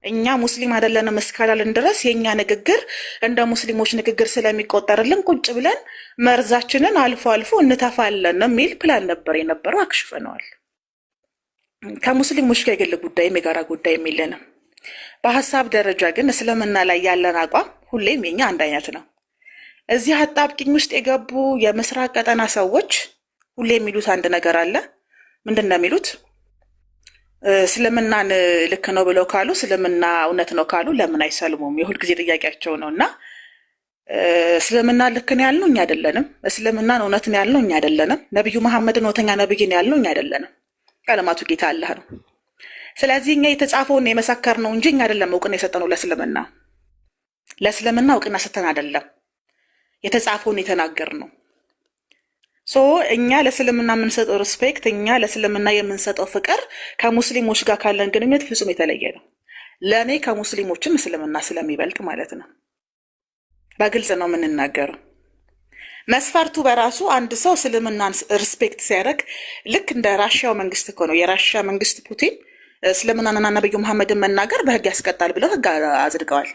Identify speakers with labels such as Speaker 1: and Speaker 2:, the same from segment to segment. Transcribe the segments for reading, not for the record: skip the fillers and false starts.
Speaker 1: እኛ ሙስሊም አይደለንም እስካላልን ድረስ የኛ ንግግር እንደ ሙስሊሞች ንግግር ስለሚቆጠርልን ቁጭ ብለን መርዛችንን አልፎ አልፎ እንተፋለን የሚል ፕላን ነበር የነበረው። አክሽፈነዋል። ከሙስሊሞች ጋር የግል ጉዳይም የጋራ ጉዳይም የለንም። በሀሳብ ደረጃ ግን እስልምና ላይ ያለን አቋም ሁሌም የኛ አንድ አይነት ነው። እዚህ አጣብቂኝ ውስጥ የገቡ የምስራቅ ቀጠና ሰዎች ሁሌ የሚሉት አንድ ነገር አለ። ምንድን ነው የሚሉት? እስልምናን ልክ ነው ብለው ካሉ፣ እስልምና እውነት ነው ካሉ ለምን አይሰልሙም? የሁል ጊዜ ጥያቄያቸው ነው። እና እስልምና ልክ ነው ያልነው እኛ አይደለንም። እስልምናን እውነት ነው ያልነው እኛ አይደለንም። ነቢዩ መሐመድን እውነተኛ ነብይ ነው ያልነው እኛ አይደለንም። ቀለማቱ ጌታ አላህ ነው። ስለዚህ እኛ የተጻፈውን የመሰከር ነው እንጂ እኛ አይደለም እውቅና የሰጠነው ለእስልምና። ለእስልምና እውቅና ሰጠን አይደለም፣ የተጻፈውን የተናገር ነው። እኛ ለእስልምና የምንሰጠው ሪስፔክት፣ እኛ ለእስልምና የምንሰጠው ፍቅር ከሙስሊሞች ጋር ካለን ግንኙነት ፍጹም የተለየ ነው። ለእኔ ከሙስሊሞችም እስልምና ስለሚበልጥ ማለት ነው። በግልጽ ነው የምንናገረው። መስፈርቱ በራሱ አንድ ሰው እስልምናን ሪስፔክት ሲያደርግ ልክ እንደ ራሽያው መንግስት እኮ ነው። የራሽያ መንግስት ፑቲን እስልምናንና ነብዩ መሐመድን መናገር በህግ ያስቀጣል ብለው ህግ አጽድቀዋል።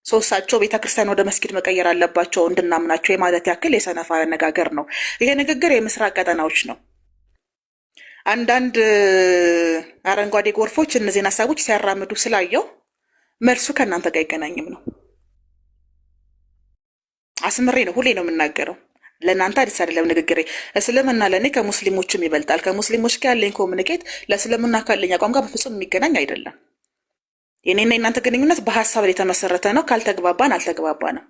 Speaker 1: እሳቸው ቤተክርስቲያን ወደ መስጊድ መቀየር አለባቸው እንድናምናቸው የማለት ያክል የሰነፋ አነጋገር ነው። ይሄ ንግግር የምስራቅ ቀጠናዎች ነው። አንዳንድ አረንጓዴ ጎርፎች እነዚህን ሀሳቦች ሲያራምዱ ስላየው መልሱ ከእናንተ ጋር አይገናኝም ነው። አስምሬ ነው ሁሌ ነው የምናገረው። ለእናንተ አዲስ አይደለም ንግግሬ። እስልምና ለእኔ ከሙስሊሞችም ይበልጣል። ከሙስሊሞች ጋር ያለኝ ኮሚኒኬት ለእስልምና ካለኝ አቋም ጋር በፍጹም የሚገናኝ አይደለም። የኔና የእናንተ ግንኙነት በሀሳብ ላይ የተመሰረተ ነው። ካልተግባባን አልተግባባንም።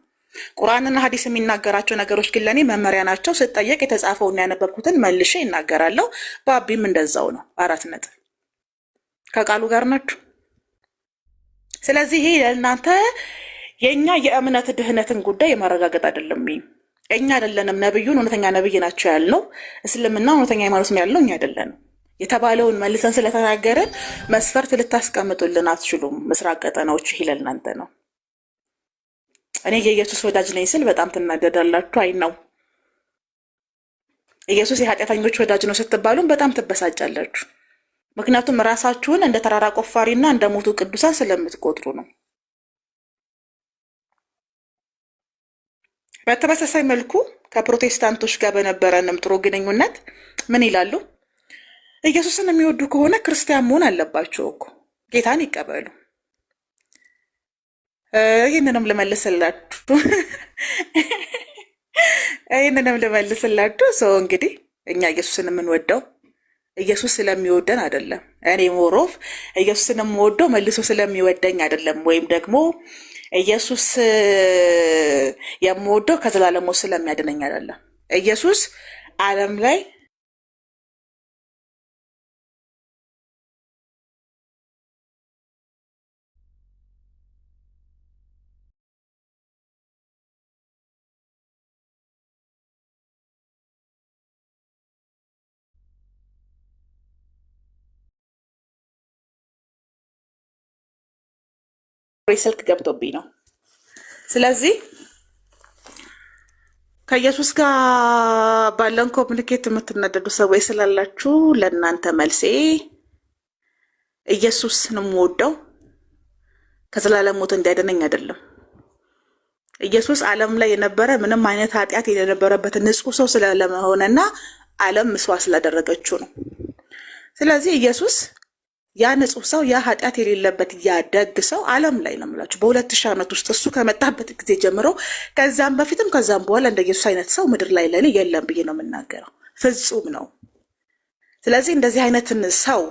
Speaker 1: ቁርአንና ሀዲስ የሚናገራቸው ነገሮች ግን ለእኔ መመሪያ ናቸው። ስጠየቅ የተጻፈውን ያነበብኩትን መልሼ ይናገራለሁ። በአቢም እንደዛው ነው። 4 ነጥብ። ከቃሉ ጋር ናችሁ። ስለዚህ ይሄ ለእናንተ የእኛ የእምነት ድህነትን ጉዳይ የማረጋገጥ አይደለም። እኛ አይደለንም ነብዩን እውነተኛ ነብይ ናቸው ያልነው፣ እስልምና እውነተኛ ሃይማኖት ነው ያልነው እኛ አይደለንም። የተባለውን መልሰን ስለተናገርን መስፈርት ልታስቀምጡልን አትችሉም። ምስራቅ ቀጠናዎች ይሄ ለእናንተ ነው። እኔ የኢየሱስ ወዳጅ ነኝ ስል በጣም ትናደዳላችሁ። አይ ነው ኢየሱስ የኃጢአተኞች ወዳጅ ነው ስትባሉም በጣም ትበሳጫላችሁ። ምክንያቱም ራሳችሁን እንደ ተራራ ቆፋሪና እንደ ሞቱ ቅዱሳን ስለምትቆጥሩ ነው። በተመሳሳይ መልኩ ከፕሮቴስታንቶች ጋር በነበረንም ጥሩ ግንኙነት ምን ይላሉ? ኢየሱስን የሚወዱ ከሆነ ክርስቲያን መሆን አለባቸው እኮ፣ ጌታን ይቀበሉ። ይህንንም ልመልስላችሁ ሰው እንግዲህ እኛ ኢየሱስን የምንወደው ኢየሱስ ስለሚወደን አይደለም። እኔ ሞሮፍ ኢየሱስን የምወደው መልሶ ስለሚወደኝ አይደለም፣ ወይም ደግሞ ኢየሱስ የምወደው ከዘላለም ሞት ስለሚያድነኝ አይደለም። ኢየሱስ ዓለም ላይ ስልክ ገብቶብኝ ነው። ስለዚህ ከኢየሱስ ጋር ባለን ኮሚኒኬት የምትነደዱ ሰዎች ስላላችሁ ለእናንተ መልሴ ኢየሱስን የምወደው ከዘላለም ሞት እንዲያድነኝ አይደለም። ኢየሱስ ዓለም ላይ የነበረ ምንም አይነት ኃጢአት የነበረበት ንጹሕ ሰው ስለለመሆነና ዓለም መስዋዕት ስላደረገችው ነው። ስለዚህ ኢየሱስ ያ ንጹሕ ሰው ያ ኃጢአት የሌለበት ያ ደግ ሰው ዓለም ላይ ነው የምላችሁ በ2000 ዓመት ውስጥ እሱ ከመጣበት ጊዜ ጀምሮ ከዛም በፊትም ከዛም በኋላ እንደ ኢየሱስ አይነት ሰው ምድር ላይ ለኔ የለም ብዬ ነው የምናገረው። ፍጹም ነው። ስለዚህ እንደዚህ አይነትን ሰው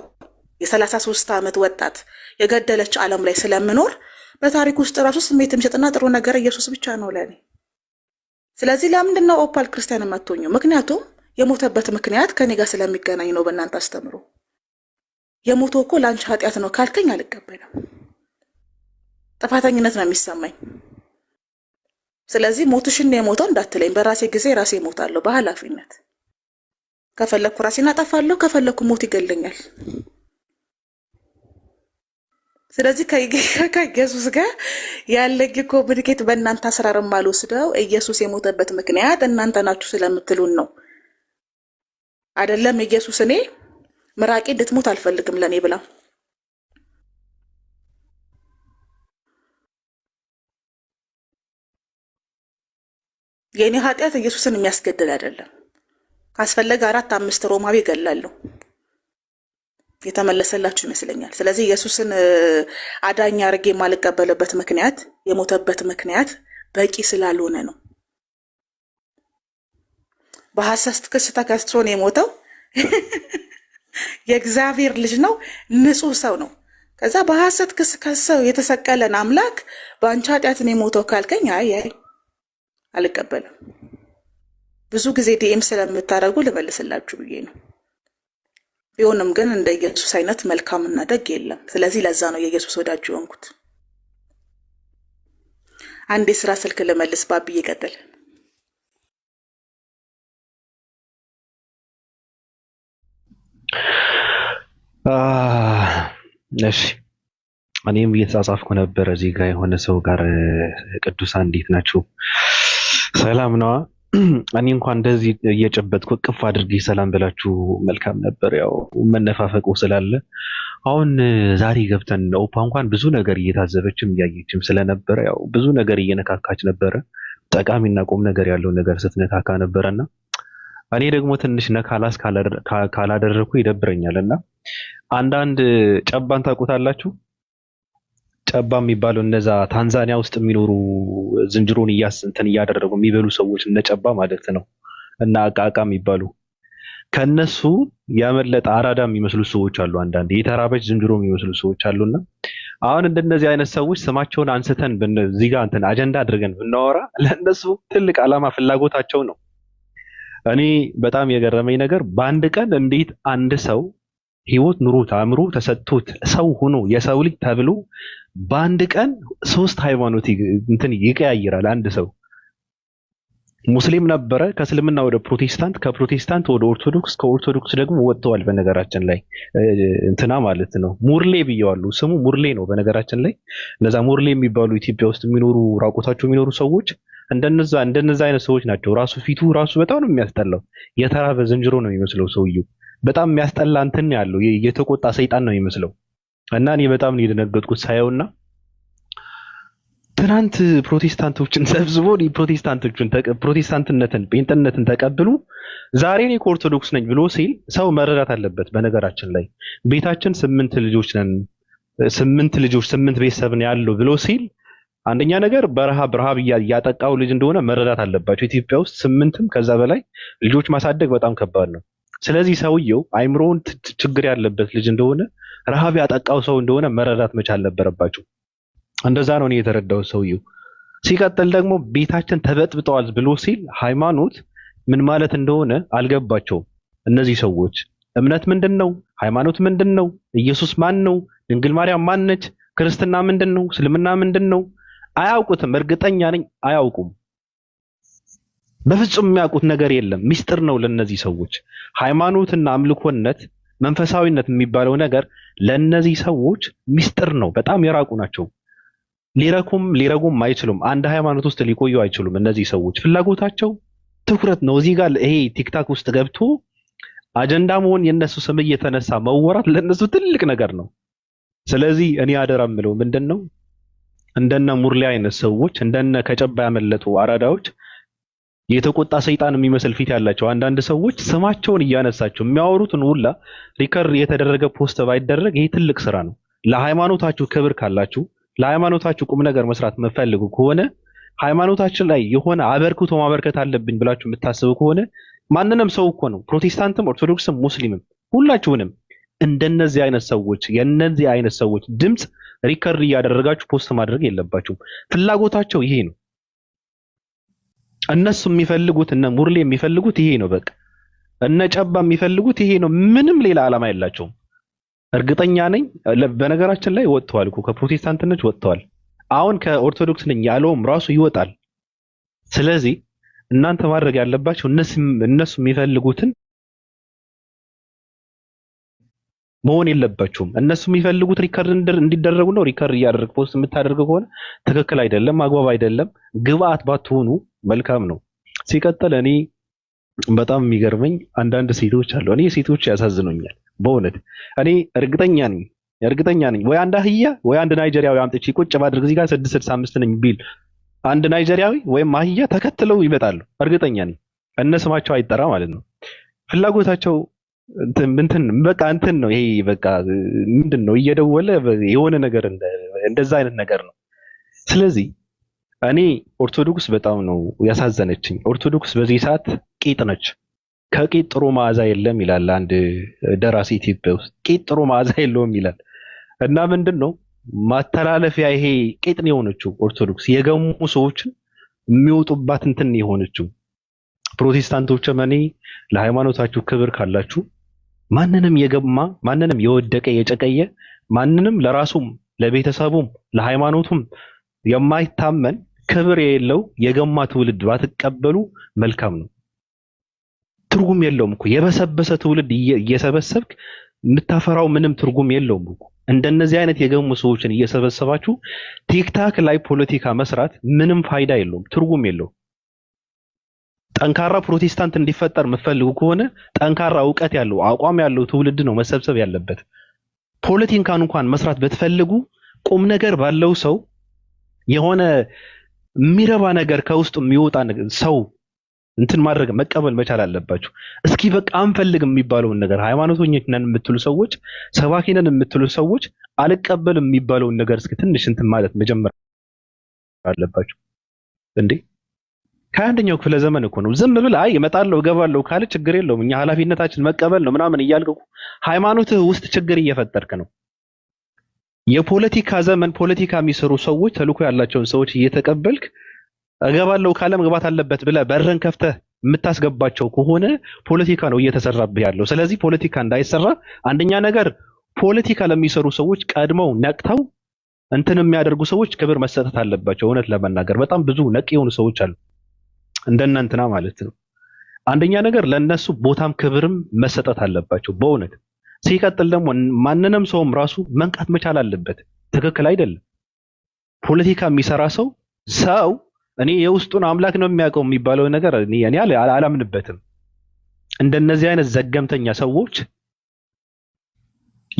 Speaker 1: የ33 ዓመት ወጣት የገደለች ዓለም ላይ ስለምኖር በታሪክ ውስጥ ራሱ ስሜት የሚሰጥና ጥሩ ነገር ኢየሱስ ብቻ ነው ለኔ። ስለዚህ ለምንድን ነው ኦፓል ክርስቲያን የማትሆኙ? ምክንያቱም የሞተበት ምክንያት ከኔ ጋር ስለሚገናኝ ነው። በእናንተ አስተምሮ የሞተው እኮ ላንቺ ኃጢአት ነው ካልከኝ አልቀበልም። ጥፋተኝነት ነው የሚሰማኝ። ስለዚህ ሞትሽን ነው የሞተው እንዳትለኝ፣ በራሴ ጊዜ ራሴ እሞታለሁ በኃላፊነት። ከፈለኩ ራሴን አጠፋለሁ፣ ከፈለኩ ሞት ይገለኛል። ስለዚህ ከኢየሱስ ጋር ያለኝ ኮሚኒኬት በእናንተ አሰራርም አልወስደው ኢየሱስ የሞተበት ምክንያት እናንተ ናችሁ ስለምትሉን ነው አይደለም። ኢየሱስ እኔ ምራቄ እንድትሞት አልፈልግም ለኔ ብላ የኔ ኃጢአት ኢየሱስን የሚያስገድል አይደለም። ካስፈለገ 4-5 ሮማዊ ገላለሁ። የተመለሰላችሁ ይመስለኛል። ስለዚህ ኢየሱስን አዳኝ አድርጌ የማልቀበልበት ምክንያት የሞተበት ምክንያት በቂ ስላልሆነ ነው። በሐሰት ክስ ተከስሶ ነው የሞተው። የእግዚአብሔር ልጅ ነው፣ ንጹህ ሰው ነው። ከዛ በሐሰት ክስ ከሰው የተሰቀለን አምላክ በአንቺ ኃጢአት ነው የሞተው ካልከኝ አይ አልቀበልም። ብዙ ጊዜ ዲኤም ስለምታደርጉ ልመልስላችሁ ብዬ ነው። ቢሆንም ግን እንደ ኢየሱስ አይነት መልካምና ደግ የለም። ስለዚህ ለዛ ነው የኢየሱስ ወዳጅ የሆንኩት። አንድ የስራ ስልክ ልመልስ። ባብዬ ቀጥል።
Speaker 2: እሺ እኔም እየተጻጻፍኩ ነበር እዚህ ጋር የሆነ ሰው ጋር ቅዱሳን እንዴት ናችሁ? ሰላም ነዋ። እኔ እንኳን እንደዚህ እየጨበጥኩ ቅፍ አድርጌ ሰላም ብላችሁ መልካም ነበር። ያው መነፋፈቁ ስላለ አሁን ዛሬ ገብተን ኦፓ እንኳን ብዙ ነገር እየታዘበችም እያየችም ስለነበረ ያው ብዙ ነገር እየነካካች ነበረ። ጠቃሚና ቁም ነገር ያለው ነገር ስትነካካ ነበረና እኔ ደግሞ ትንሽ ነካላስ ካላደረኩ ይደብረኛልና አንዳንድ ጨባን ታውቁታላችሁ? ጨባ የሚባለው እነዛ ታንዛኒያ ውስጥ የሚኖሩ ዝንጀሮን እንትን እያደረጉ የሚበሉ ሰዎች እነ ጨባ ማለት ነው። እና አቃቃ የሚባሉ ከነሱ ያመለጠ አራዳ የሚመስሉ ሰዎች አሉ። አንዳንድ የተራበች ዝንጀሮ የሚመስሉ ሰዎች አሉና አሁን እንደነዚህ አይነት ሰዎች ስማቸውን አንስተን እዚህ ጋር እንትን አጀንዳ አድርገን ብናወራ ለነሱ ትልቅ ዓላማ ፍላጎታቸው ነው። እኔ በጣም የገረመኝ ነገር በአንድ ቀን እንዴት አንድ ሰው ህይወት ኑሮት አእምሮ ተሰጥቶት ሰው ሆኖ የሰው ልጅ ተብሎ በአንድ ቀን 3 ሃይማኖት እንትን ይቀያይራል። አንድ ሰው ሙስሊም ነበረ፣ ከእስልምና ወደ ፕሮቴስታንት፣ ከፕሮቴስታንት ወደ ኦርቶዶክስ፣ ከኦርቶዶክስ ደግሞ ወጥተዋል። በነገራችን ላይ እንትና ማለት ነው ሙርሌ ብየዋሉ። ስሙ ሙርሌ ነው። በነገራችን ላይ እነዛ ሙርሌ የሚባሉ ኢትዮጵያ ውስጥ የሚኖሩ ራቆታቸው የሚኖሩ ሰዎች እንደነዛ አይነት ሰዎች ናቸው። ራሱ ፊቱ ራሱ በጣም ነው የሚያስጠላው። የተራበ ዝንጀሮ ነው የሚመስለው ሰውየው። በጣም የሚያስጠላ እንትን ያለው የተቆጣ ሰይጣን ነው የሚመስለው። እና እኔ በጣም ነው የደነገጥኩት ሳየውና ትናንት ፕሮቴስታንቶችን ሰብስቦ ፕሮቴስታንትነትን ጴንጤነትን ተቀብሉ ዛሬ እኔ ኦርቶዶክስ ነኝ ብሎ ሲል ሰው መረዳት አለበት። በነገራችን ላይ ቤታችን 8 ልጆች ነን፣ 8 ቤተሰብ ነው ያለው ብሎ ሲል አንደኛ ነገር በረሃብ እያጠቃው ልጅ እንደሆነ መረዳት አለባቸው። ኢትዮጵያ ውስጥ 8ም ከዛ በላይ ልጆች ማሳደግ በጣም ከባድ ነው። ስለዚህ ሰውየው አይምሮውን ችግር ያለበት ልጅ እንደሆነ ረሃብ ያጠቃው ሰው እንደሆነ መረዳት መቻል ነበረባቸው። እንደዛ ነው እኔ የተረዳው ሰውየው። ሲቀጥል ደግሞ ቤታችን ተበጥብጠዋል ብሎ ሲል ሃይማኖት ምን ማለት እንደሆነ አልገባቸውም። እነዚህ ሰዎች እምነት ምንድነው? ሃይማኖት ምንድነው? ኢየሱስ ማን ነው? ድንግል ማርያም ማን ነች? ክርስትና ምንድነው? እስልምና ምንድነው? አያውቁትም። እርግጠኛ ነኝ አያውቁም። በፍጹም የሚያውቁት ነገር የለም። ሚስጥር ነው ለነዚህ ሰዎች። ሃይማኖትና አምልኮነት መንፈሳዊነት የሚባለው ነገር ለነዚህ ሰዎች ሚስጥር ነው። በጣም የራቁ ናቸው። ሊረጉም አይችሉም። አንድ ሃይማኖት ውስጥ ሊቆዩ አይችሉም። እነዚህ ሰዎች ፍላጎታቸው ትኩረት ነው። እዚህ ጋር ይሄ ቲክታክ ውስጥ ገብቶ አጀንዳ መሆን የነሱ ስም እየተነሳ መወራት ለነሱ ትልቅ ነገር ነው። ስለዚህ እኔ አደራ የምለው ምንድነው እንደነ ሙርሌ አይነት ሰዎች እንደነ ከጨባ ያመለጡ አራዳዎች የተቆጣ ሰይጣን የሚመስል ፊት ያላቸው አንዳንድ ሰዎች ስማቸውን እያነሳቸው የሚያወሩትን ሁላ ሪከርድ የተደረገ ፖስት ባይደረግ ይሄ ትልቅ ስራ ነው። ለሃይማኖታችሁ ክብር ካላችሁ ለሃይማኖታችሁ ቁም ነገር መስራት መፈልጉ ከሆነ ሃይማኖታችን ላይ የሆነ አበርክቶ ማበርከት አለብኝ ብላችሁ የምታስቡ ከሆነ ማንንም ሰው እኮ ነው ኦርቶዶክስም፣ ሙስሊምም ሁላችሁንም እንደነዚህ አይነት ሰዎች የነዚህ አይነት ሰዎች ድምጽ ሪከርድ እያደረጋችሁ ፖስት ማድረግ የለባችሁም። ፍላጎታቸው ይሄ ነው። እነሱ የሚፈልጉት እነ ሙርሌ የሚፈልጉት ይሄ ነው። በቃ እነ ጨባ የሚፈልጉት ይሄ ነው። ምንም ሌላ ዓላማ የላቸውም። እርግጠኛ ነኝ። በነገራችን ላይ ወጥተዋል እኮ ከፕሮቴስታንትነት ወጥተዋል። አሁን ከኦርቶዶክስ ነኝ ያለውም ራሱ ይወጣል። ስለዚህ እናንተ ማድረግ ያለባችሁ እነሱ የሚፈልጉትን መሆን የለባችሁም። እነሱ የሚፈልጉት ሪከርድ እንዲደረጉ ነው። ሪከርድ እያደረግ ፖስት የምታደርገው ከሆነ ትክክል አይደለም፣ አግባብ አይደለም። ግብአት ባትሆኑ መልካም ነው። ሲቀጥል እኔ በጣም የሚገርመኝ አንዳንድ ሴቶች አሉ። እኔ ሴቶች ያሳዝኑኛል በእውነት። እኔ እርግጠኛ ነኝ ወይ አንድ አህያ ወይ አንድ ናይጄሪያዊ አምጥቼ ቁጭ ባድርግ እዚህ ጋር 665 ነኝ ቢል አንድ ናይጄሪያዊ ወይም አህያ ተከትለው ይመጣሉ። እርግጠኛ ነኝ እነ ስማቸው አይጠራ ማለት ነው። ፍላጎታቸው እንትን በቃ እንትን ነው። ይሄ በቃ ምንድን ነው እየደወለ የሆነ ነገር እንደዛ አይነት ነገር ነው። ስለዚህ እኔ ኦርቶዶክስ በጣም ነው ያሳዘነችኝ። ኦርቶዶክስ በዚህ ሰዓት ቂጥ ነች። ከቂጥ ጥሩ መዓዛ የለም ይላል አንድ ደራሲ ኢትዮጵያ ውስጥ። ቂጥ ጥሩ መዓዛ የለውም ይላል እና ምንድን ነው ማተላለፊያ ይሄ ቂጥ ነው የሆነችው ኦርቶዶክስ። የገሙ ሰዎችን የሚወጡባት እንትን የሆነችው። ፕሮቴስታንቶችም እኔ ለሃይማኖታችሁ ክብር ካላችሁ ማንንም የገማ ማንንም የወደቀ የጨቀየ ማንንም ለራሱም ለቤተሰቡም ለሃይማኖቱም የማይታመን ክብር የሌለው የገማ ትውልድ ባትቀበሉ መልካም ነው። ትርጉም የለውም እኮ የበሰበሰ ትውልድ እየሰበሰብክ የምታፈራው ምንም ትርጉም የለውም እኮ። እንደነዚህ አይነት የገሙ ሰዎችን እየሰበሰባችሁ ቲክታክ ላይ ፖለቲካ መስራት ምንም ፋይዳ የለውም፣ ትርጉም የለውም። ጠንካራ ፕሮቴስታንት እንዲፈጠር የምትፈልጉ ከሆነ ጠንካራ እውቀት ያለው አቋም ያለው ትውልድ ነው መሰብሰብ ያለበት። ፖለቲካን እንኳን መስራት ብትፈልጉ ቁም ነገር ባለው ሰው የሆነ የሚረባ ነገር ከውስጥ የሚወጣ ሰው እንትን ማድረግ መቀበል መቻል አለባችሁ። እስኪ በቃ አንፈልግም የሚባለውን ነገር ሃይማኖተኞች ነን የምትሉ ሰዎች፣ ሰባኪ ነን የምትሉ ሰዎች አልቀበልም የሚባለውን ነገር እስኪ ትንሽ እንትን ማለት መጀመር አለባችሁ እንዴ። ከአንደኛው ክፍለ ዘመን እኮ ነው። ዝም ብለህ አይ እመጣለሁ እገባለሁ ካለ ችግር የለውም እኛ ኃላፊነታችን መቀበል ነው ምናምን እያልኩ ሃይማኖትህ ውስጥ ችግር እየፈጠርክ ነው። የፖለቲካ ዘመን ፖለቲካ የሚሰሩ ሰዎች ተልኮ ያላቸውን ሰዎች እየተቀበልክ እገባለሁ ካለ መግባት አለበት ብለህ በረን ከፍተህ የምታስገባቸው ከሆነ ፖለቲካ ነው እየተሰራብህ ያለው። ስለዚህ ፖለቲካ እንዳይሰራ አንደኛ ነገር ፖለቲካ ለሚሰሩ ሰዎች ቀድመው ነቅተው እንትን የሚያደርጉ ሰዎች ክብር መሰጠት አለባቸው። እውነት ለመናገር በጣም ብዙ ነቅ የሆኑ ሰዎች አሉ እንደናንተና ማለት ነው። አንደኛ ነገር ለነሱ ቦታም ክብርም መሰጠት አለባቸው በእውነት። ሲቀጥል ደግሞ ማንንም ሰውም ራሱ መንቃት መቻል አለበት። ትክክል አይደለም። ፖለቲካ የሚሰራ ሰው እኔ የውስጡን አምላክ ነው የሚያውቀው የሚባለው ነገር እኔ አላምንበትም። እንደነዚህ አይነት ዘገምተኛ ሰዎች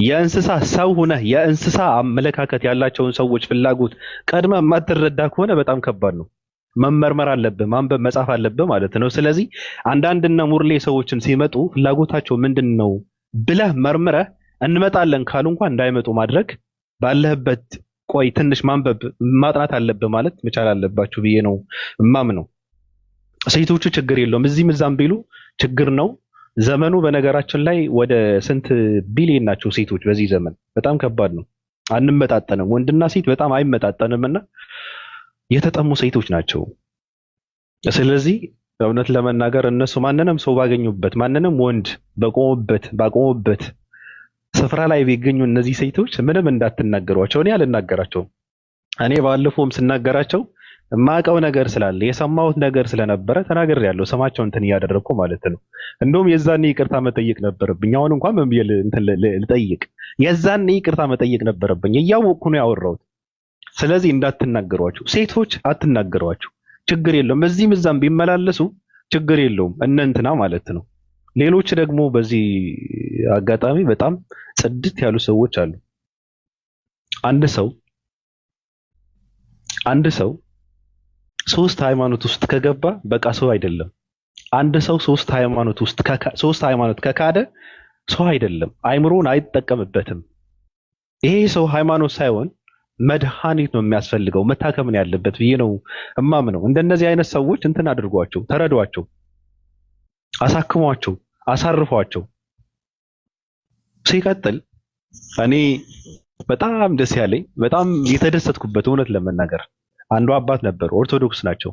Speaker 2: የእንስሳ ሰው ሆነ የእንስሳ አመለካከት ያላቸውን ሰዎች ፍላጎት ቀድመ የማትረዳ ከሆነ በጣም ከባድ ነው። መመርመር አለብህ፣ ማንበብ መጻፍ አለብህ ማለት ነው። ስለዚህ አንዳንድና ሙርሌ ሰዎችን ሲመጡ ፍላጎታቸው ምንድነው ብለህ መርምረህ እንመጣለን ካሉ እንኳን እንዳይመጡ ማድረግ ባለህበት ቆይ ትንሽ ማንበብ ማጥናት አለብህ ማለት መቻል አለባችሁ ብዬ ነው እማምነው። ሴቶቹ ችግር የለውም እዚህም እዛም ቢሉ ችግር ነው። ዘመኑ በነገራችን ላይ ወደ ስንት ቢሊዮን ናቸው ሴቶች በዚህ ዘመን? በጣም ከባድ ነው። አንመጣጠንም፣ ወንድና ሴት በጣም አይመጣጠንምና የተጠሙ ሴቶች ናቸው። ስለዚህ እውነት ለመናገር እነሱ ማንንም ሰው ባገኙበት ማንንም ወንድ ባቆሙበት ስፍራ ላይ ቢገኙ እነዚህ ሴቶች ምንም እንዳትናገሯቸው። እኔ አልናገራቸውም። እኔ ባለፈውም ስናገራቸው የማውቀው ነገር ስላለ የሰማሁት ነገር ስለነበረ ተናግሬያለሁ። ስማቸው እንትን እያደረግኩ ማለት ነው። እንደውም የዛኔ ይቅርታ መጠየቅ ነበረብኝ። አሁን እንኳን ምን ብዬ ልጠይቅ? የዛኔ ይቅርታ መጠየቅ ነበረብኝ። እያወቅኩ ነው ያወራሁት። ስለዚህ እንዳትናገሯቸው፣ ሴቶች አትናገሯቸው። ችግር የለውም እዚህም እዛም ቢመላለሱ ችግር የለውም እነንትና ማለት ነው። ሌሎች ደግሞ በዚህ አጋጣሚ በጣም ጽድት ያሉ ሰዎች አሉ። አንድ ሰው ሶስት ሃይማኖት ውስጥ ከገባ በቃ ሰው አይደለም። አንድ ሰው ሶስት ሃይማኖት ከካደ ሰው አይደለም፣ አይምሮን አይጠቀምበትም። ይሄ ሰው ሃይማኖት ሳይሆን መድኃኒት ነው የሚያስፈልገው፣ መታከም ነው ያለበት ብዬ ነው እማምነው። እንደነዚህ አይነት ሰዎች እንትን አድርጓቸው፣ ተረዷቸው፣ አሳክሟቸው፣ አሳርፏቸው። ሲቀጥል እኔ በጣም ደስ ያለኝ በጣም የተደሰትኩበት እውነት ለመናገር አንዱ አባት ነበሩ፣ ኦርቶዶክስ ናቸው።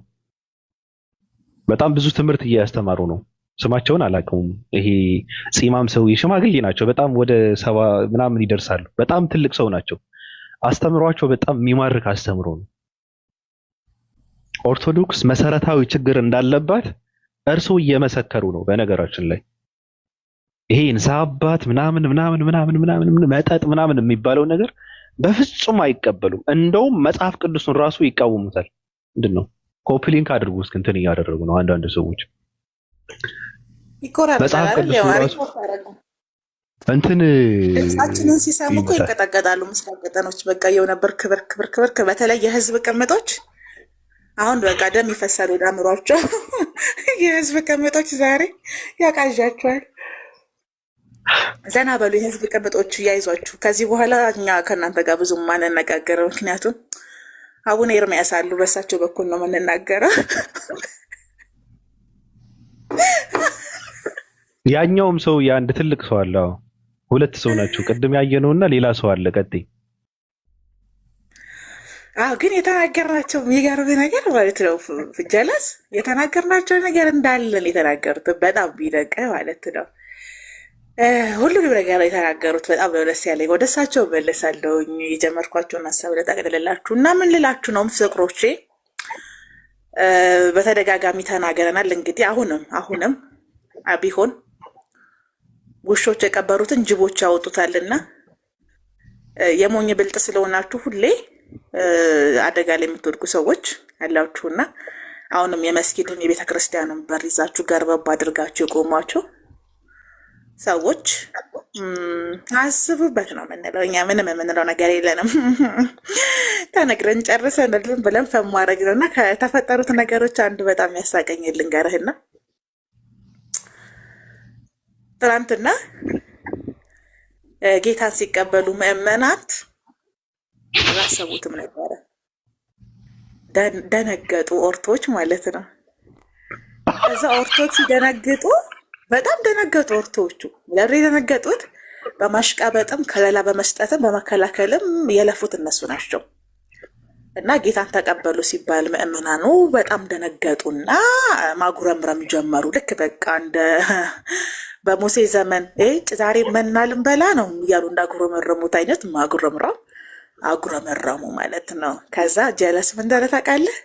Speaker 2: በጣም ብዙ ትምህርት እያስተማሩ ነው። ስማቸውን አላውቀውም። ይሄ ጺማም ሰው የሽማግሌ ናቸው። በጣም ወደ 70 ምናምን ይደርሳሉ። በጣም ትልቅ ሰው ናቸው። አስተምሯቸው በጣም የሚማርክ አስተምሮ ነው። ኦርቶዶክስ መሰረታዊ ችግር እንዳለባት እርሱ እየመሰከሩ ነው። በነገራችን ላይ ይሄ ንስሐ አባት ምናምን መጠጥ ምናምን የሚባለው ነገር በፍጹም አይቀበሉም። እንደውም መጽሐፍ ቅዱስን ራሱ ይቃወሙታል። ምንድነው ኮፒ ሊንክ አድርጉ እስኪ እንትን እያደረጉ ነው አንዳንድ ሰዎች መጽሐፍ ቅዱስን ራሱ እንትን
Speaker 1: እሳችንን ሲሰሙ እኮ ይንቀጠቀጣሉ። ምስራቅ ቀጠኖች በቃ የው ነበር ክብር። በተለይ የህዝብ ቅምጦች አሁን በቃ ደም ይፈሳል ወደ አእምሯቸው። የህዝብ ቅምጦች ዛሬ ያቃዣቸዋል። ዘና በሉ የህዝብ ቅምጦች፣ እያይዟችሁ። ከዚህ በኋላ እኛ ከእናንተ ጋር ብዙ ማንነጋገረው፣ ምክንያቱም አቡነ ኤርሚያስ አሉ፣ በእሳቸው በኩል ነው የምንናገረው።
Speaker 2: ያኛውም ሰው የአንድ ትልቅ ሰው አለ። ሁለት ሰው ናቸው። ቅድም ያየነውና ሌላ ሰው አለ። ቀጥይ።
Speaker 1: ግን የተናገርናቸው የሚገርም ነገር ማለት ነው። ፍጀለስ የተናገርናቸው ነገር እንዳለን የተናገሩት በጣም ቢደቀ ማለት ነው። ሁሉንም ነገር የተናገሩት በጣም ነው ደስ ያለኝ። ወደ እሳቸው መለሳለሁ። የጀመርኳቸውን ሀሳብ ልጠቅልላችሁ እና ምን ልላችሁ ነው ፍቅሮቼ፣ በተደጋጋሚ ተናገረናል። እንግዲህ አሁንም ቢሆን ውሾች የቀበሩትን ጅቦች ያወጡታልና የሞኝ ብልጥ ስለሆናችሁ ሁሌ አደጋ ላይ የምትወድቁ ሰዎች ያላችሁና አሁንም የመስጊድን የቤተ ክርስቲያንን በር ይዛችሁ ገርበብ አድርጋችሁ የቆሟችሁ ሰዎች አስቡበት ነው የምንለው። እኛ ምንም የምንለው ነገር የለንም። ተነግረን ጨርሰን ብለን ፈማረግ ነው እና ከተፈጠሩት ነገሮች አንዱ በጣም ያሳቀኝ ልንገርህና ትናንትና ጌታን ሲቀበሉ ምዕመናት አላሰቡትም ነበረ። ደነገጡ፣ ኦርቶች ማለት ነው። ከዛ ኦርቶች ሲደነግጡ በጣም ደነገጡ። ኦርቶቹ ለሪ የደነገጡት በማሽቃበጥም ከለላ በመስጠትም በመከላከልም የለፉት እነሱ ናቸው። እና ጌታን ተቀበሉ ሲባል ምዕመናኑ በጣም ደነገጡና ማጉረምረም ጀመሩ። ልክ በቃ እንደ በሙሴ ዘመን ዛሬ መና ልንበላ ነው እያሉ እንዳጉረመረሙት አይነት አጉረመረሙ ማለት ነው። ከዛ ጀለስ ምን እንዳለ ታውቃለህ?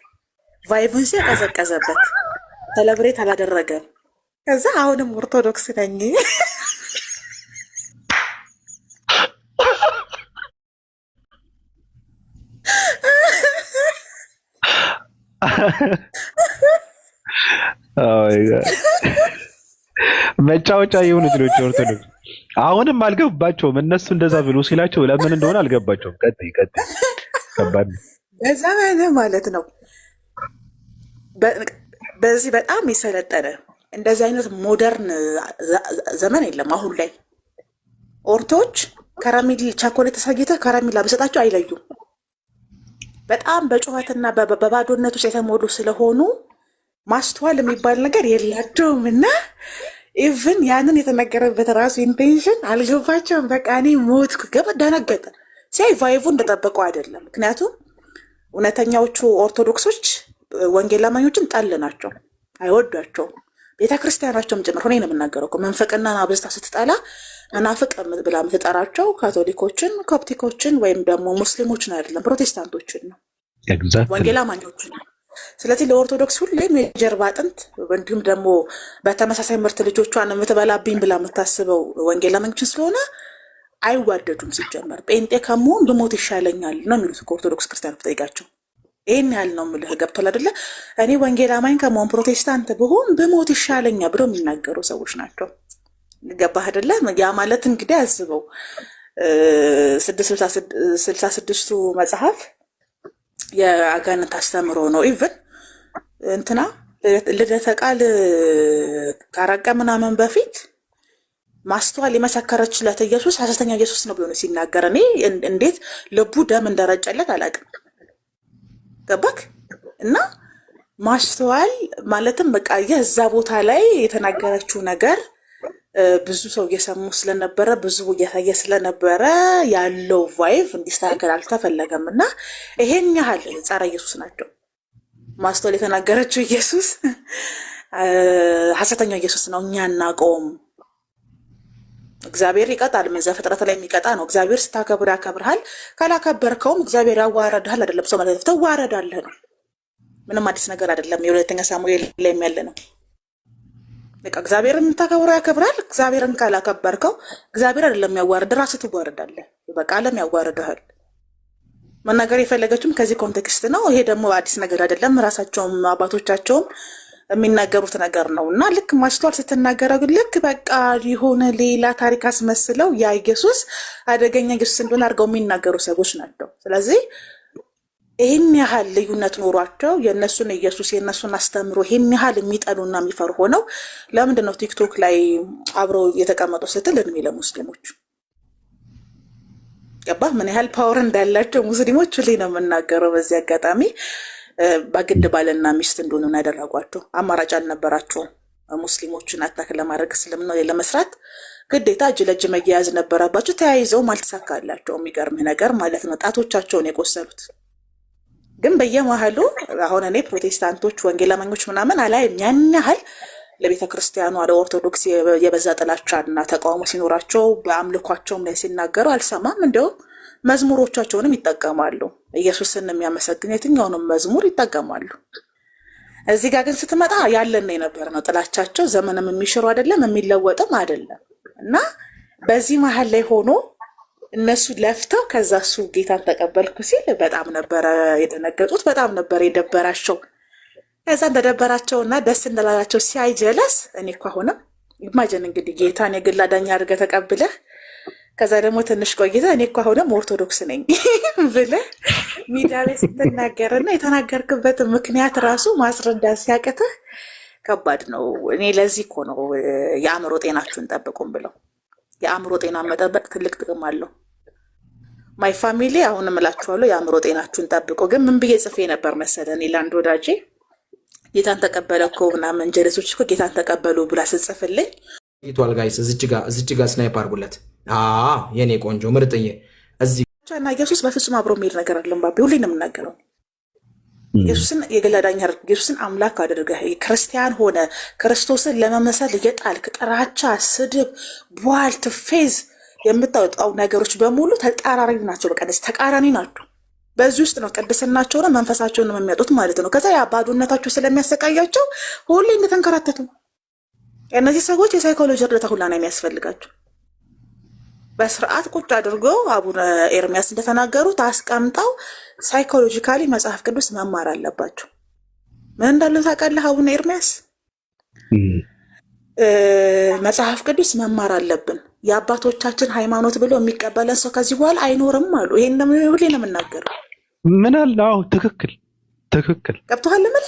Speaker 1: ቫይቡን ሲያቀዘቀዘበት ሰለብሬት አላደረገም። ከዛ አሁንም ኦርቶዶክስ ነኝ
Speaker 2: መጫወቻ የሆኑ ልጆች ኦርቶዶክስ አሁንም አልገባቸውም። እነሱ እንደዛ ብሎ ሲላቸው ለምን እንደሆነ አልገባቸውም። ቀጥይ ከባድ
Speaker 1: በዘመን ማለት ነው። በዚህ በጣም የሰለጠነ እንደዚህ አይነት ሞደርን ዘመን የለም አሁን ላይ። ኦርቶች ከረሜላ ቻኮሌት ተሳጊተህ ከረሜላ በሰጣቸው አይለዩም። በጣም በጩኸትና በባዶነት ውስጥ የተሞሉ ስለሆኑ ማስተዋል የሚባል ነገር የላቸውም። እና ኢቭን ያንን የተነገረበት ራሱ ኢንቴንሽን አልገባቸውም። በቃ እኔ ሞትኩ። ደነገጠ ሲያይ ቫይቡ እንደጠበቀው አይደለም። ምክንያቱም እውነተኛዎቹ ኦርቶዶክሶች ወንጌል አማኞችን ጠል ናቸው፣ አይወዷቸውም። ቤተክርስቲያናቸውም ጭምር ሆነ ነው የምናገረው። መንፈቅና አብዝታ ስትጠላ መናፍቅ ብላ የምትጠራቸው ካቶሊኮችን፣ ኮፕቲኮችን ወይም ደግሞ ሙስሊሞችን አይደለም ፕሮቴስታንቶችን ነው፣ ወንጌል አማኞችን ነው። ስለዚህ ለኦርቶዶክስ ሁሌም የጀርባ አጥንት እንዲሁም ደግሞ በተመሳሳይ ምርት ልጆቿን የምትበላብኝ ብላ የምታስበው ወንጌል አማኞችን ስለሆነ አይዋደዱም። ሲጀመር ጴንጤ ከመሆን ብሞት ይሻለኛል ነው የሚሉት ከኦርቶዶክስ ክርስቲያን ብጠይቃቸው። ይህን ያህል ነው የምልህ። ገብቶሃል አይደለ? እኔ ወንጌል አማኝ ከመሆን ፕሮቴስታንት ብሆን ብሞት ይሻለኛል ብለው የሚናገሩ ሰዎች ናቸው። ገባህ አይደለ? ያ ማለት እንግዲህ አስበው 666ቱ መጽሐፍ የአጋንንት አስተምሮ ነው። ኢቭን እንትና ልደተ ቃል ካረቀ ምናምን በፊት ማስተዋል የመሰከረችለት ኢየሱስ ሐሰተኛ ኢየሱስ ነው ብሎ ሲናገር እኔ እንዴት ልቡ ደም እንደረጨለት አላውቅም። ገባክ? እና ማስተዋል ማለትም በቃ የዛ ቦታ ላይ የተናገረችው ነገር ብዙ ሰው እየሰሙ ስለነበረ ብዙ እያሳየ ስለነበረ ያለው ቫይቭ እንዲስተካከል አልተፈለገም። እና ይሄን ያህል ጸረ ኢየሱስ ናቸው። ማስተዋል የተናገረችው ኢየሱስ ሐሰተኛው ኢየሱስ ነው፣ እኛ እናውቀውም። እግዚአብሔር ይቀጣል። ምን ዘፍጥረት ላይ የሚቀጣ ነው። እግዚአብሔር ስታከብር ያከብርሃል፣ ካላከበርከውም እግዚአብሔር ያዋረድሃል። አይደለም ሰው ማለት ተዋረዳለህ ነው። ምንም አዲስ ነገር አይደለም። የሁለተኛ ሳሙኤል ላይ ያለ ነው። በቃ እግዚአብሔርን የምታከብረው ያከብራል። እግዚአብሔርን ካላከበርከው እግዚአብሔር አይደለም ያዋርድ፣ ራስህ ትዋረዳለህ። በቃ ዓለም ያዋርድሃል። መናገር የፈለገችም ከዚህ ኮንቴክስት ነው። ይሄ ደግሞ አዲስ ነገር አይደለም። ራሳቸውም አባቶቻቸውም የሚናገሩት ነገር ነው። እና ልክ ማስተዋል ስትናገረው ልክ በቃ የሆነ ሌላ ታሪክ አስመስለው ያ ኢየሱስ አደገኛ ኢየሱስ እንደሆነ አድርገው የሚናገሩ ሰዎች ናቸው። ስለዚህ ይህን ያህል ልዩነት ኖሯቸው የእነሱን ኢየሱስ የእነሱን አስተምሮ ይህን ያህል የሚጠሉና የሚፈሩ ሆነው ለምንድን ነው ቲክቶክ ላይ አብረው የተቀመጡ ስትል እድሜ ለሙስሊሞች ገባ ምን ያህል ፓወር እንዳላቸው ሙስሊሞች ሁሌ ነው የምናገረው። በዚህ አጋጣሚ በግድ ባልና ሚስት እንደሆኑ ያደረጓቸው አማራጭ አልነበራቸውም። ሙስሊሞችን አታክ ለማድረግ እስልምና ለመስራት ግዴታ እጅ ለእጅ መያያዝ ነበረባቸው። ተያይዘውም አልተሳካላቸውም። የሚገርምህ ነገር ማለት ነው ጣቶቻቸውን የቆሰሉት። ግን በየመሃሉ አሁን እኔ ፕሮቴስታንቶች ወንጌል አማኞች ምናምን አላይም ያን ያህል ለቤተ ክርስቲያኗ ለኦርቶዶክስ የበዛ ጥላቻና ተቃውሞ ሲኖራቸው በአምልኳቸውም ላይ ሲናገሩ አልሰማም። እንደውም መዝሙሮቻቸውንም ይጠቀማሉ። ኢየሱስን የሚያመሰግን የትኛውንም መዝሙር ይጠቀማሉ። እዚህ ጋር ግን ስትመጣ ያለን የነበረ ነው ጥላቻቸው። ዘመንም የሚሽሩ አይደለም የሚለወጥም አይደለም። እና በዚህ መሀል ላይ ሆኖ እነሱ ለፍተው ከዛ እሱ ጌታን ተቀበልኩ ሲል በጣም ነበረ የደነገጡት፣ በጣም ነበር የደበራቸው። ከዛ እንደደበራቸውና ደስ እንዳላላቸው ሲያይ ጀለስ እኔ እኮ አሁንም ኢማጂን እንግዲህ ጌታን የግል አዳኝ አድርገህ ተቀብለህ ከዛ ደግሞ ትንሽ ቆይተህ እኔ እኮ አሁንም ኦርቶዶክስ ነኝ ብለህ ሚዲያ ላይ ስትናገርና የተናገርክበት ምክንያት ራሱ ማስረዳት ሲያቅትህ ከባድ ነው። እኔ ለዚህ እኮ ነው የአእምሮ ጤናችሁን ጠብቁም ብለው። የአእምሮ ጤና መጠበቅ ትልቅ ጥቅም አለው። ማይ ፋሚሊ አሁንም እላችኋለሁ የአእምሮ ጤናችሁን ጠብቁ። ግን ምን ብዬ ጽፌ ነበር መሰለኝ ለአንድ ወዳጄ ጌታን ተቀበለ እኮ ምናምን ጀለሶች እኮ ጌታን ተቀበሉ ብላ ስጽፍልኝ
Speaker 3: ይቷል ጋይስ እዚች ጋር ስናይፕ አድርጉለት። የኔ ቆንጆ ምርጥዬ እዚህ
Speaker 1: እና ኢየሱስ በፍጹም አብሮ የሚሄድ ነገር አለም። ባቢ ሁሌ ነው የምናገረው። ኢየሱስን የገላዳኛ ኢየሱስን አምላክ አድርገህ ክርስቲያን ሆነ ክርስቶስን ለመመሰል እየጣልክ ጥራቻ፣ ስድብ፣ ቧልት፣ ፌዝ የምታወጣው ነገሮች በሙሉ ተቃራኒ ናቸው። በቃ ተቃራኒ ናቸው። በዚህ ውስጥ ነው ቅድስናቸውን መንፈሳቸውን የሚያጡት ማለት ነው። ከዛ ያ ባዶነታቸው ስለሚያሰቃያቸው ሁሌ እንደተንከራተቱ እነዚህ ሰዎች የሳይኮሎጂ እርዳታ ሁላ ነው የሚያስፈልጋቸው። በስርዓት ቁጭ አድርገው አቡነ ኤርሚያስ እንደተናገሩት አስቀምጠው ሳይኮሎጂካሊ መጽሐፍ ቅዱስ መማር አለባቸው። ምን እንዳለው ታውቃለህ? አቡነ ኤርሚያስ መጽሐፍ ቅዱስ መማር አለብን፣ የአባቶቻችን ሃይማኖት ብሎ የሚቀበለን ሰው ከዚህ በኋላ አይኖርም አሉ። ይሄን ሁሌ ነው የምናገረው።
Speaker 2: ምን አለ? አዎ ትክክል
Speaker 1: ገብቶሃል? ምን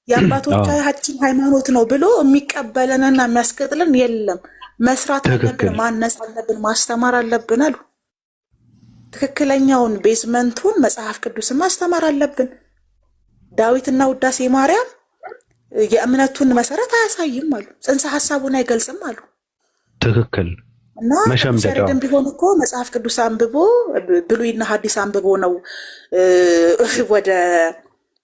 Speaker 1: የአባቶቻችን ሃይማኖት ነው ብሎ የሚቀበለንና የሚያስቀጥለን የለም። መስራት አለብን፣ ማነጽ አለብን፣ ማስተማር አለብን አሉ። ትክክለኛውን ቤዝመንቱን መጽሐፍ ቅዱስን ማስተማር አለብን። ዳዊትና ውዳሴ ማርያም የእምነቱን መሰረት አያሳይም አሉ። ጽንሰ ሐሳቡን አይገልጽም አሉ።
Speaker 2: ትክክል
Speaker 1: እና ሸሪድም ቢሆን እኮ መጽሐፍ ቅዱስ አንብቦ ብሉይና ሐዲስ አንብቦ ነው ወደ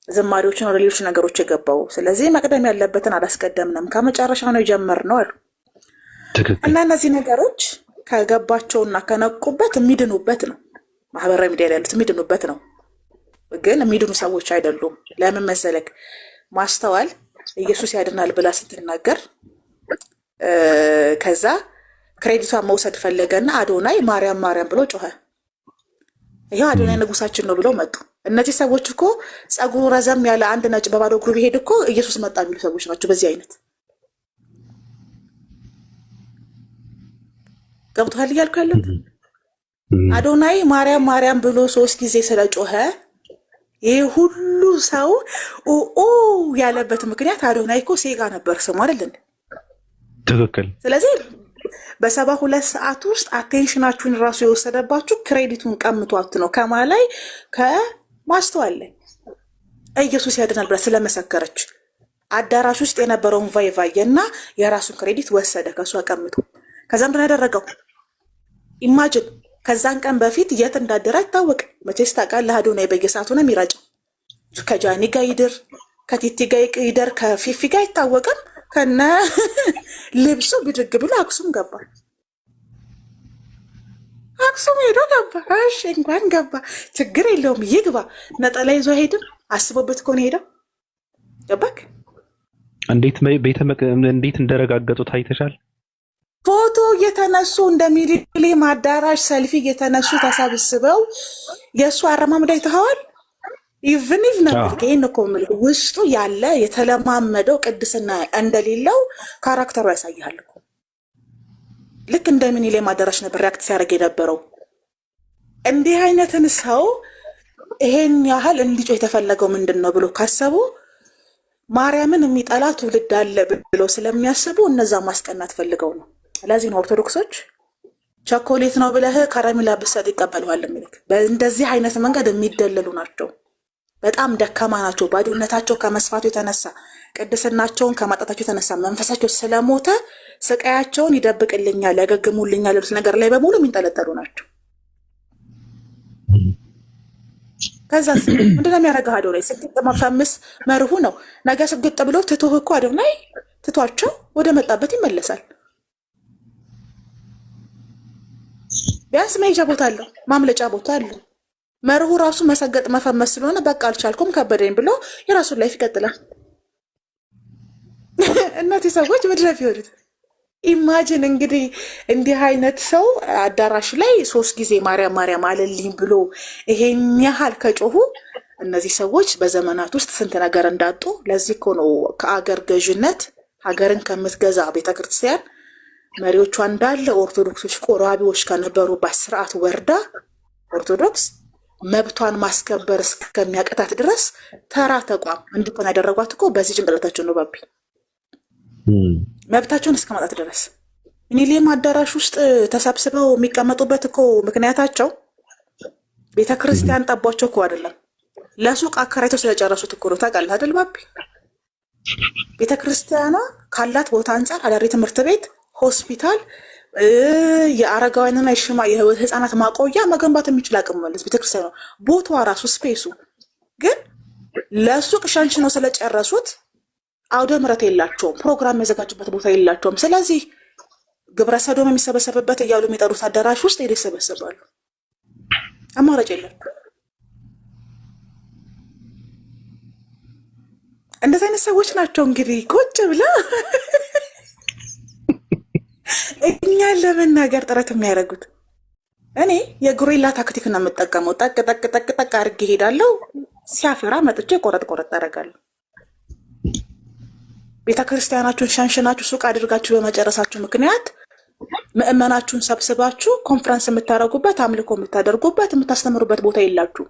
Speaker 1: ዘማሪዎችን ወደ ሌሎች ነገሮች የገባው። ስለዚህ መቅደም ያለበትን አላስቀደምንም፣ ከመጨረሻ ነው የጀመርነው አሉ። እና እነዚህ ነገሮች ከገባቸውና ከነቁበት የሚድኑበት ነው። ማህበራዊ ሚዲያ ላይ ያሉት የሚድኑበት ነው። ግን የሚድኑ ሰዎች አይደሉም። ለምን መሰለክ? ማስተዋል ኢየሱስ ያድናል ብላ ስትናገር ከዛ ክሬዲቷን መውሰድ ፈለገና አዶናይ ማርያም ማርያም ብሎ ጮኸ። ይሄው አዶናይ ንጉሳችን ነው ብለው መጡ። እነዚህ ሰዎች እኮ ጸጉሩ ረዘም ያለ አንድ ነጭ በባዶ እግሩ ቢሄድ እኮ ኢየሱስ መጣ የሚሉ ሰዎች ናቸው። በዚህ አይነት ገብቶሃል እያልኩ ያለሁት። አዶናይ ማርያም ማርያም ብሎ 3 ጊዜ ስለጮኸ ይህ ሁሉ ሰው ያለበት ምክንያት አዶናይ እኮ ሴጋ ነበር ስሙ አይደል?
Speaker 2: ትክክል።
Speaker 1: ስለዚህ በ72 ሰዓት ውስጥ አቴንሽናችሁን ራሱ የወሰደባችሁ ክሬዲቱን ቀምቷት ነው። ከማላይ ከማስተዋል ላይ ኢየሱስ ያድናል ብላ ስለመሰከረች አዳራሽ ውስጥ የነበረውን ቫይቫየና የራሱን ክሬዲት ወሰደ ከሷ ቀምቶ። ከዛም ምን ያደረገው ኢማጂን። ከዛን ቀን በፊት የት እንዳደረ አይታወቅም። መቼስ ታውቃለህ አዶናይ በየሰዓቱ ነው የሚራጨው። ከጃኒ ጋር ይድር፣ ከቲቲ ጋር ይደር፣ ከፊፊ ጋር አይታወቅም። ከነ ልብሱ ብድግ ብሎ አክሱም ገባ። አክሱም ሄዶ ገባ። እሺ እንኳን ገባ ችግር የለውም ይግባ። ነጠላ ይዞ አይሄድም። አስቦበት እኮ ነው ሄደው። ገባክ?
Speaker 2: እንዴት እንደረጋገጡት አይተሻል?
Speaker 1: ፎቶ እየተነሱ እንደ ሚሊኒየም አዳራሽ ሰልፊ እየተነሱ ተሰብስበው የእሱ አረማመድ አይተኸዋል? ኢቭኒቭ ነው ይሄን እኮ የምልህ ውስጡ ያለ የተለማመደው ቅድስና እንደሌለው ካራክተሩ ያሳያል እኮ። ልክ እንደ ሚሊኒየም አዳራሽ ነበር ሪያክት ሲያደርግ የነበረው። እንዲህ አይነትን ሰው ይሄን ያህል እንዲጮህ የተፈለገው ምንድን ነው ብሎ ካሰቡ ማርያምን የሚጠላ ትውልድ አለ ብሎ ስለሚያስቡ እነዛ ማስቀናት ፈልገው ነው። ለዚህ ነው ኦርቶዶክሶች ቸኮሌት ነው ብለህ ከረሜላ ብትሰጥ ይቀበሉሃል የሚሉት። በእንደዚህ አይነት መንገድ የሚደለሉ ናቸው። በጣም ደካማ ናቸው። ባዶነታቸው ከመስፋቱ የተነሳ ቅድስናቸውን ከማጣታቸው የተነሳ መንፈሳቸው ስለሞተ ስቃያቸውን ይደብቅልኛል፣ ያገግሙልኛል ያሉት ነገር ላይ በሙሉ የሚንጠለጠሉ ናቸው። ከዛ ምንድነው የሚያደርገው? አዶናይ ስግጥ መፈምስ መርሁ ነው። ነገ ስግጥ ብሎ ትቶህ እኮ አዶናይ ትቷቸው ወደ መጣበት ይመለሳል። ቢያንስ መሄጃ ቦታ አለው፣ ማምለጫ ቦታ አለው። መርሁ ራሱ መሰገጥ መፈመስ ስለሆነ በቃ አልቻልኩም ከበደኝ ብሎ የራሱን ላይፍ ይቀጥላል። እነዚህ ሰዎች ምድረፍ ይወዱት። ኢማጂን እንግዲህ እንዲህ አይነት ሰው አዳራሽ ላይ 3 ጊዜ ማርያም ማርያም አለልኝ ብሎ ይሄን ያህል ከጮሁ እነዚህ ሰዎች በዘመናት ውስጥ ስንት ነገር እንዳጡ። ለዚህ እኮ ነው ከአገር ገዥነት ሀገርን ከምትገዛ ቤተክርስቲያን መሪዎቿ እንዳለ ኦርቶዶክሶች ቆራቢዎች ከነበሩባት ስርዓት ወርዳ ኦርቶዶክስ መብቷን ማስከበር እስከሚያቀታት ድረስ ተራ ተቋም እንድትሆን ያደረጓት እኮ በዚህ ጭንቅላታቸው ነው። ባቢ መብታቸውን እስከማጣት ድረስ ሚሊኒየም አዳራሽ ውስጥ ተሰብስበው የሚቀመጡበት እኮ ምክንያታቸው ቤተክርስቲያን ጠቧቸው እኮ አይደለም፣ ለሱቅ አከራይተው ስለጨረሱት እኮ ነው። ታውቃለህ አይደል ባቢ? ቤተክርስቲያኗ ካላት ቦታ አንጻር አዳሪ ትምህርት ቤት፣ ሆስፒታል፣ የአረጋውያንና የህፃናት ማቆያ መገንባት የሚችል አቅም መለስ ቤተክርስቲያኗ ቦታዋ ራሱ ስፔሱ ግን ለሱቅ ሻንች ነው ስለጨረሱት አውደ ምሕረት የላቸውም፣ ፕሮግራም የሚያዘጋጁበት ቦታ የላቸውም። ስለዚህ ግብረ ሰዶም የሚሰበሰብበት እያሉ የሚጠሩት አዳራሽ ውስጥ ሄደው ይሰበሰባሉ። አማራጭ የላቸው። እንደዚህ አይነት ሰዎች ናቸው እንግዲህ ቁጭ ብላ እኛን ለመናገር ጥረት የሚያደርጉት። እኔ የጉሬላ ታክቲክ ነው የምጠቀመው። ጠቅ ጠቅ ጠቅ ጠቅ አድርጌ ሄዳለሁ፣ ሲያፈራ መጥቼ ቆረጥ ቆረጥ አደርጋለሁ። ቤተክርስቲያናችሁን ሸንሽናችሁ ሱቅ አድርጋችሁ በመጨረሳችሁ ምክንያት ምእመናችሁን ሰብስባችሁ ኮንፈረንስ የምታደርጉበት፣ አምልኮ የምታደርጉበት፣ የምታስተምሩበት ቦታ የላችሁ።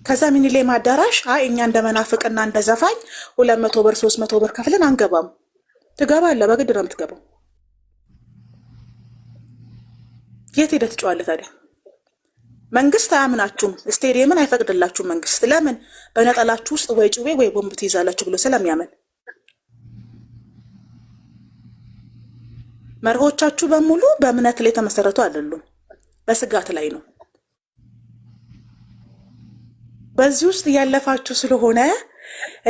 Speaker 1: ከዛ ሚኒሊየም አዳራሽ እኛ እንደ መናፍቅና እንደ ዘፋኝ 200 ብር 300 ብር ከፍለን አንገባም። ትገባለህ፣ በግድ ነው የምትገባው። የት ሄደህ ትጮኻለህ ታዲያ? መንግስት አያምናችሁም፣ ስቴዲየምን አይፈቅድላችሁም። መንግስት ለምን? በነጠላችሁ ውስጥ ወይ ጩቤ ወይ ቦምብ ትይዛላችሁ ብሎ ስለሚያምን። መርሆቻችሁ በሙሉ በእምነት ላይ የተመሰረቱ አይደሉም፣ በስጋት ላይ ነው። በዚህ ውስጥ ያለፋችሁ ስለሆነ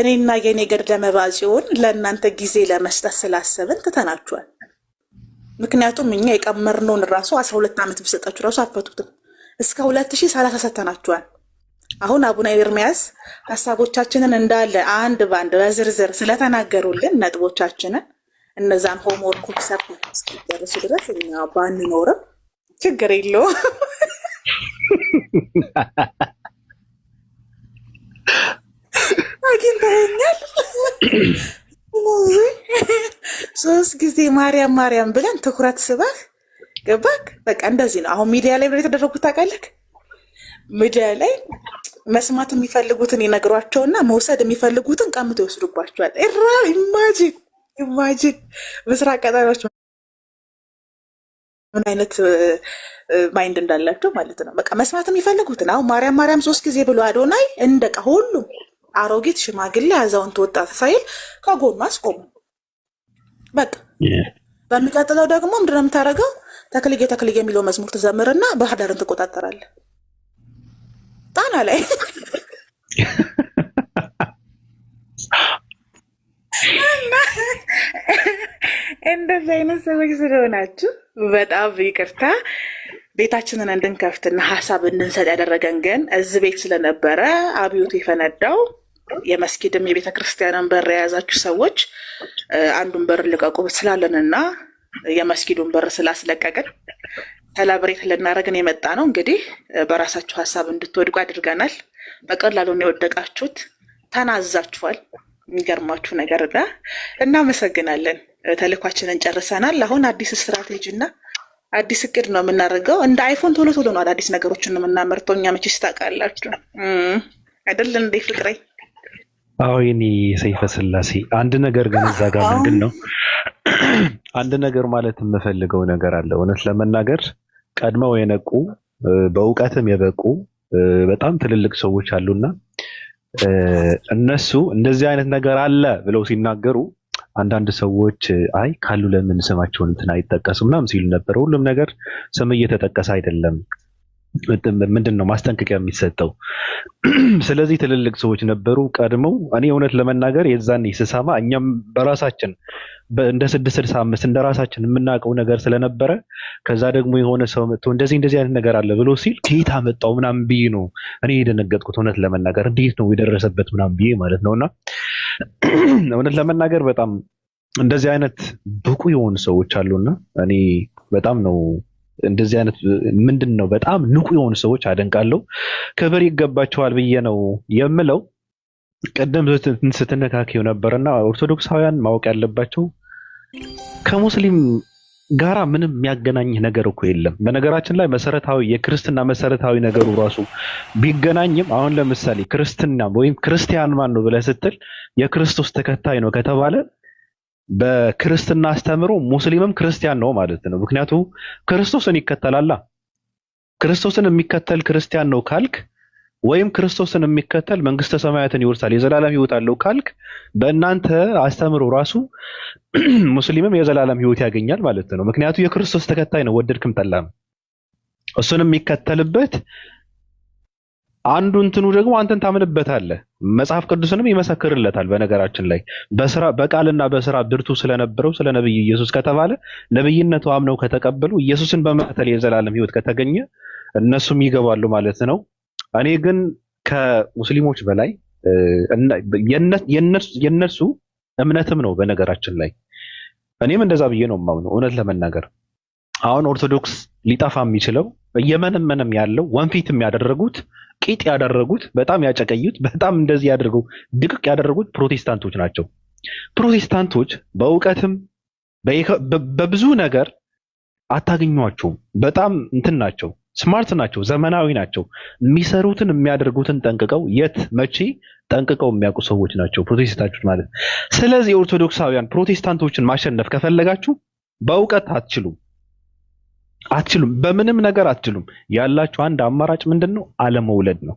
Speaker 1: እኔና የኔ ገድለ መባጽዮን ለእናንተ ጊዜ ለመስጠት ስላሰብን ትተናችኋል። ምክንያቱም እኛ የቀመርነውን ራሱ 12 ዓመት ብሰጣችሁ ራሱ አፈቱትም። እስከ 2030 ሰተናችኋል። አሁን አቡነ ኤርሚያስ ሀሳቦቻችንን እንዳለ አንድ ባንድ በዝርዝር ስለተናገሩልን ነጥቦቻችንን እነዛን ሆምወርኮች ሰርተን እስኪደርሱ ድረስ እኛ ባንኖርም ችግር የለውም። አግኝተኸኛል። 3 ጊዜ ማርያም ማርያም ብለን ትኩረት ስበህ ገባክ። በቃ እንደዚህ ነው። አሁን ሚዲያ ላይ የተደረጉት ታውቃለህ። ሚዲያ ላይ መስማት የሚፈልጉትን ይነግሯቸውና መውሰድ የሚፈልጉትን ቀምቶ ይወስዱባቸዋል። ኢማጂን ምስራቅ ቀጠናዎች ምን አይነት ማይንድ እንዳላቸው ማለት ነው። በቃ መስማት የሚፈልጉትን አሁን ማርያም ማርያም 3 ጊዜ ብሎ አዶናይ እንደቃ ሁሉም አሮጊት፣ ሽማግሌ፣ አዛውንት፣ ወጣት ሳይል ከጎኑ አስቆሙ። በቃ በሚቀጥለው ደግሞ ምንድነው የምታደርገው? ተክልዬ ተክልዬ የሚለው መዝሙር ትዘምርና ባህር ዳርን ትቆጣጠራለህ። ጣና ላይ እንደዚህ አይነት ሰዎች ስለሆናችሁ በጣም ይቅርታ። ቤታችንን እንድንከፍትና ሀሳብ እንድንሰጥ ያደረገን ግን እዚህ ቤት ስለነበረ አብዮቱ የፈነዳው የመስጊድም የቤተ ክርስቲያንን በር የያዛችሁ ሰዎች አንዱን በር ልቀቁ ስላለንና የመስጊዱን በር ስላስለቀቅን ሰላብሬት ልናደርግን የመጣ ነው። እንግዲህ በራሳችሁ ሀሳብ እንድትወድቁ አድርገናል። በቀላሉ የወደቃችሁት ተናዛችኋል። የሚገርማችሁ ነገር እናመሰግናለን። ተልኳችንን ጨርሰናል። አሁን አዲስ ስትራቴጂ እና አዲስ እቅድ ነው የምናደርገው። እንደ አይፎን ቶሎ ቶሎ ነው አዳዲስ ነገሮችን የምናመርተው። እኛ መቼስ ታውቃላችሁ አይደል እንዴ ፍቅሬ?
Speaker 2: አዎ የኔ ሰይፈ ስላሴ፣ አንድ ነገር ግን እዛ ጋር ምንድን ነው አንድ ነገር ማለት የምፈልገው ነገር አለ። እውነት ለመናገር ቀድመው የነቁ በእውቀትም የበቁ በጣም ትልልቅ ሰዎች አሉና እነሱ እንደዚህ አይነት ነገር አለ ብለው ሲናገሩ አንዳንድ ሰዎች አይ ካሉ ለምን ስማቸውን እንትን አይጠቀሱም ምናምን ሲሉ ነበር። ሁሉም ነገር ስም እየተጠቀሰ አይደለም ምንድነው ማስጠንቀቂያ የሚሰጠው። ስለዚህ ትልልቅ ሰዎች ነበሩ ቀድመው። እኔ እውነት ለመናገር የዛኔ ስሰማ እኛም በራሳችን እንደ 665 እንደ ራሳችን የምናውቀው ነገር ስለነበረ ከዛ ደግሞ የሆነ ሰው መጥቶ እንደዚህ አይነት ነገር አለ ብሎ ሲል ከየት አመጣው ምናምን ብዬ ነው እኔ የደነገጥኩት። እውነት ለመናገር እንዴት ነው የደረሰበት ምናምን ብዬ ማለት ነውና እውነት ለመናገር በጣም እንደዚህ አይነት ብቁ የሆኑ ሰዎች አሉና እኔ በጣም ነው እንደዚህ አይነት ምንድነው በጣም ንቁ የሆኑ ሰዎች አደንቃለሁ። ክብር ይገባቸዋል ብዬ ነው የምለው። ቀደም ስትነካከው ነበርና ኦርቶዶክሳውያን ማወቅ ያለባቸው ከሙስሊም ጋራ ምንም የሚያገናኝ ነገር እኮ የለም። በነገራችን ላይ መሰረታዊ የክርስትና መሰረታዊ ነገሩ ራሱ ቢገናኝም አሁን ለምሳሌ ክርስትና ወይም ክርስቲያን ማን ነው ብለህ ስትል የክርስቶስ ተከታይ ነው ከተባለ በክርስትና አስተምሮ ሙስሊምም ክርስቲያን ነው ማለት ነው። ምክንያቱም ክርስቶስን ይከተላል። ክርስቶስን የሚከተል ክርስቲያን ነው ካልክ ወይም ክርስቶስን የሚከተል መንግስተ ሰማያትን ይወርሳል የዘላለም ህይወት አለው ካልክ በእናንተ አስተምሮ ራሱ ሙስሊምም የዘላለም ህይወት ያገኛል ማለት ነው። ምክንያቱም የክርስቶስ ተከታይ ነው ወደድክም ጠላም። እሱን የሚከተልበት አንዱ እንትኑ ደግሞ አንተን ታምንበታለህ። መጽሐፍ ቅዱስንም ይመሰክርለታል። በነገራችን ላይ በቃልና በስራ ብርቱ ስለነበረው ስለ ነብዩ ኢየሱስ ከተባለ ነብይነቱ አምነው ከተቀበሉ ኢየሱስን በመከተል የዘላለም ህይወት ከተገኘ እነሱም ይገባሉ ማለት ነው። እኔ ግን ከሙስሊሞች በላይ የነሱ እምነትም ነው በነገራችን ላይ እኔም እንደዛ ብዬ ነው የማምነው። እውነት ለመናገር አሁን ኦርቶዶክስ ሊጠፋ የሚችለው እየመነመነም ያለው ወንፊትም ያደረጉት ቂጥ ያደረጉት በጣም ያጨቀዩት በጣም እንደዚህ ያደርገው ድቅቅ ያደረጉት ፕሮቴስታንቶች ናቸው። ፕሮቴስታንቶች በእውቀትም በብዙ ነገር አታገኟቸውም። በጣም እንትን ናቸው፣ ስማርት ናቸው፣ ዘመናዊ ናቸው። የሚሰሩትን የሚያደርጉትን ጠንቅቀው የት መቼ ጠንቅቀው የሚያውቁ ሰዎች ናቸው ፕሮቴስታንቶች ማለት። ስለዚህ ኦርቶዶክሳውያን ፕሮቴስታንቶችን ማሸነፍ ከፈለጋችሁ በእውቀት አትችሉም፣ በምንም ነገር አትችሉም። ያላችሁ አንድ አማራጭ ምንድነው? አለመውለድ ነው።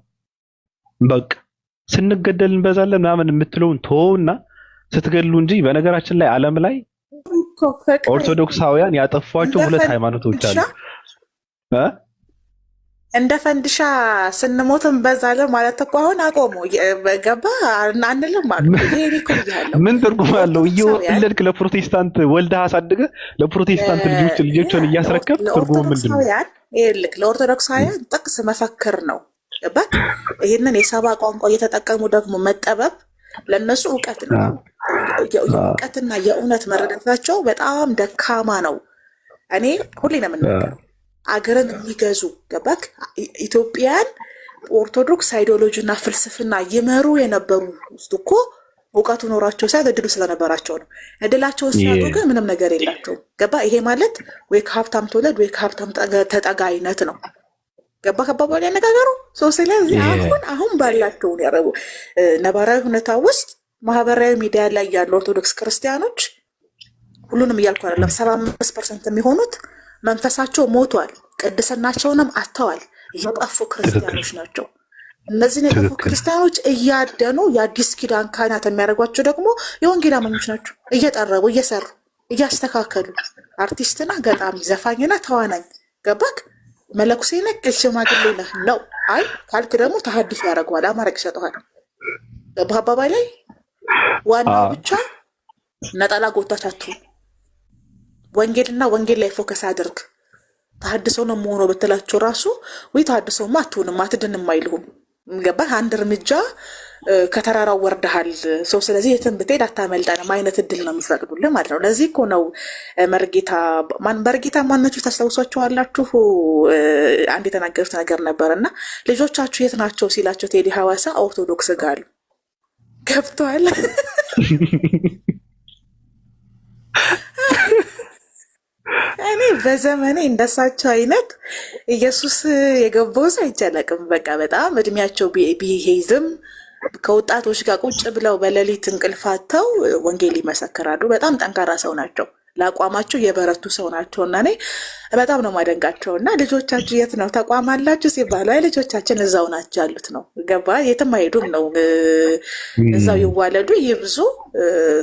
Speaker 2: በቃ ስንገደል እንበዛለን ምናምን የምትለውን ተውና ስትገድሉ እንጂ በነገራችን ላይ ዓለም ላይ ኦርቶዶክሳውያን ያጠፏቸው ሁለት ሃይማኖቶች አሉ።
Speaker 1: እንደ ፈንድሻ ስንሞትም በዛለ ማለት እኮ አሁን አቆሙ ገባ አንልም አሉ። ይሄ እኮ ይያለው
Speaker 2: ምን ትርጉም አለው? እየወለድክ ለፕሮቴስታንት ወልደህ አሳድገህ ለፕሮቴስታንት ልጆችን እያስረከብ ትርጉሙ ምንድነው?
Speaker 1: ይልክ ለኦርቶዶክሳውያን ጥቅስ መፈክር ነው ገባ። ይሄንን የሰባ ቋንቋ እየተጠቀሙ ደግሞ መጠበብ ለነሱ እውቀት ነው። የእውቀትና የእውነት መረዳታቸው በጣም ደካማ ነው። እኔ ሁሌ ነው የምናገረው አገርን የሚገዙ ገባክ ኢትዮጵያን ኦርቶዶክስ አይዲዮሎጂ እና ፍልስፍና ይመሩ የነበሩ ውስጥ እኮ እውቀቱ ኖራቸው ሳይሆን እድሉ ስለነበራቸው ነው። እድላቸውን ሲያጡ ግን ምንም ነገር የላቸውም። ገባ። ይሄ ማለት ወይ ከሀብታም ትውለድ ወይ ከሀብታም ተጠጋ አይነት ነው። ገባ ከባባል ያነጋገሩ ሰው። ስለዚህ አሁን ባላቸው ያረቡ ነባራዊ ሁኔታ ውስጥ ማህበራዊ ሚዲያ ላይ ያሉ ኦርቶዶክስ ክርስቲያኖች ሁሉንም እያልኩ አይደለም 75% የሚሆኑት መንፈሳቸው ሞቷል፣ ቅድስናቸውንም አጥተዋል፣ የጠፉ ክርስቲያኖች ናቸው። እነዚህ የጠፉ ክርስቲያኖች እያደኑ የአዲስ ኪዳን ካህናት የሚያደርጓቸው ደግሞ የወንጌል አማኞች ናቸው። እየጠረቡ እየሰሩ እያስተካከሉ አርቲስትና ገጣሚ ዘፋኝና ተዋናኝ ገባክ መለኩሴ ነህ ሽማግሌ ነህ ነው። አይ ካልክ ደግሞ ተሐድሶ ያደርገዋል፣ አማራጭ ይሰጠዋል። በአባባይ ላይ ዋናው ብቻ ነጠላ ጎታች አትሁን። ወንጌልና ወንጌል ላይ ፎከስ አድርግ። ተሐድሶ ነው መሆኑ በተላቸው ራሱ ወይ ተሐድሶማ አትሆንም አትድንም አይልሁም። ገባህ? አንድ እርምጃ ከተራራው ወርደሃል ሰው። ስለዚህ የትም ብትሄድ አታመልጠንም አይነት እድል ነው የሚፈቅዱልህ ማለት ነው። ለዚህ እኮ ነው መርጌታ ማናችሁ ታስታውሷቸዋላችሁ? አንድ የተናገሩት ነገር ነበርና ልጆቻችሁ የት ናቸው ሲላቸው ቴዲ ሐዋሳ ኦርቶዶክስ ጋር አሉ። ገብተዋል። እኔ በዘመኔ እንደሳቸው አይነት ኢየሱስ የገባው ሰው አይቻለቅም። በቃ በጣም እድሜያቸው ቢሄዝም ከወጣቶች ጋር ቁጭ ብለው በሌሊት እንቅልፋተው ወንጌል ይመሰክራሉ። በጣም ጠንካራ ሰው ናቸው። ለአቋማቸው የበረቱ ሰው ናቸው እና እኔ በጣም ነው ማደንቃቸው። እና ልጆቻችሁ የት ነው ተቋም አላችሁ ሲባሉ አይ ልጆቻችን እዛው ናቸው ያሉት ነው። ገባ የትም አይሄዱም ነው እዛው ይዋለዱ ይብዙ።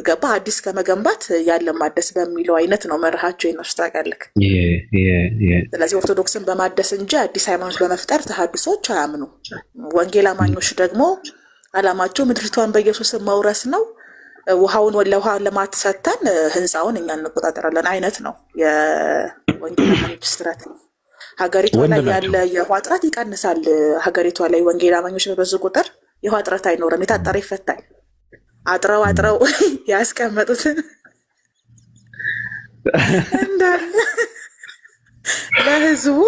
Speaker 1: ገባ አዲስ ከመገንባት ያለ ማደስ በሚለው አይነት ነው መርሃቸው ይነሱ ታውቃለህ። ስለዚህ ኦርቶዶክስን በማደስ እንጂ አዲስ ሃይማኖት በመፍጠር ተሐድሶች አያምኑ። ወንጌል አማኞች ደግሞ አላማቸው ምድሪቷን በኢየሱስ መውረስ ነው። ውሃውን ለውሃ ልማት ሰጥተን ህንፃውን እኛ እንቆጣጠራለን አይነት ነው የወንጌል አማኞች ስትራት። ሀገሪቷ ላይ ያለ የውሃ እጥረት ይቀንሳል። ሀገሪቷ ላይ ወንጌል አማኞች በበዙ ቁጥር የውሃ እጥረት አይኖርም። የታጠረ ይፈታል። አጥረው ያስቀመጡትን እንዳለ ለህዝቡ።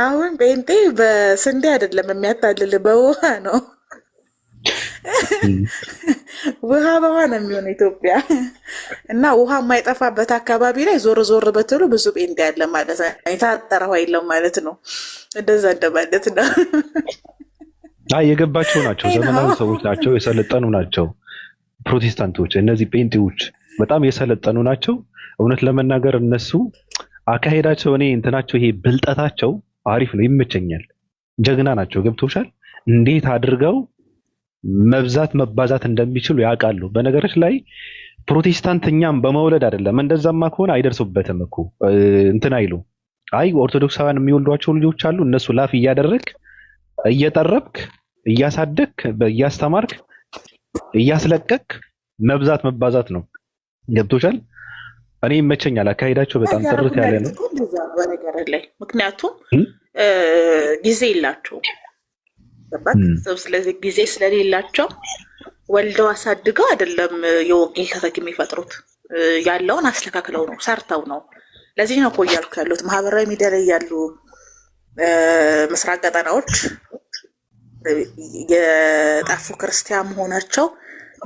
Speaker 1: አሁን ጴንጤ በስንዴ አይደለም የሚያታልል በውሃ ነው። ውሃ በውሃ ነው የሚሆነው ኢትዮጵያ። እና ውሃ የማይጠፋበት አካባቢ ላይ ዞር ዞር በትሉ ብዙ ጴንጤ ያለ ማለት ነው። የታጠረ ውሃ የለም ማለት ነው። እንደዛ እንደማለት ነው።
Speaker 2: የገባቸው ናቸው። ዘመናዊ ሰዎች ናቸው። የሰለጠኑ ናቸው። ፕሮቴስታንቶች፣ እነዚህ ጴንጤዎች በጣም የሰለጠኑ ናቸው። እውነት ለመናገር እነሱ አካሄዳቸው እኔ እንትናቸው ይሄ ብልጠታቸው አሪፍ ነው፣ ይመቸኛል። ጀግና ናቸው። ገብቶሻል? እንዴት አድርገው መብዛት መባዛት እንደሚችሉ ያውቃሉ። በነገሮች ላይ ፕሮቴስታንት እኛም በመውለድ አይደለም። እንደዛማ ከሆነ አይደርሱበትም እኮ እንትን አይሉ። አይ ኦርቶዶክሳውያን የሚወልዷቸው ልጆች አሉ። እነሱ ላፍ እያደረግ እየጠረብክ እያሳደግክ እያስተማርክ እያስለቀቅ መብዛት መባዛት ነው። ገብቶሻል? እኔ ይመቸኛል። አካሄዳቸው በጣም ጥርት ያለ ነው።
Speaker 1: በነገር ላይ ምክንያቱም ጊዜ የላቸውም። ስለዚህ ጊዜ ስለሌላቸው ወልደው አሳድገው አይደለም የወንጌል ተተኪ የሚፈጥሩት፣ ያለውን አስተካክለው ነው ሰርተው ነው። ለዚህ ነው እኮ እያልኩ ያሉት ማህበራዊ ሚዲያ ላይ ያሉ ምስራቅ ቀጠናዎች የጠፉ ክርስቲያን መሆናቸው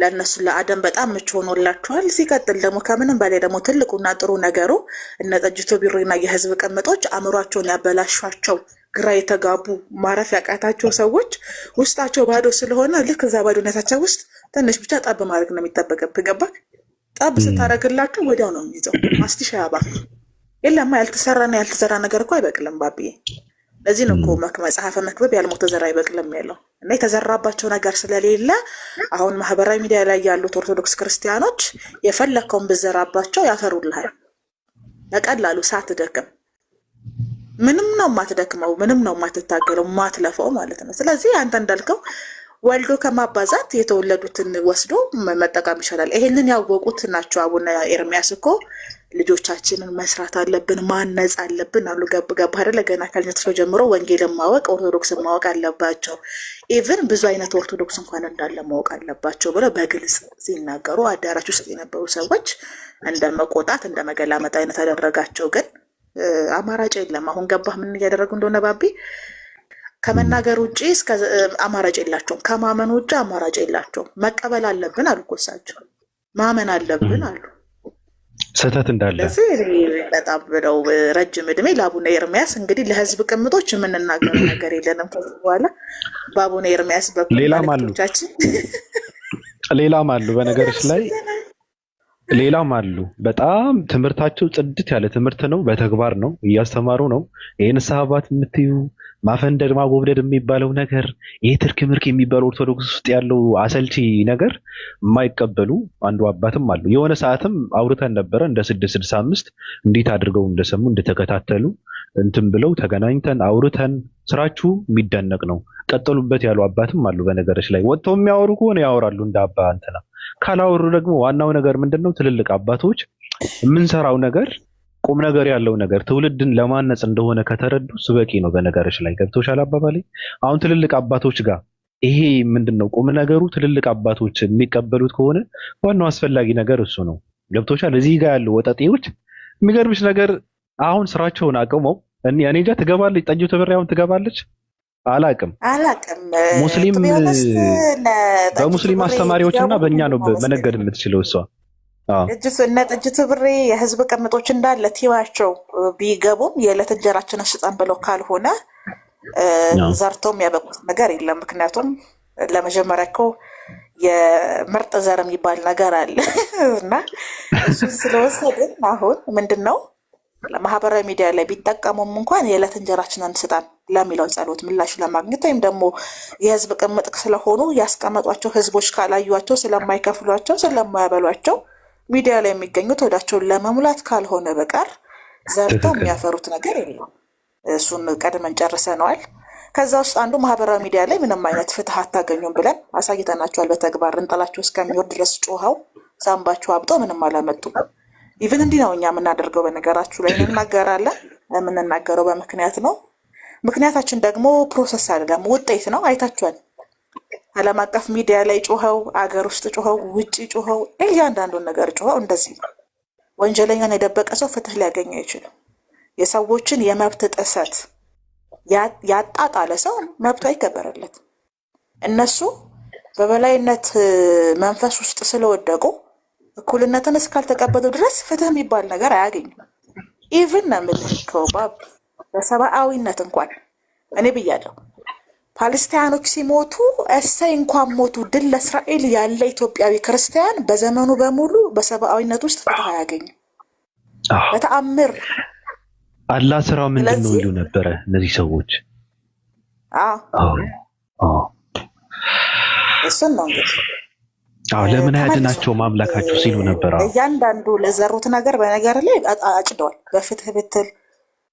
Speaker 1: ለእነሱ ለአደም በጣም ምቹ ሆኖላቸዋል። ሲቀጥል ደግሞ ከምንም በላይ ደግሞ ትልቁና ጥሩ ነገሩ እነ ጠጅቶ ቢሮና የህዝብ ቅምጦች አእምሯቸውን ያበላሿቸው ግራ የተጋቡ ማረፍ ያቃታቸው ሰዎች ውስጣቸው ባዶ ስለሆነ ልክ እዛ ባዶነታቸው ውስጥ ትንሽ ብቻ ጠብ ማድረግ ነው የሚጠበቅብህ። ገባክ? ጠብ ስታደርግላቸው ወዲያው ነው የሚይዘው። ማስቲሻ ያባክ የለማ ያልተሰራና ያልተዘራ ነገር እኮ አይበቅልም ባብዬ። ለዚህ ነው እኮ መጽሐፈ መክብብ ያልሞተ ዘር አይበቅልም ያለው። እና የተዘራባቸው ነገር ስለሌለ አሁን ማህበራዊ ሚዲያ ላይ ያሉት ኦርቶዶክስ ክርስቲያኖች የፈለከውን ብዘራባቸው ያፈሩልሃል በቀላሉ ሳትደክም። ምንም ነው የማትደክመው፣ ምንም ነው የማትታገለው፣ የማትለፈው ማለት ነው። ስለዚህ አንተ እንዳልከው ወልዶ ከማባዛት የተወለዱትን ወስዶ መጠቀም ይሻላል። ይሄንን ያወቁት ናቸው። አቡነ ኤርሚያስ እኮ ልጆቻችንን መስራት አለብን፣ ማነጽ አለብን አሉ። ገብ አይደለ? ገና ከልጅነታቸው ጀምሮ ወንጌልን ማወቅ፣ ኦርቶዶክስን ማወቅ አለባቸው። ኢቭን ብዙ አይነት ኦርቶዶክስ እንኳን እንዳለ ማወቅ አለባቸው ብለው በግልጽ ሲናገሩ አዳራሽ ውስጥ የነበሩ ሰዎች እንደ መቆጣት እንደ መገላመጥ አይነት አደረጋቸው። ግን አማራጭ የለም። አሁን ገባህ ምን እያደረጉ እንደሆነ ባቢ? ከመናገር ውጭ እስከ አማራጭ የላቸውም። ከማመን ውጭ አማራጭ የላቸውም። መቀበል አለብን አሉ እኮ እሳቸው፣ ማመን አለብን አሉ።
Speaker 2: ስህተት እንዳለ
Speaker 1: በጣም ብለው ረጅም እድሜ ለአቡነ ኤርሚያስ። እንግዲህ ለህዝብ ቅምጦች የምንናገር ነገር የለንም ከዚህ በኋላ። በአቡነ ኤርሚያስ በኩል
Speaker 2: ሌላም አሉ በነገሮች ላይ ሌላም አሉ። በጣም ትምህርታቸው ጽድት ያለ ትምህርት ነው። በተግባር ነው እያስተማሩ ነው። ይህን ሰሃባት የምትዩ ማፈንደድ ማጎብደድ የሚባለው ነገር ይሄ ትርክ ምርክ የሚባለው ኦርቶዶክስ ውስጥ ያለው አሰልቺ ነገር የማይቀበሉ አንዱ አባትም አሉ። የሆነ ሰዓትም አውርተን ነበረ እንደ 665 እንዴት አድርገው እንደሰሙ እንደተከታተሉ እንትን ብለው ተገናኝተን አውርተን ስራችሁ የሚደነቅ ነው ቀጠሉበት ያሉ አባትም አሉ። በነገሮች ላይ ወጥተው የሚያወሩ ከሆነ ያወራሉ እንደ አባ እንትና፣ ካላወሩ ደግሞ ዋናው ነገር ምንድነው? ትልልቅ አባቶች የምንሰራው ነገር ቁም ነገር ያለው ነገር ትውልድን ለማነጽ እንደሆነ ከተረዱ ስበቂ ነው። በነገሮች ላይ ገብቶሻል አባባሌ? አሁን ትልልቅ አባቶች ጋር ይሄ ምንድነው ቁም ነገሩ? ትልልቅ አባቶች የሚቀበሉት ከሆነ ዋናው አስፈላጊ ነገር እሱ ነው። ገብቶሻል? እዚህ ጋር ያሉ ወጠጤዎች የሚገርምሽ ነገር አሁን ስራቸውን አቅመው እኔ እንጃ ትገባለች፣ ጠጅ ተበሪያውን ትገባለች አላቅም ሙስሊም በሙስሊም አስተማሪዎችና በእኛ ነው መነገድ የምትችለው እሷ።
Speaker 1: ጥጅት ብሬ የህዝብ ቅምጦች እንዳለ ቲዋቸው ቢገቡም የዕለት እንጀራችንን ስጠን ብለው ካልሆነ ዘርተው የሚያበቁት ነገር የለም። ምክንያቱም ለመጀመሪያ እኮ የምርጥ ዘር የሚባል ነገር አለ እና እሱን ስለወሰድን አሁን ምንድን ነው ማህበራዊ ሚዲያ ላይ ቢጠቀሙም እንኳን የዕለት እንጀራችንን ስጠን ለሚለው ጸሎት ምላሽ ለማግኘት ወይም ደግሞ የህዝብ ቅምጥ ስለሆኑ ያስቀመጧቸው ህዝቦች ካላዩቸው ስለማይከፍሏቸው ስለማያበሏቸው ሚዲያ ላይ የሚገኙት ወዳቸውን ለመሙላት ካልሆነ በቀር ዘርተው የሚያፈሩት ነገር የለም። እሱን ቀድመን ጨርሰነዋል። ከዛ ውስጥ አንዱ ማህበራዊ ሚዲያ ላይ ምንም አይነት ፍትህ አታገኙም ብለን አሳይተናቸዋል። በተግባር እንጠላቸው እስከሚወርድ ድረስ ጮኸው ሳምባቸው አብጦ ምንም አላመጡም። ኢቭን እንዲህ ነው እኛ የምናደርገው። በነገራችሁ ላይ እንናገራለን። የምንናገረው በምክንያት ነው። ምክንያታችን ደግሞ ፕሮሰስ አይደለም፣ ውጤት ነው። አይታችኋል። ዓለም አቀፍ ሚዲያ ላይ ጮኸው፣ አገር ውስጥ ጮኸው፣ ውጭ ጮኸው፣ እያንዳንዱን ነገር ጮኸው። እንደዚህ ወንጀለኛን የደበቀ ሰው ፍትህ ሊያገኝ አይችልም። የሰዎችን የመብት ጥሰት ያጣጣለ ሰው መብቱ አይከበረለት። እነሱ በበላይነት መንፈስ ውስጥ ስለወደቁ እኩልነትን እስካልተቀበሉ ድረስ ፍትህ የሚባል ነገር አያገኙም። ኢቭን ነው የምልከው በሰብአዊነት እንኳን እኔ ብያለሁ። ፓለስቲያኖች ሲሞቱ እሰይ እንኳን ሞቱ ድል ለእስራኤል ያለ ኢትዮጵያዊ ክርስቲያን በዘመኑ በሙሉ በሰብአዊነት ውስጥ ፍትህ አያገኝም በተአምር።
Speaker 2: አላህ ስራው ምንድን ነው ይሉ ነበረ እነዚህ ሰዎች።
Speaker 1: እሱን ነው እንግዲህ
Speaker 2: ለምን አያድናቸው ማምላካቸው ሲሉ ነበር።
Speaker 1: እያንዳንዱ ለዘሩት ነገር በነገር ላይ አጭደዋል። በፍትህ ብትል፣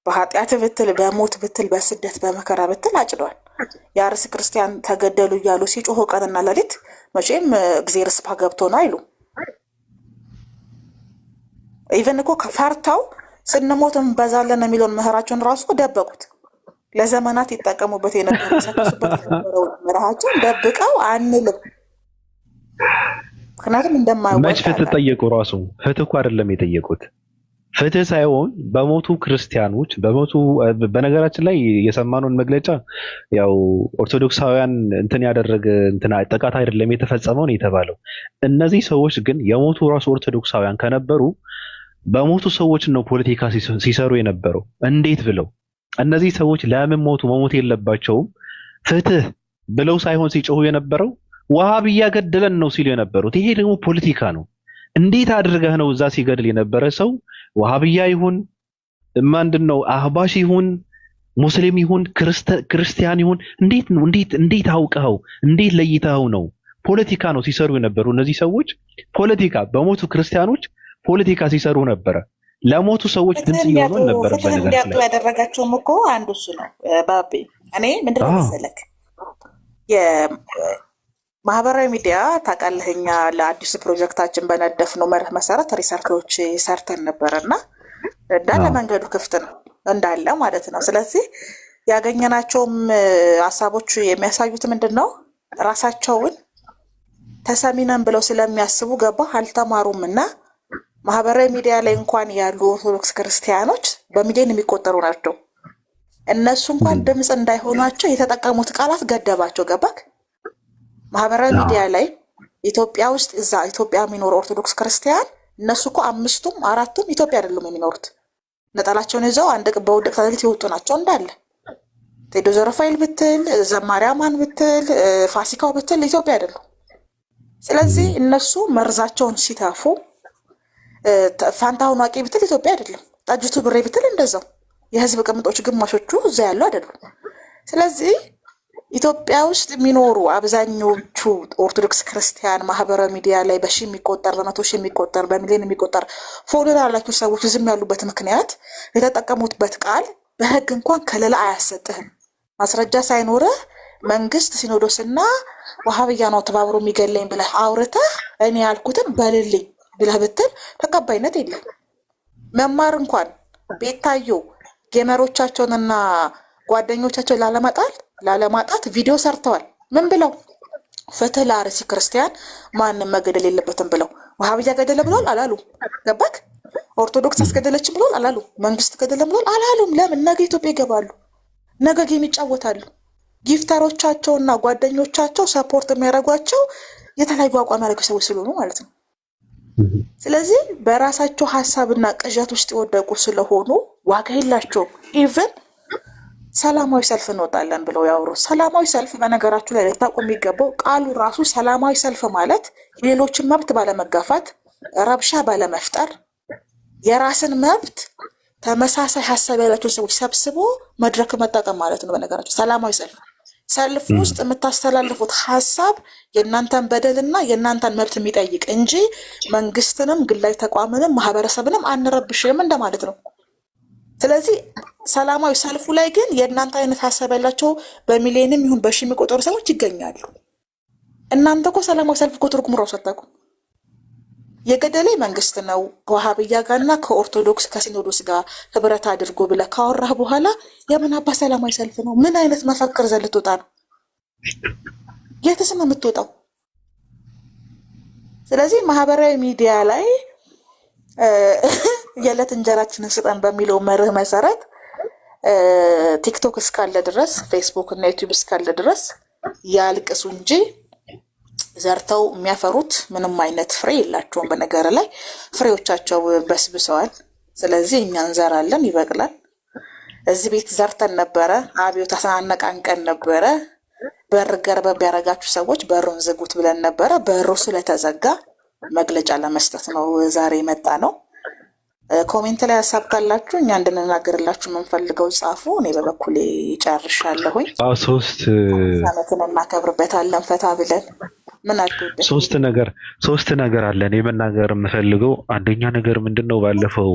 Speaker 1: በኃጢአት ብትል፣ በሞት ብትል፣ በስደት በመከራ ብትል አጭደዋል። የአርስ ክርስቲያን ተገደሉ እያሉ ሲጮሁ ቀንና ሌሊት መቼም እግዜር ስፓ ገብቶ ነው አይሉ። ኢቨን እኮ ከፈርታው ስንሞት እንበዛለን የሚለውን ምህራቸውን ራሱ ደበቁት። ለዘመናት ይጠቀሙበት የነበሩ ሰክሱበት የነበረው ምህራቸውን ደብቀው አንልም። ምክንያቱም እንደማይወጣ
Speaker 2: መች ፍትህ ጠየቁ? ራሱ ፍትህ እኮ አይደለም የጠየቁት። ፍትህ ሳይሆን በሞቱ ክርስቲያኖች በሞቱ በነገራችን ላይ የሰማነውን መግለጫ ያው ኦርቶዶክሳውያን እንትን ያደረገ እንትን ጥቃት አይደለም የተፈጸመው ነው የተባለው። እነዚህ ሰዎች ግን የሞቱ ራሱ ኦርቶዶክሳውያን ከነበሩ በሞቱ ሰዎች ነው ፖለቲካ ሲሰሩ የነበረው። እንዴት ብለው እነዚህ ሰዎች ለምን ሞቱ? መሞት የለባቸውም ፍትህ ብለው ሳይሆን ሲጮሁ የነበረው ወሃብያ ገደለን ነው ሲሉ የነበሩት። ይሄ ደግሞ ፖለቲካ ነው። እንዴት አድርገህ ነው እዛ ሲገድል የነበረ ሰው ወሃብያ ይሁን ምንድነው አህባሽ ይሁን ሙስሊም ይሁን ክርስቲያን ይሁን እንዴት አውቀኸው እንዴት ለይተኸው ነው? ፖለቲካ ነው ሲሰሩ የነበሩ እነዚህ ሰዎች። ፖለቲካ በሞቱ ክርስቲያኖች ፖለቲካ ሲሰሩ ነበረ። ለሞቱ ሰዎች ድምጽ እየሆኑ ነበር።
Speaker 1: በነገራችን ላይ ያደረጋቸውም እኮ አንዱ እሱ ነው። ባቢ እኔ ምንድን ነው መሰለክ የማህበራዊ ሚዲያ ታውቃለህ፣ እኛ ለአዲሱ ፕሮጀክታችን በነደፍነው መርህ መሰረት ሪሰርቾች ሰርተን ነበረ እና እንዳለ መንገዱ ክፍት ነው እንዳለ ማለት ነው። ስለዚህ ያገኘናቸውም ሀሳቦች የሚያሳዩት ምንድን ነው ራሳቸውን ተሰሚነን ብለው ስለሚያስቡ ገባ አልተማሩም እና ማህበራዊ ሚዲያ ላይ እንኳን ያሉ ኦርቶዶክስ ክርስቲያኖች በሚሊዮን የሚቆጠሩ ናቸው። እነሱ እንኳን ድምፅ እንዳይሆኗቸው የተጠቀሙት ቃላት ገደባቸው። ገባክ? ማህበራዊ ሚዲያ ላይ ኢትዮጵያ ውስጥ እዛ ኢትዮጵያ የሚኖሩ ኦርቶዶክስ ክርስቲያን እነሱ እኮ 5ቱም 4ቱም ኢትዮጵያ አይደሉም የሚኖሩት። ነጠላቸውን ይዘው አንድ በውድቅ ታሪክ የወጡ ናቸው እንዳለ። ቴዶ ዘረፋይል ብትል፣ ዘማሪያማን ብትል፣ ፋሲካው ብትል ኢትዮጵያ አይደሉም። ስለዚህ እነሱ መርዛቸውን ሲታፉ ፋንታሁን ዋቂ ብትል ኢትዮጵያ አይደለም። ጣጅቱ ብሬ ብትል እንደዛው የህዝብ ቅምጦች ግማሾቹ እዛ ያሉ አይደሉም። ስለዚህ ኢትዮጵያ ውስጥ የሚኖሩ አብዛኞቹ ኦርቶዶክስ ክርስቲያን ማህበራዊ ሚዲያ ላይ በሺ የሚቆጠር በመቶ ሺህ የሚቆጠር በሚሊዮን የሚቆጠር ፎሎወር ያላቸው ሰዎች ዝም ያሉበት ምክንያት የተጠቀሙበት ቃል በህግ እንኳን ከለላ አያሰጥህም። ማስረጃ ሳይኖርህ መንግስት ሲኖዶስና ወሃብያ ነው ተባብሮ የሚገለኝ ብለህ አውርተህ እኔ ያልኩትን በልልኝ ብለህ ብትል ተቀባይነት የለም። መማር እንኳን ቤታዮ ጌመሮቻቸውንና ጓደኞቻቸው ላለማጣት ቪዲዮ ሰርተዋል። ምን ብለው? ፍትህ ለአርሲ ክርስቲያን ማንም መገደል የለበትም ብለው። ወሃብያ ገደለ ብሏል አላሉ። ገባክ? ኦርቶዶክስ አስገደለችም ብሏል አላሉ። መንግስት ገደለ ብሏል አላሉም። ለምን? ነገ ኢትዮጵያ ይገባሉ፣ ነገ ጌም ይጫወታሉ። ጊፍተሮቻቸውና ጓደኞቻቸው ሰፖርት የሚያደርጓቸው የተለያዩ አቋም ያደረጉ ሰዎች ስለሆኑ ማለት ነው። ስለዚህ በራሳቸው ሐሳብና ቅዠት ውስጥ የወደቁ ስለሆኑ ዋጋ የላቸውም። ኢቭን ሰላማዊ ሰልፍ እንወጣለን ብለው ያወሩ። ሰላማዊ ሰልፍ በነገራችሁ ላይ ልታውቁ የሚገባው ቃሉ ራሱ ሰላማዊ ሰልፍ ማለት ሌሎችን መብት ባለመጋፋት፣ ረብሻ ባለመፍጠር፣ የራስን መብት ተመሳሳይ ሐሳብ ያላቸውን ሰዎች ሰብስቦ መድረክ መጠቀም ማለት ነው። በነገራችሁ ሰላማዊ ሰልፍ ውስጥ የምታስተላልፉት ሐሳብ የእናንተን በደልና የእናንተን መብት የሚጠይቅ እንጂ መንግስትንም ግላዊ ተቋምንም ማህበረሰብንም አንረብሽም እንደማለት ነው። ስለዚህ ሰላማዊ ሰልፉ ላይ ግን የእናንተ አይነት ሐሳብ ያላቸው በሚሊዮንም ይሁን በሺ የሚቆጠሩ ሰዎች ይገኛሉ። እናንተ እኮ ሰላማዊ ሰልፍ እኮ ትርጉም ራሱ አታውቁም። የገደሌ መንግስት ነው ከዋሃብያ ጋርና ከኦርቶዶክስ ከሲኖዶስ ጋር ህብረት አድርጎ ብለህ ካወራህ በኋላ የምን አባ ሰላማዊ ሰልፍ ነው? ምን አይነት መፈክር ይዘህ ልትወጣ ነው? የትስ ነው የምትወጣው? ስለዚህ ማህበራዊ ሚዲያ ላይ የዕለት እንጀራችንን ስጠን በሚለው መርህ መሰረት ቲክቶክ እስካለ ድረስ ፌስቡክ እና ዩቲዩብ እስካለ ድረስ ያልቅሱ እንጂ ዘርተው የሚያፈሩት ምንም አይነት ፍሬ የላቸውም። በነገር ላይ ፍሬዎቻቸው በስብሰዋል። ስለዚህ እኛ እንዘራለን፣ ይበቅላል። እዚህ ቤት ዘርተን ነበረ፣ አብዮት አነቃንቀን ነበረ። በር ገርበብ ያደረጋችሁ ሰዎች በሩን ዝጉት ብለን ነበረ። በሩ ስለተዘጋ መግለጫ ለመስጠት ነው ዛሬ የመጣ ነው። ኮሜንት ላይ ሀሳብ ካላችሁ እኛ እንድንናገርላችሁ የምንፈልገው ጻፉ። እኔ በበኩሌ ጨርሻለሁኝ። ዓመትን እናከብርበታለን ፈታ ብለን። ምን አልኩት?
Speaker 2: ሶስት ነገር አለ እኔ መናገር የምፈልገው። አንደኛ ነገር ምንድነው፣ ባለፈው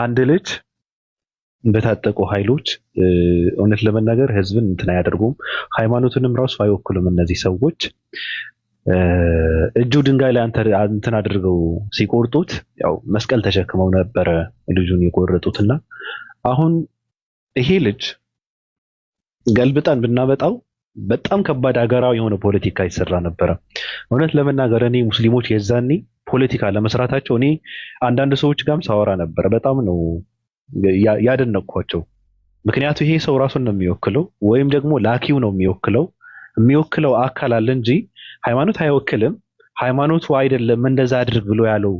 Speaker 2: አንድ ልጅ በታጠቁ ኃይሎች እውነት ለመናገር ህዝብን እንትን አያደርጉም፣ ሃይማኖትንም ራሱ አይወክሉም። እነዚህ ሰዎች እጁ ድንጋይ ላይ እንትን አድርገው ሲቆርጡት ያው መስቀል ተሸክመው ነበረ ልጁን የቆረጡትና አሁን ይሄ ልጅ ገልብጠን ብናመጣው በጣም ከባድ ሀገራዊ የሆነ ፖለቲካ ይሰራ ነበረ። እውነት ለመናገር እኔ ሙስሊሞች የዛኔ ፖለቲካ ለመስራታቸው እኔ አንዳንድ ሰዎች ጋርም ሳወራ ነበረ። በጣም ነው ያደነቅኳቸው። ምክንያቱ ይሄ ሰው ራሱን ነው የሚወክለው ወይም ደግሞ ላኪው ነው የሚወክለው አካል አለ እንጂ ሃይማኖት አይወክልም። ሃይማኖቱ አይደለም እንደዛ አድርግ ብሎ ያለው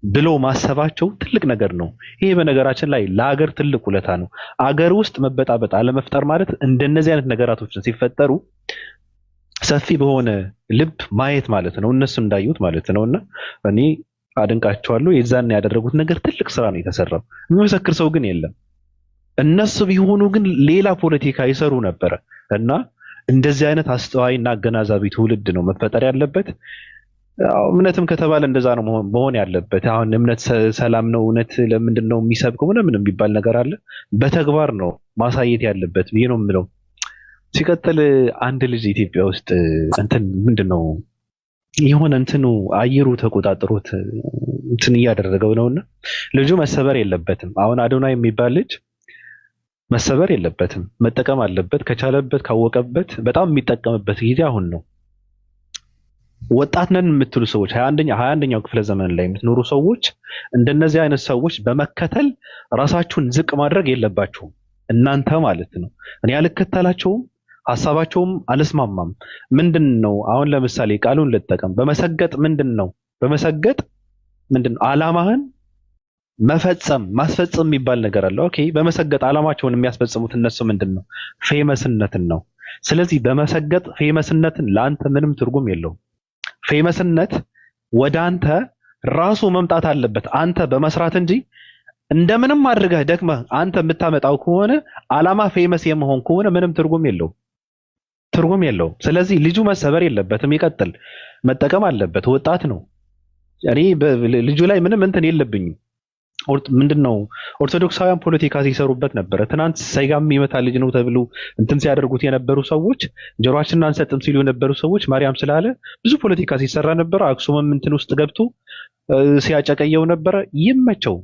Speaker 2: ብሎ ማሰባቸው ትልቅ ነገር ነው። ይሄ በነገራችን ላይ ለሀገር ትልቅ ውለታ ነው። አገር ውስጥ መበጣበጥ አለመፍጠር ማለት እንደነዚህ አይነት ነገራቶችን ሲፈጠሩ ሰፊ በሆነ ልብ ማየት ማለት ነው፣ እነሱ እንዳዩት ማለት ነውና እኔ አድንቃቸዋለሁ። የዛን ያደረጉት ነገር ትልቅ ስራ ነው የተሰራው። የሚመሰክር ሰው ግን የለም። እነሱ ቢሆኑ ግን ሌላ ፖለቲካ ይሰሩ ነበረ እና እንደዚህ አይነት አስተዋይና አገናዛቢ ትውልድ ነው መፈጠር ያለበት። እምነትም ከተባለ እንደዛ ነው መሆን ያለበት። አሁን እምነት ሰላም ነው፣ እውነት ለምንድን ነው የሚሰብከው ምንም የሚባል ነገር አለ። በተግባር ነው ማሳየት ያለበት ብዬ ነው የምለው። ሲቀጥል አንድ ልጅ ኢትዮጵያ ውስጥ እንትን ምንድነው የሆነ እንትኑ አየሩ ተቆጣጥሮት እንትን እያደረገው ነውና ልጁ መሰበር የለበትም። አሁን አዶናይ የሚባል ልጅ መሰበር የለበትም፣ መጠቀም አለበት። ከቻለበት ካወቀበት በጣም የሚጠቀምበት ጊዜ አሁን ነው። ወጣት ነን የምትሉ ሰዎች 21ኛው ክፍለ ዘመን ላይ የምትኖሩ ሰዎች እንደነዚህ አይነት ሰዎች በመከተል ራሳችሁን ዝቅ ማድረግ የለባችሁም እናንተ ማለት ነው። እኔ አልከተላቸውም፣ ሀሳባቸውም አልስማማም። ምንድነው አሁን ለምሳሌ ቃሉን ልጠቀም፣ በመሰገጥ ምንድነው ዓላማህን ማስፈጸም የሚባል ነገር አለ። ኦኬ፣ በመሰገጥ ዓላማቸውን የሚያስፈጽሙት እነሱ ምንድነው? ፌመስነትን ነው። ስለዚህ በመሰገጥ ፌመስነትን ለአንተ ምንም ትርጉም የለውም። ፌመስነት ወደ አንተ ራሱ መምጣት አለበት አንተ በመስራት እንጂ እንደምንም አድርገህ ደክመህ አንተ የምታመጣው ከሆነ ዓላማ ፌመስ የመሆን ከሆነ ምንም ትርጉም የለውም። ስለዚህ ልጁ መሰበር የለበትም፣ ይቀጥል፣ መጠቀም አለበት። ወጣት ነው። እኔ ልጁ ላይ ምንም እንትን የለብኝም። ምንድነው ኦርቶዶክሳውያን ፖለቲካ ሲሰሩበት ነበረ። ትናንት ሰይጋም የሚመታ ልጅ ነው ተብሎ እንትን ሲያደርጉት የነበሩ ሰዎች፣ ጆሮአችንን አንሰጥም ሲሉ የነበሩ ሰዎች ማርያም ስላለ ብዙ ፖለቲካ ሲሰራ ነበረ። አክሱምም እንትን ውስጥ ገብቶ ሲያጨቀየው ነበረ። ይመቸው።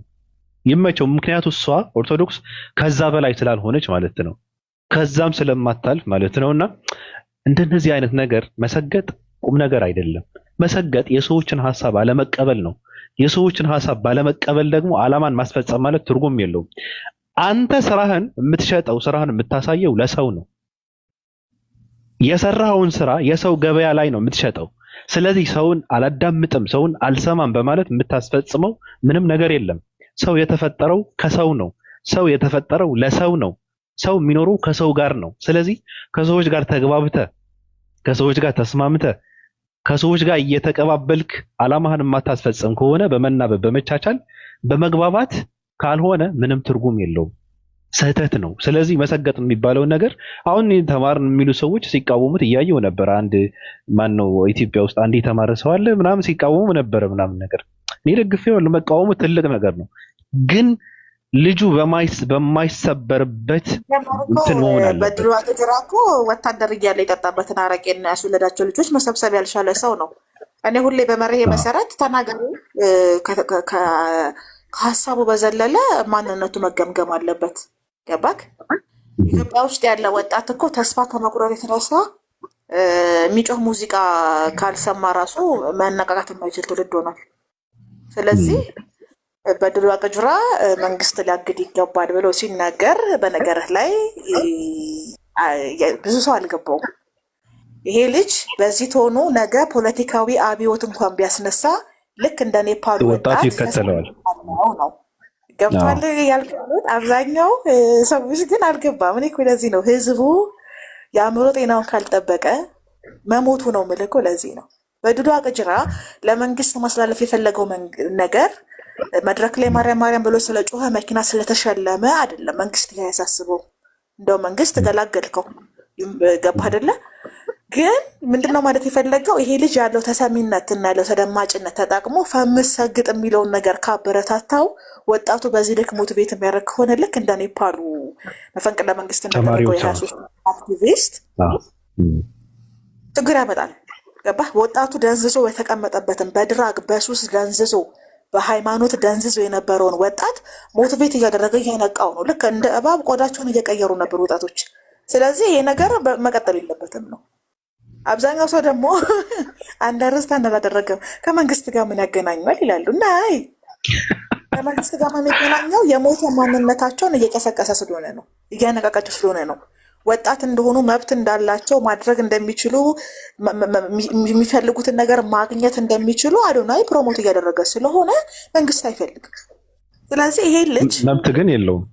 Speaker 2: ምክንያቱ እሷ ኦርቶዶክስ ከዛ በላይ ስላልሆነች ማለት ነው፣ ከዛም ስለማታልፍ ማለት ነውና እንደነዚህ አይነት ነገር መሰገጥ ቁም ነገር አይደለም። መሰገጥ የሰዎችን ሐሳብ አለመቀበል ነው። የሰዎችን ሐሳብ ባለመቀበል ደግሞ ዓላማን ማስፈጸም ማለት ትርጉም የለውም። አንተ ስራህን የምትሸጠው ስራህን የምታሳየው ለሰው ነው። የሰራኸውን ስራ የሰው ገበያ ላይ ነው የምትሸጠው። ስለዚህ ሰውን አላዳምጥም ሰውን አልሰማም በማለት የምታስፈጽመው ምንም ነገር የለም። ሰው የተፈጠረው ከሰው ነው። ሰው የተፈጠረው ለሰው ነው። ሰው የሚኖረው ከሰው ጋር ነው። ስለዚህ ከሰዎች ጋር ተግባብተ ከሰዎች ጋር ተስማምተ ከሰዎች ጋር እየተቀባበልክ አላማህን የማታስፈጽም ከሆነ በመናበብ በመቻቻል በመግባባት ካልሆነ ምንም ትርጉም የለውም። ስህተት ነው። ስለዚህ መሰገጥ የሚባለውን ነገር አሁን ተማርን የሚሉ ሰዎች ሲቃወሙት እያየው ነበር። አንድ ማን ነው ኢትዮጵያ ውስጥ አንድ የተማረ ሰው አለ ምናምን ሲቃወሙ ነበር ምናምን ነገር እኔ ደግፌው መቃወሙ ትልቅ ነገር ነው። ግን ልጁ በማይሰበርበት እንትን መሆን አለበት።
Speaker 1: በድሮ አገር እኮ ወታደር እያለ የጠጣበትን አረቄና ያስወለዳቸው ልጆች መሰብሰብ ያልቻለ ሰው ነው። እኔ ሁሌ በመርሄ መሰረት ተናጋሪ ከሀሳቡ በዘለለ ማንነቱ መገምገም አለበት። ገባክ? ኢትዮጵያ ውስጥ ያለ ወጣት እኮ ተስፋ ከመቁረጥ የተነሳ የሚጮህ ሙዚቃ ካልሰማ ራሱ መነቃቃት የማይችል ትውልድ ሆኗል። ስለዚህ በድሉ አቅጅራ መንግስት ሊያግድ ይገባል ብሎ ሲናገር በነገርህ ላይ ብዙ ሰው አልገባውም። ይሄ ልጅ በዚህ ቶኑ ነገ ፖለቲካዊ አብዮት እንኳን ቢያስነሳ ልክ እንደ ኔፓል
Speaker 2: ወጣት ይከተለዋል
Speaker 1: ነው። ገብቷል ያልኩት አብዛኛው ሰዎች ግን አልገባም። እኔ እኮ ለዚህ ነው ህዝቡ የአእምሮ ጤናውን ካልጠበቀ መሞቱ ነው ምልኮ። ለዚህ ነው በድሉ አቅጅራ ለመንግስት ማስተላለፍ የፈለገው ነገር መድረክ ላይ ማርያም ብሎ ስለ ጮኸ መኪና ስለተሸለመ አይደለም። መንግስት ያሳስበው እንደው መንግስት ገላገልከው ገባ አይደለ? ግን ምንድነው ማለት የፈለገው ይሄ ልጅ ያለው ተሰሚነት እና ያለው ተደማጭነት ተጠቅሞ ፈምስ ሰግጥ የሚለውን ነገር ካበረታታው ወጣቱ በዚህ ልክ ሞቲቬት የሚያደርግ ከሆነ ልክ እንደ ኔፓሉ መፈንቅለ መንግስት እንዳደረገው የ23 አክቲቪስት ችግር ያመጣል። ገባ? ወጣቱ ደንዝዞ የተቀመጠበትን በድራግ በሱስ ደንዝዞ በሃይማኖት ደንዝዞ የነበረውን ወጣት ሞቲቬት እያደረገ እያነቃው ነው። ልክ እንደ እባብ ቆዳቸውን እየቀየሩ ነበር ወጣቶች። ስለዚህ ይሄ ነገር መቀጠል የለበትም ነው። አብዛኛው ሰው ደግሞ አንደርስታንድ አላደረገም። ከመንግስት ጋር ምን ያገናኛል ይላሉ። ናይ ከመንግስት ጋር ምን ያገናኘው የሞተ ማንነታቸውን እየቀሰቀሰ ስለሆነ ነው፣ እያነቃቃቸው ስለሆነ ነው። ወጣት እንደሆኑ መብት እንዳላቸው ማድረግ እንደሚችሉ የሚፈልጉትን ነገር ማግኘት እንደሚችሉ አዶናይ ፕሮሞት እያደረገ ስለሆነ መንግስት አይፈልግም። ስለዚህ ይሄ ልጅ
Speaker 2: መብት ግን የለውም።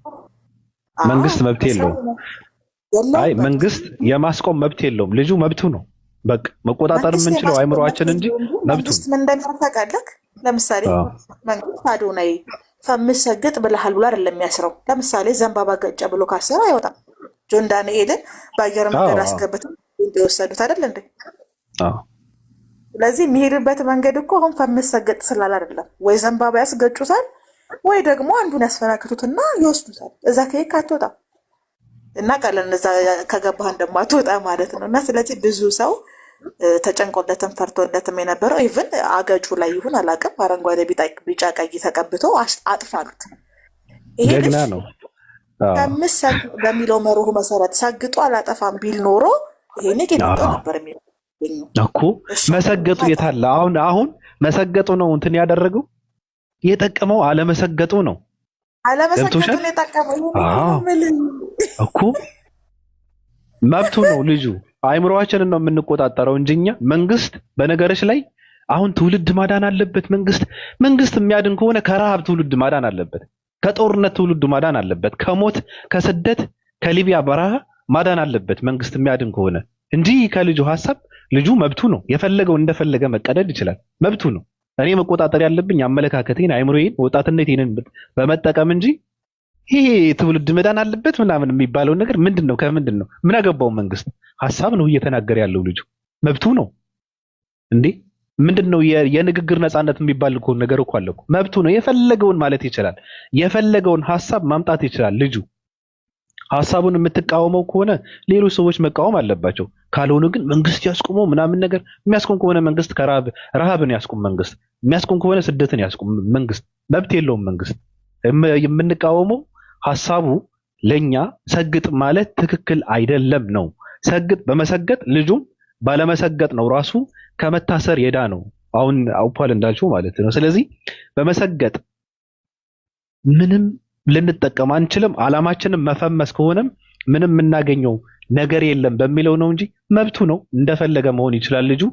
Speaker 2: መንግስት መብት የለውም። አይ መንግስት የማስቆም መብት የለውም። ልጁ መብቱ ነው። በቃ መቆጣጠር የምንችለው አይምሮአችን እንጂ መብቱ
Speaker 1: ምን እንደሚያደርጋለህ። ለምሳሌ መንግስት አዶናይ ፈምስ ሰግጥ ብለሃል ብሎ አይደለም የሚያስረው። ለምሳሌ ዘንባባ ገጨ ብሎ ካሰረ አይወጣም። ጆን ዳንኤልን በአየር መንገድ አስገብተው እንደወሰዱት አይደል እንዴ? ስለዚህ የሚሄድበት መንገድ እኮ አሁን ፈምስ ሰግጥ ስላል አይደለም። ወይ ዘንባባ ያስገጩታል ወይ ደግሞ አንዱን ያስፈናክቱትና ይወስዱታል። እዛ ከየት አትወጣም እና ቀለን እዛ ከገባህ እንደማትወጣ ማለት ነው። እና ስለዚህ ብዙ ሰው ተጨንቆለትም ፈርቶለትም የነበረው ኢቭን አገጩ ላይ ይሁን አላውቅም አረንጓዴ ቢጫ ቀይ ተቀብቶ አጥፋሉት። ይሄ
Speaker 2: ጀግና ነው።
Speaker 1: ፈምስ ሰግጥ በሚለው መርሁ መሰረት ሰግጦ አላጠፋም ቢል ኖሮ ይሄን ቄንጦ ነበር የሚለው
Speaker 2: እኮ። መሰገጡ የታለ? አሁን መሰገጡ ነው እንትን ያደረገው። የጠቀመው አለመሰገጡ ነው።
Speaker 1: አለመሰገጡን የጠቀመው
Speaker 2: እኮ መብቱ ነው። ልጁ አይምሮአችንን ነው የምንቆጣጠረው እንጂ እኛ መንግስት በነገሮች ላይ አሁን ትውልድ ማዳን አለበት። መንግስት የሚያድን ከሆነ ከረሃብ ትውልድ ማዳን አለበት። ከጦርነት ትውልድ ማዳን አለበት። ከሞት ከስደት ከሊቢያ በረሃ ማዳን አለበት መንግስት የሚያድን ከሆነ እንጂ ከልጁ ሐሳብ ልጁ መብቱ ነው። የፈለገው እንደፈለገ መቀደድ ይችላል። መብቱ ነው። እኔ መቆጣጠር ያለብኝ አመለካከቴን፣ አይምሮዬን፣ ወጣትነቴን በመጠቀም እንጂ ይሄ ትውልድ መዳን አለበት ምናምን የሚባለው ነገር ምንድነው? ከምንድን ነው? ምን አገባው መንግስት? ሐሳብ ነው እየተናገረ ያለው ልጁ። መብቱ ነው እንዴ? ምንድነው? የንግግር ነፃነት የሚባል እኮ ነገር እኮ አለ እኮ። መብቱ ነው። የፈለገውን ማለት ይችላል። የፈለገውን ሐሳብ ማምጣት ይችላል ልጁ። ሐሳቡን የምትቃወመው ከሆነ ሌሎች ሰዎች መቃወም አለባቸው። ካልሆነ ግን መንግስት ያስቆመው ምናምን ነገር የሚያስቆም ከሆነ መንግስት ረሃብን ያስቆም። መንግስት የሚያስቆም ከሆነ ስደትን ያስቆም። መንግስት መብት የለውም። መንግስት የምንቃወመው ሐሳቡ ለኛ ሰግጥ ማለት ትክክል አይደለም ነው። ሰግጥ በመሰገጥ ልጁም ባለመሰገጥ ነው ራሱ ከመታሰር የዳ ነው። አሁን አውፓል እንዳልሽው ማለት ነው። ስለዚህ በመሰገጥ ምንም ልንጠቀም አንችልም። አላማችንም መፈመስ ከሆነም ምንም የምናገኘው ነገር የለም በሚለው ነው እንጂ መብቱ ነው። እንደፈለገ መሆን ይችላል ልጁ።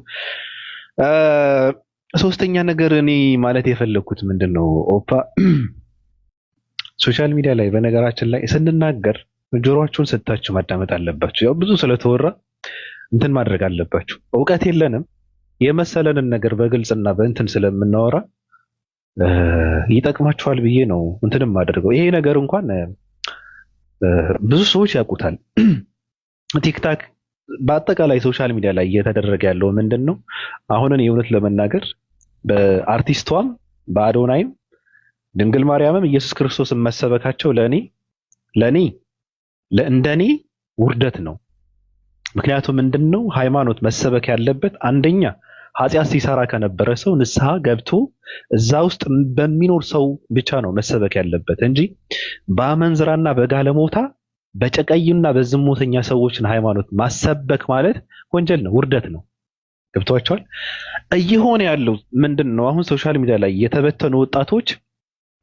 Speaker 2: ሶስተኛ ነገር እኔ ማለት የፈለኩት ምንድነው ኦፓ ሶሻል ሚዲያ ላይ በነገራችን ላይ ስንናገር ጆሮአችሁን ሰጥታችሁ ማዳመጥ አለባችሁ። ያው ብዙ ስለተወራ እንትን ማድረግ አለባችሁ። እውቀት የለንም የመሰለንን ነገር በግልጽና በእንትን ስለምናወራ ይጠቅማችኋል ብዬ ነው እንትንም አድርገው። ይሄ ነገር እንኳን ብዙ ሰዎች ያውቁታል። ቲክታክ በአጠቃላይ ሶሻል ሚዲያ ላይ እየተደረገ ያለው ምንድነው? አሁን እኔ እውነት ለመናገር በአርቲስቷም በአዶናይም ድንግል ማርያምም ኢየሱስ ክርስቶስን መሰበካቸው ለኔ እንደኔ ውርደት ነው። ምክንያቱም ምንድነው ሃይማኖት መሰበክ ያለበት አንደኛ ኃጢአት ሲሰራ ከነበረ ሰው ንስሐ ገብቶ እዛ ውስጥ በሚኖር ሰው ብቻ ነው መሰበክ ያለበት እንጂ በአመንዝራና በጋለሞታ በጨቀይና በዝሙተኛ ሰዎችን ሃይማኖት ማሰበክ ማለት ወንጀል ነው፣ ውርደት ነው። ገብቷቸዋል። እየሆነ ያለው ምንድነው? አሁን ሶሻል ሚዲያ ላይ የተበተኑ ወጣቶች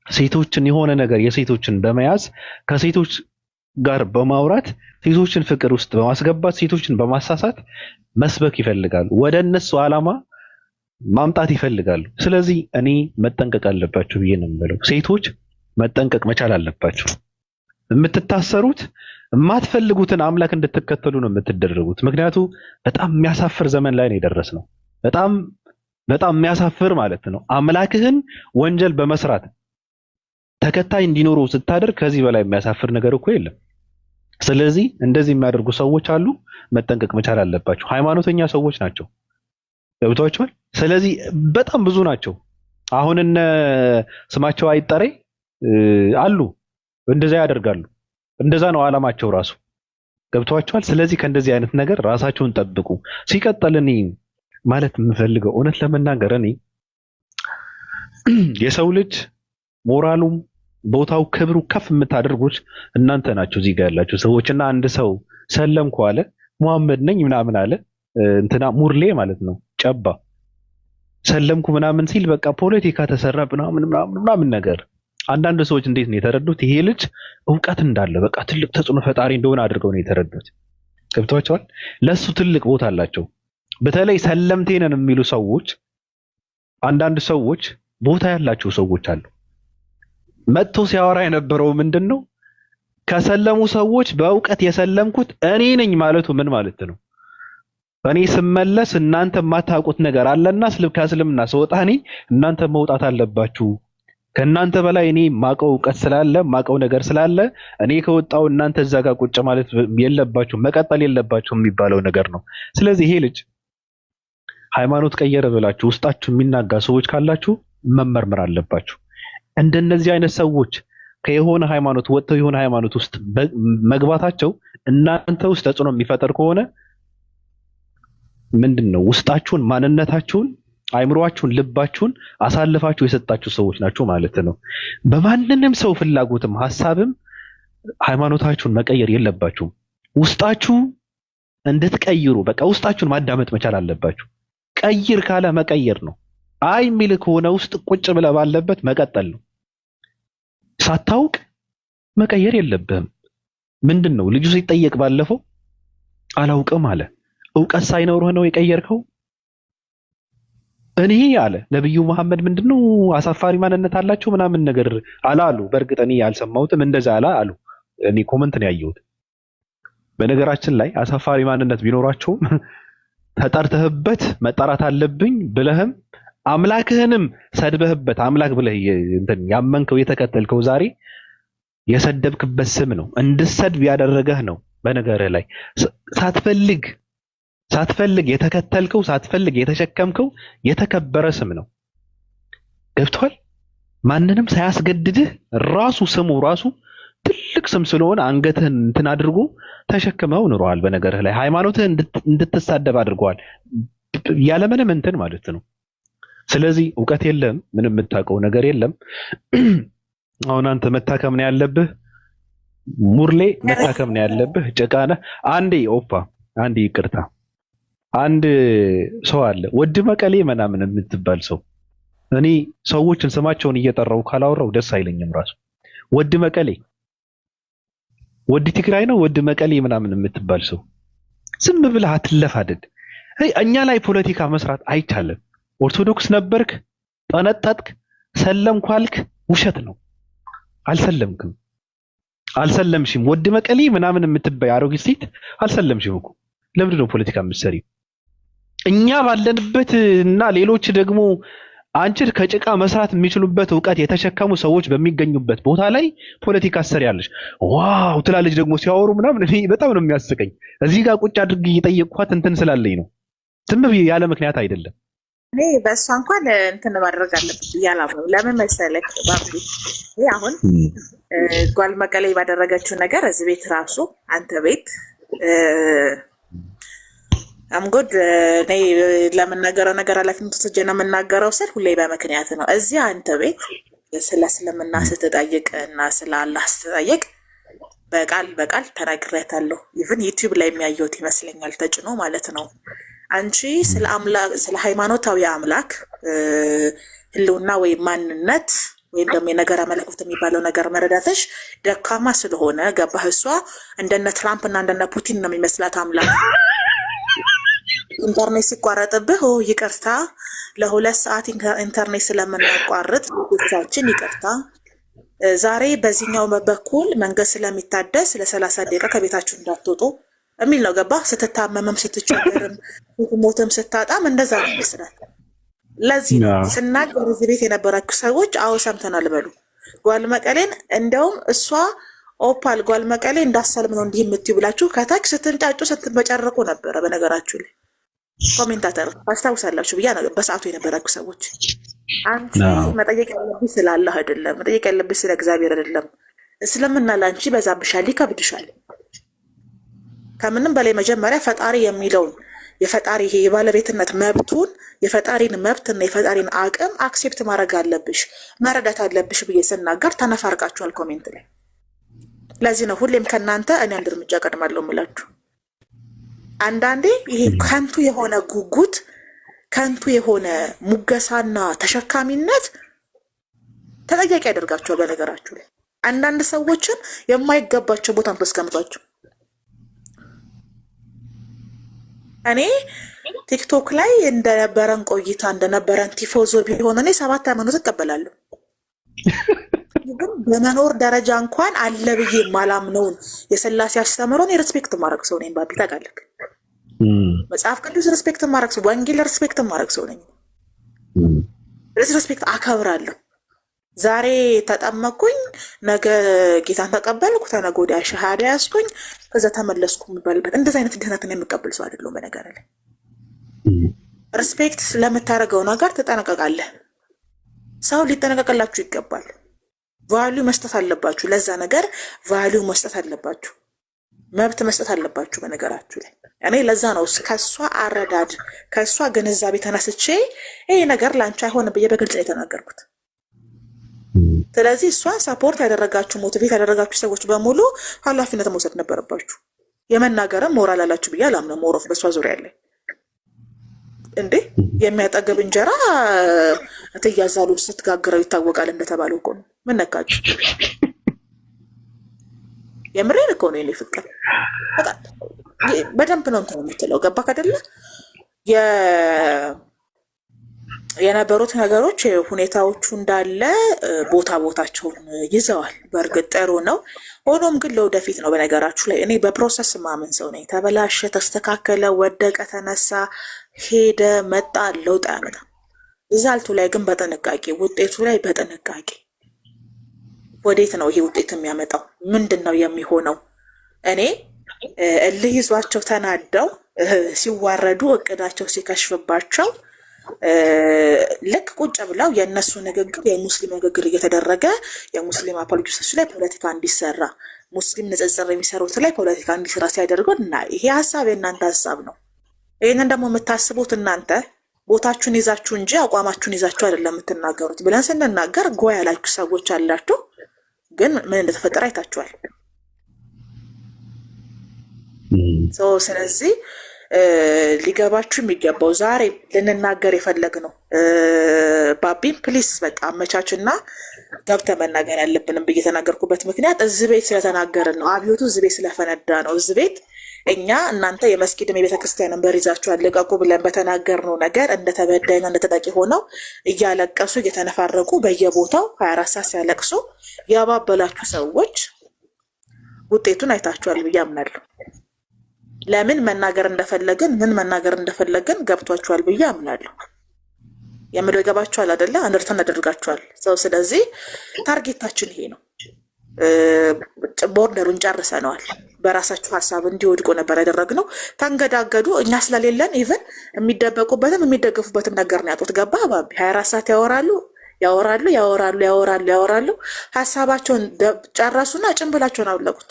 Speaker 2: ሴቶችን የሆነ ነገር የሴቶችን በመያዝ ከሴቶች ጋር በማውራት ሴቶችን ፍቅር ውስጥ በማስገባት ሴቶችን በማሳሳት መስበክ ይፈልጋሉ። ወደ እነሱ ዓላማ ማምጣት ይፈልጋሉ። ስለዚህ እኔ መጠንቀቅ አለባችሁ ብዬ ነው የምለው። ሴቶች መጠንቀቅ መቻል አለባችሁ። የምትታሰሩት የማትፈልጉትን አምላክ እንድትከተሉ ነው የምትደረጉት። ምክንያቱም በጣም የሚያሳፍር ዘመን ላይ ነው የደረስነው። በጣም የሚያሳፍር ማለት ነው። አምላክህን ወንጀል በመስራት ተከታይ እንዲኖሩ ስታደርግ ከዚህ በላይ የሚያሳፍር ነገር እኮ የለም። ስለዚህ እንደዚህ የሚያደርጉ ሰዎች አሉ፣ መጠንቀቅ መቻል አለባቸው። ሃይማኖተኛ ሰዎች ናቸው፣ ገብቷቸዋል። ስለዚህ በጣም ብዙ ናቸው። አሁን እነ ስማቸው አይጠሬ አሉ፣ እንደዛ ያደርጋሉ። እንደዛ ነው ዓላማቸው ራሱ፣ ገብቷቸዋል። ስለዚህ ከእንደዚህ አይነት ነገር ራሳቸውን ጠብቁ። ሲቀጥል እኔ ማለት የምፈልገው እውነት ለመናገር እኔ የሰው ልጅ ሞራሉም ቦታው ክብሩ ከፍ የምታደርጉት እናንተ ናችሁ እዚህ ጋር ያላችሁ ሰዎች። እና አንድ ሰው ሰለምኩ አለ ሙሐመድ ነኝ ምናምን አለ እንትና ሙርሌ ማለት ነው ጨባ ሰለምኩ ምናምን ሲል በቃ ፖለቲካ ተሰራ ምናምን ነገር። አንዳንድ ሰዎች እንዴት ነው የተረዱት? ይሄ ልጅ እውቀት እንዳለ በቃ ትልቅ ተጽዕኖ ፈጣሪ እንደሆነ አድርገው ነው የተረዱት። ገብቷቸዋል። ለሱ ትልቅ ቦታ አላቸው። በተለይ ሰለምቴ ነን የሚሉ ሰዎች፣ አንዳንድ ሰዎች ቦታ ያላቸው ሰዎች አሉ። መጥቶ ሲያወራ የነበረው ምንድነው? ከሰለሙ ሰዎች በእውቀት የሰለምኩት እኔ ነኝ ማለቱ ምን ማለት ነው? እኔ ስመለስ እናንተ የማታውቁት ነገር አለና ከእስልምና ስወጣ እኔ እናንተ መውጣት አለባችሁ። ከእናንተ በላይ እኔ ማቀው እውቀት ስላለ ማቀው ነገር ስላለ እኔ ከወጣው እናንተ እዛ ጋር ቁጭ ማለት የለባችሁ፣ መቀጠል የለባችሁ የሚባለው ነገር ነው። ስለዚህ ይሄ ልጅ ሃይማኖት ቀየረ ብላችሁ ውስጣችሁ የሚናጋ ሰዎች ካላችሁ መመርመር አለባችሁ። እንደነዚህ አይነት ሰዎች ከየሆነ ሃይማኖት ወጥተው የሆነ ሃይማኖት ውስጥ መግባታቸው እናንተ ውስጥ ተጽዕኖ የሚፈጠር ከሆነ ምንድነው ውስጣችሁን፣ ማንነታችሁን፣ አይምሮአችሁን፣ ልባችሁን አሳልፋችሁ የሰጣችሁ ሰዎች ናቸው ማለት ነው። በማንንም ሰው ፍላጎትም ሐሳብም ሃይማኖታችሁን መቀየር የለባችሁም። ውስጣችሁ እንድትቀይሩ በቃ ውስጣችሁን ማዳመጥ መቻል አለባችሁ። ቀይር ካለ መቀየር ነው። አይ የሚል ከሆነ ውስጥ ቁጭ ብለህ ባለበት መቀጠል ነው። ሳታውቅ መቀየር የለብህም። ምንድነው ልጁ ሲጠየቅ ባለፈው አላውቅም አለ። እውቀት ሳይኖርህ ነው የቀየርከው? እኔ አለ ነብዩ መሐመድ ምንድነው አሳፋሪ ማንነት አላቸው ምናምን ነገር አላሉ። በእርግጥ እኔ ያልሰማሁትም እንደዛ አሉ። እኔ ኮመንት ነው ያየሁት። በነገራችን ላይ አሳፋሪ ማንነት ቢኖራቸውም ተጠርተህበት መጠራት አለብኝ ብለህም አምላክህንም ሰድበህበት አምላክ ብለህ እንትን ያመንከው የተከተልከው ዛሬ የሰደብክበት ስም ነው፣ እንድሰድብ ያደረገህ ነው። በነገርህ ላይ ሳትፈልግ የተከተልከው ሳትፈልግ የተሸከምከው የተከበረ ስም ነው። ገብቷል? ማንንም ሳያስገድድህ ራሱ ስሙ ራሱ ትልቅ ስም ስለሆነ አንገትህን እንትን አድርጎ ተሸክመው ኑረዋል። በነገርህ ላይ ሃይማኖትህን እንድትሳደብ አድርገዋል፣ ያለምንም እንትን ማለት ነው። ስለዚህ እውቀት የለም፣ ምንም የምታውቀው ነገር የለም። አሁን አንተ መታከም ነው ያለብህ፣ ሙርሌ መታከም ነው ያለብህ። ጭቃነህ አንዴ ይቅርታ፣ አንድ ሰው አለ ወድ መቀሌ ምናምን የምትባል ሰው። እኔ ሰዎችን ስማቸውን እየጠራው ካላወራው ደስ አይለኝም ራሱ። ወድ መቀሌ፣ ወድ ትግራይ ነው ወድ መቀሌ ምናምን የምትባል ሰው ዝም ብለህ አትለፋደድ። እኛ ላይ ፖለቲካ መስራት አይቻልም። ኦርቶዶክስ ነበርክ፣ ጠነጠጥክ፣ ሰለምኩ አልክ፣ ውሸት ነው። አልሰለምክም፣ አልሰለምሽም። ወድ መቀሌ ምናምን የምትበይ አሮጊት ሴት አልሰለምሽም እኮ። ለምንድን ነው ፖለቲካ የምትሰሪው? እኛ ባለንበት እና ሌሎች ደግሞ አንቺን ከጭቃ መስራት የሚችሉበት እውቀት የተሸከሙ ሰዎች በሚገኙበት ቦታ ላይ ፖለቲካ ትሰሪያለሽ። ዋው ትላለች ደግሞ ሲያወሩ ምናምን። እኔ በጣም ነው የሚያስቀኝ። እዚህ ጋር ቁጭ አድርጌ እየጠየቅኳት እንትን ስላለኝ ነው። ዝም ብዬ ያለ ምክንያት አይደለም።
Speaker 1: እኔ በእሷ እንኳን እንትን ማድረግ አለብኝ እያላምነው። ለምን መሰለህ ባቢ፣ ይሄ አሁን ጓል መቀሌ ባደረገችው ነገር እዚህ ቤት ራሱ አንተ ቤት አምጎድ እኔ ለምናገረው ነገር ኃላፊነት ወስጄ ነው የምናገረው ስል ሁሌ በምክንያት ነው። እዚህ አንተ ቤት ስለ እስልምና ስትጠይቅ እና ስለ አላህ ስትጠይቅ በቃል ተናግሬያታለሁ። ኢቭን ዩቲዩብ ላይ የሚያየሁት ይመስለኛል ተጭኖ ማለት ነው። አንቺ ስለ ሃይማኖታዊ አምላክ ህልውና ወይም ማንነት ወይም ደግሞ የነገረ መለኮት የሚባለው ነገር መረዳትሽ ደካማ ስለሆነ ገባህ። እሷ እንደነ ትራምፕ እና እንደነ ፑቲን ነው የሚመስላት አምላክ። ኢንተርኔት ሲቋረጥብህ ይቅርታ፣ ለ2 ሰዓት ኢንተርኔት ስለምናቋርጥ ልጆቻችን ይቅርታ፣ ዛሬ በዚህኛው በኩል መንገድ ስለሚታደስ ለ30 ደቂቃ ከቤታችሁ እንዳትወጡ የሚል ነው። ገባ። ስትታመምም ስትቸገርም ሞትም ስታጣም እንደዛ ነው ይመስላል። ለዚህ ነው ስናገር እዚህ ቤት የነበራችሁ ሰዎች አዎ ሰምተናል በሉ። ጓል መቀሌን እንደውም እሷ ኦፓል ጓል መቀሌ እንዳሰልም ነው እንዲህ የምትዩ ብላችሁ ከታች ስትንጫጩ ስትበጨርቁ ነበረ። በነገራችሁ ላይ ኮሜንታተር አስታውሳላችሁ ብያ በሰዓቱ የነበራችሁ ሰዎች አንቺ መጠየቅ ያለብሽ ስለ አላህ አይደለም፣ መጠየቅ ያለብሽ ስለ እግዚአብሔር አይደለም። እስልምና ለአንቺ በዛብሻል፣ ይከብድሻል። ከምንም በላይ መጀመሪያ ፈጣሪ የሚለውን የፈጣሪ ይሄ የባለቤትነት መብቱን የፈጣሪን መብትና የፈጣሪን አቅም አክሴፕት ማድረግ አለብሽ፣ መረዳት አለብሽ ብዬ ስናገር ተነፋርቃችኋል ኮሜንት ላይ። ለዚህ ነው ሁሌም ከእናንተ እኔ አንድ እርምጃ ቀድማለሁ የምላችሁ። አንዳንዴ ይሄ ከንቱ የሆነ ጉጉት፣ ከንቱ የሆነ ሙገሳና ተሸካሚነት ተጠያቂ ያደርጋቸዋል። በነገራችሁ ላይ አንዳንድ ሰዎችን የማይገባቸው ቦታ ተስቀምጧቸው። እኔ ቲክቶክ ላይ እንደነበረን ቆይታ እንደነበረን ቲፎዞ ቢሆን እኔ 7 ሃይማኖት እቀበላለሁ። ግን በመኖር ደረጃ እንኳን አለ ብዬ ማላምነውን የሥላሴ አስተምሮን የሬስፔክት ማድረግ ሰው ነኝ። ባቢ ታውቃለህ፣ መጽሐፍ ቅዱስ ሬስፔክት ማድረግ ሰው፣ ወንጌል ሬስፔክት ማድረግ ሰው ነኝ። ሬስፔክት አከብራለሁ። ዛሬ ተጠመቅኩኝ፣ ነገ ጌታን ተቀበልኩ፣ ተነገ ወዲያ ሸሃዳ ያዝኩኝ፣ ከዛ ተመለስኩ የሚባልበት እንደዚህ አይነት ድህነትን የምቀበል ሰው አይደለሁም። በነገር ላይ ሬስፔክት ለምታደርገው ነገር ትጠነቀቃለህ። ሰው ሊጠነቀቅላችሁ ይገባል። ቫልዩ መስጠት አለባችሁ። ለዛ ነገር ቫልዩ መስጠት አለባችሁ። መብት መስጠት አለባችሁ። በነገራችሁ ላይ እኔ ለዛ ነው ከሷ አረዳድ ከሷ ግንዛቤ ተነስቼ ይሄ ነገር ላንቺ አይሆንም ብዬ በግልጽ ነው የተናገርኩት። ስለዚህ እሷ ሰፖርት ያደረጋችሁ ሞቲቬት ያደረጋችሁ ሰዎች በሙሉ ኃላፊነት መውሰድ ነበረባችሁ። የመናገርም ሞራል አላችሁ ብዬ አላምነው። ሞሮፍ በሷ ዙሪያ ላይ እንዴ የሚያጠገብ እንጀራ እትያዛሉ ስትጋግረው ይታወቃል እንደተባለው እኮ ነው። ምን ነካችሁ? የምሬን እኮ ነው። የኔ ፍቅር በደንብ ነው እንትን የምትለው ገባክ አይደለ? የነበሩት ነገሮች ሁኔታዎቹ እንዳለ ቦታቸውን ይዘዋል። በእርግጥ ጥሩ ነው። ሆኖም ግን ለወደፊት ነው። በነገራችሁ ላይ እኔ በፕሮሰስ ማመን ሰው ነኝ። ተበላሸ፣ ተስተካከለ፣ ወደቀ፣ ተነሳ፣ ሄደ፣ መጣ ለውጥ ያመጣ። ሪዛልቱ ላይ ግን በጥንቃቄ ውጤቱ ላይ በጥንቃቄ ወዴት ነው ይሄ ውጤት የሚያመጣው? ምንድን ነው የሚሆነው? እኔ እልህ ይዟቸው ተናደው ሲዋረዱ እቅዳቸው ሲከሽፍባቸው ልክ ቁጭ ብለው የእነሱ ንግግር የሙስሊም ንግግር እየተደረገ የሙስሊም አፖሎጂስቶች ላይ ፖለቲካ እንዲሰራ ሙስሊም ንጽጽር የሚሰሩት ላይ ፖለቲካ እንዲሰራ ሲያደርጉ እና ይሄ ሀሳብ የእናንተ ሀሳብ ነው። ይህንን ደግሞ የምታስቡት እናንተ ቦታችሁን ይዛችሁ እንጂ አቋማችሁን ይዛችሁ አይደለም የምትናገሩት ብለን ስንናገር ጎ ያላችሁ ሰዎች አላችሁ። ግን ምን እንደተፈጠረ አይታችኋል። ስለዚህ ሊገባችሁ የሚገባው ዛሬ ልንናገር የፈለግ ነው። ባቢም ፕሊስ በቃ አመቻችና ገብተህ መናገር ያለብንም ብዬ የተናገርኩበት ምክንያት እዚህ ቤት ስለተናገርን ነው። አብዮቱ እዚህ ቤት ስለፈነዳ ነው። እዚህ ቤት እኛ እናንተ የመስጊድም የቤተ ክርስቲያንን በር ይዛችኋል ልቀቁ ብለን በተናገርነው ነገር እንደተበዳይና እንደተጠቂ ሆነው እያለቀሱ እየተነፋረቁ በየቦታው 24 ሰዓት ሲያለቅሱ ያባበላችሁ ሰዎች ውጤቱን አይታችኋል ብዬ አምናለሁ። ለምን መናገር እንደፈለግን ምን መናገር እንደፈለግን ገብቷችኋል ብዬ አምናለሁ። የምለው ይገባችኋል አይደለ? አንደርስታንድ አደርጋችኋል ሰው። ስለዚህ ታርጌታችን ይሄ ነው። ቦርደሩን ጨርሰነዋል። በራሳችሁ ሀሳብ እንዲወድቁ ነበር ያደረግነው። ተንገዳገዱ። እኛ ስለሌለን ኢቨን የሚደበቁበትም የሚደገፉበትም ነገር ነው ያጡት። ገባ ባቢ 24 ሰዓት ያወራሉ። ሀሳባቸውን ጨረሱና ጭንብላቸውን አውለቁት።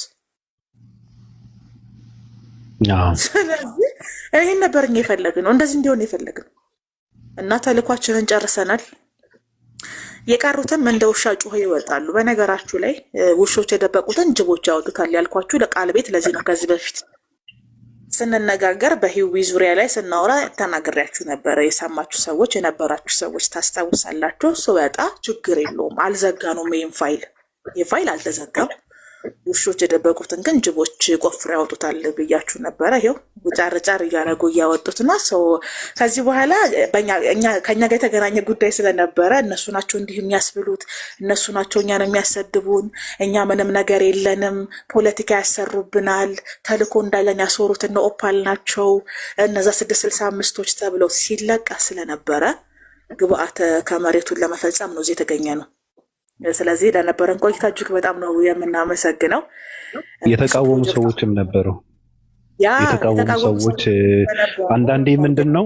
Speaker 1: ስለዚህ ይህን ነበር እኛ የፈለግነው፣ እንደዚህ እንዲሆን የፈለግነው እና ተልኳችንን ጨርሰናል። የቀሩትም እንደ ውሻ ጩኸ ይወጣሉ። በነገራችሁ ላይ ውሾች የደበቁትን ጅቦች ያወጡታል ያልኳችሁ ለቃል ቤት ለዚህ ነው። ከዚህ በፊት ስንነጋገር በህዊ ዙሪያ ላይ ስናወራ ተናግሬያችሁ ነበረ። የሰማችሁ ሰዎች የነበራችሁ ሰዎች ታስታውሳላችሁ። ስወጣ ችግር የለውም አልዘጋነውም። ይህም ፋይል አልተዘጋም። ውሾች የደበቁትን ግን ጅቦች ቆፍረው ያወጡታል ብያችሁ ነበረ። ይኸው ጫርጫር እያደረጉ እያወጡት ነው። ሰው ከዚህ በኋላ ከኛ ጋር የተገናኘ ጉዳይ ስለነበረ እነሱ ናቸው እንዲህ የሚያስብሉት፣ እነሱ ናቸው እኛን የሚያሰድቡን፣ እኛ ምንም ነገር የለንም፣ ፖለቲካ ያሰሩብናል፣ ተልኮ እንዳለን ያስወሩት እነ ኦፓል ናቸው እነዛ 665ቶች ተብለው ሲለቃ ስለነበረ ግብአተ ከመሬቱን ለመፈጸም ነው እዚህ የተገኘ ነው። ስለዚህ ለነበረን ቆይታ እጅግ በጣም ነው የምናመሰግነው።
Speaker 2: የተቃወሙ ሰዎችም ነበሩ። የተቃወሙ ሰዎች አንዳንዴ ምንድን ነው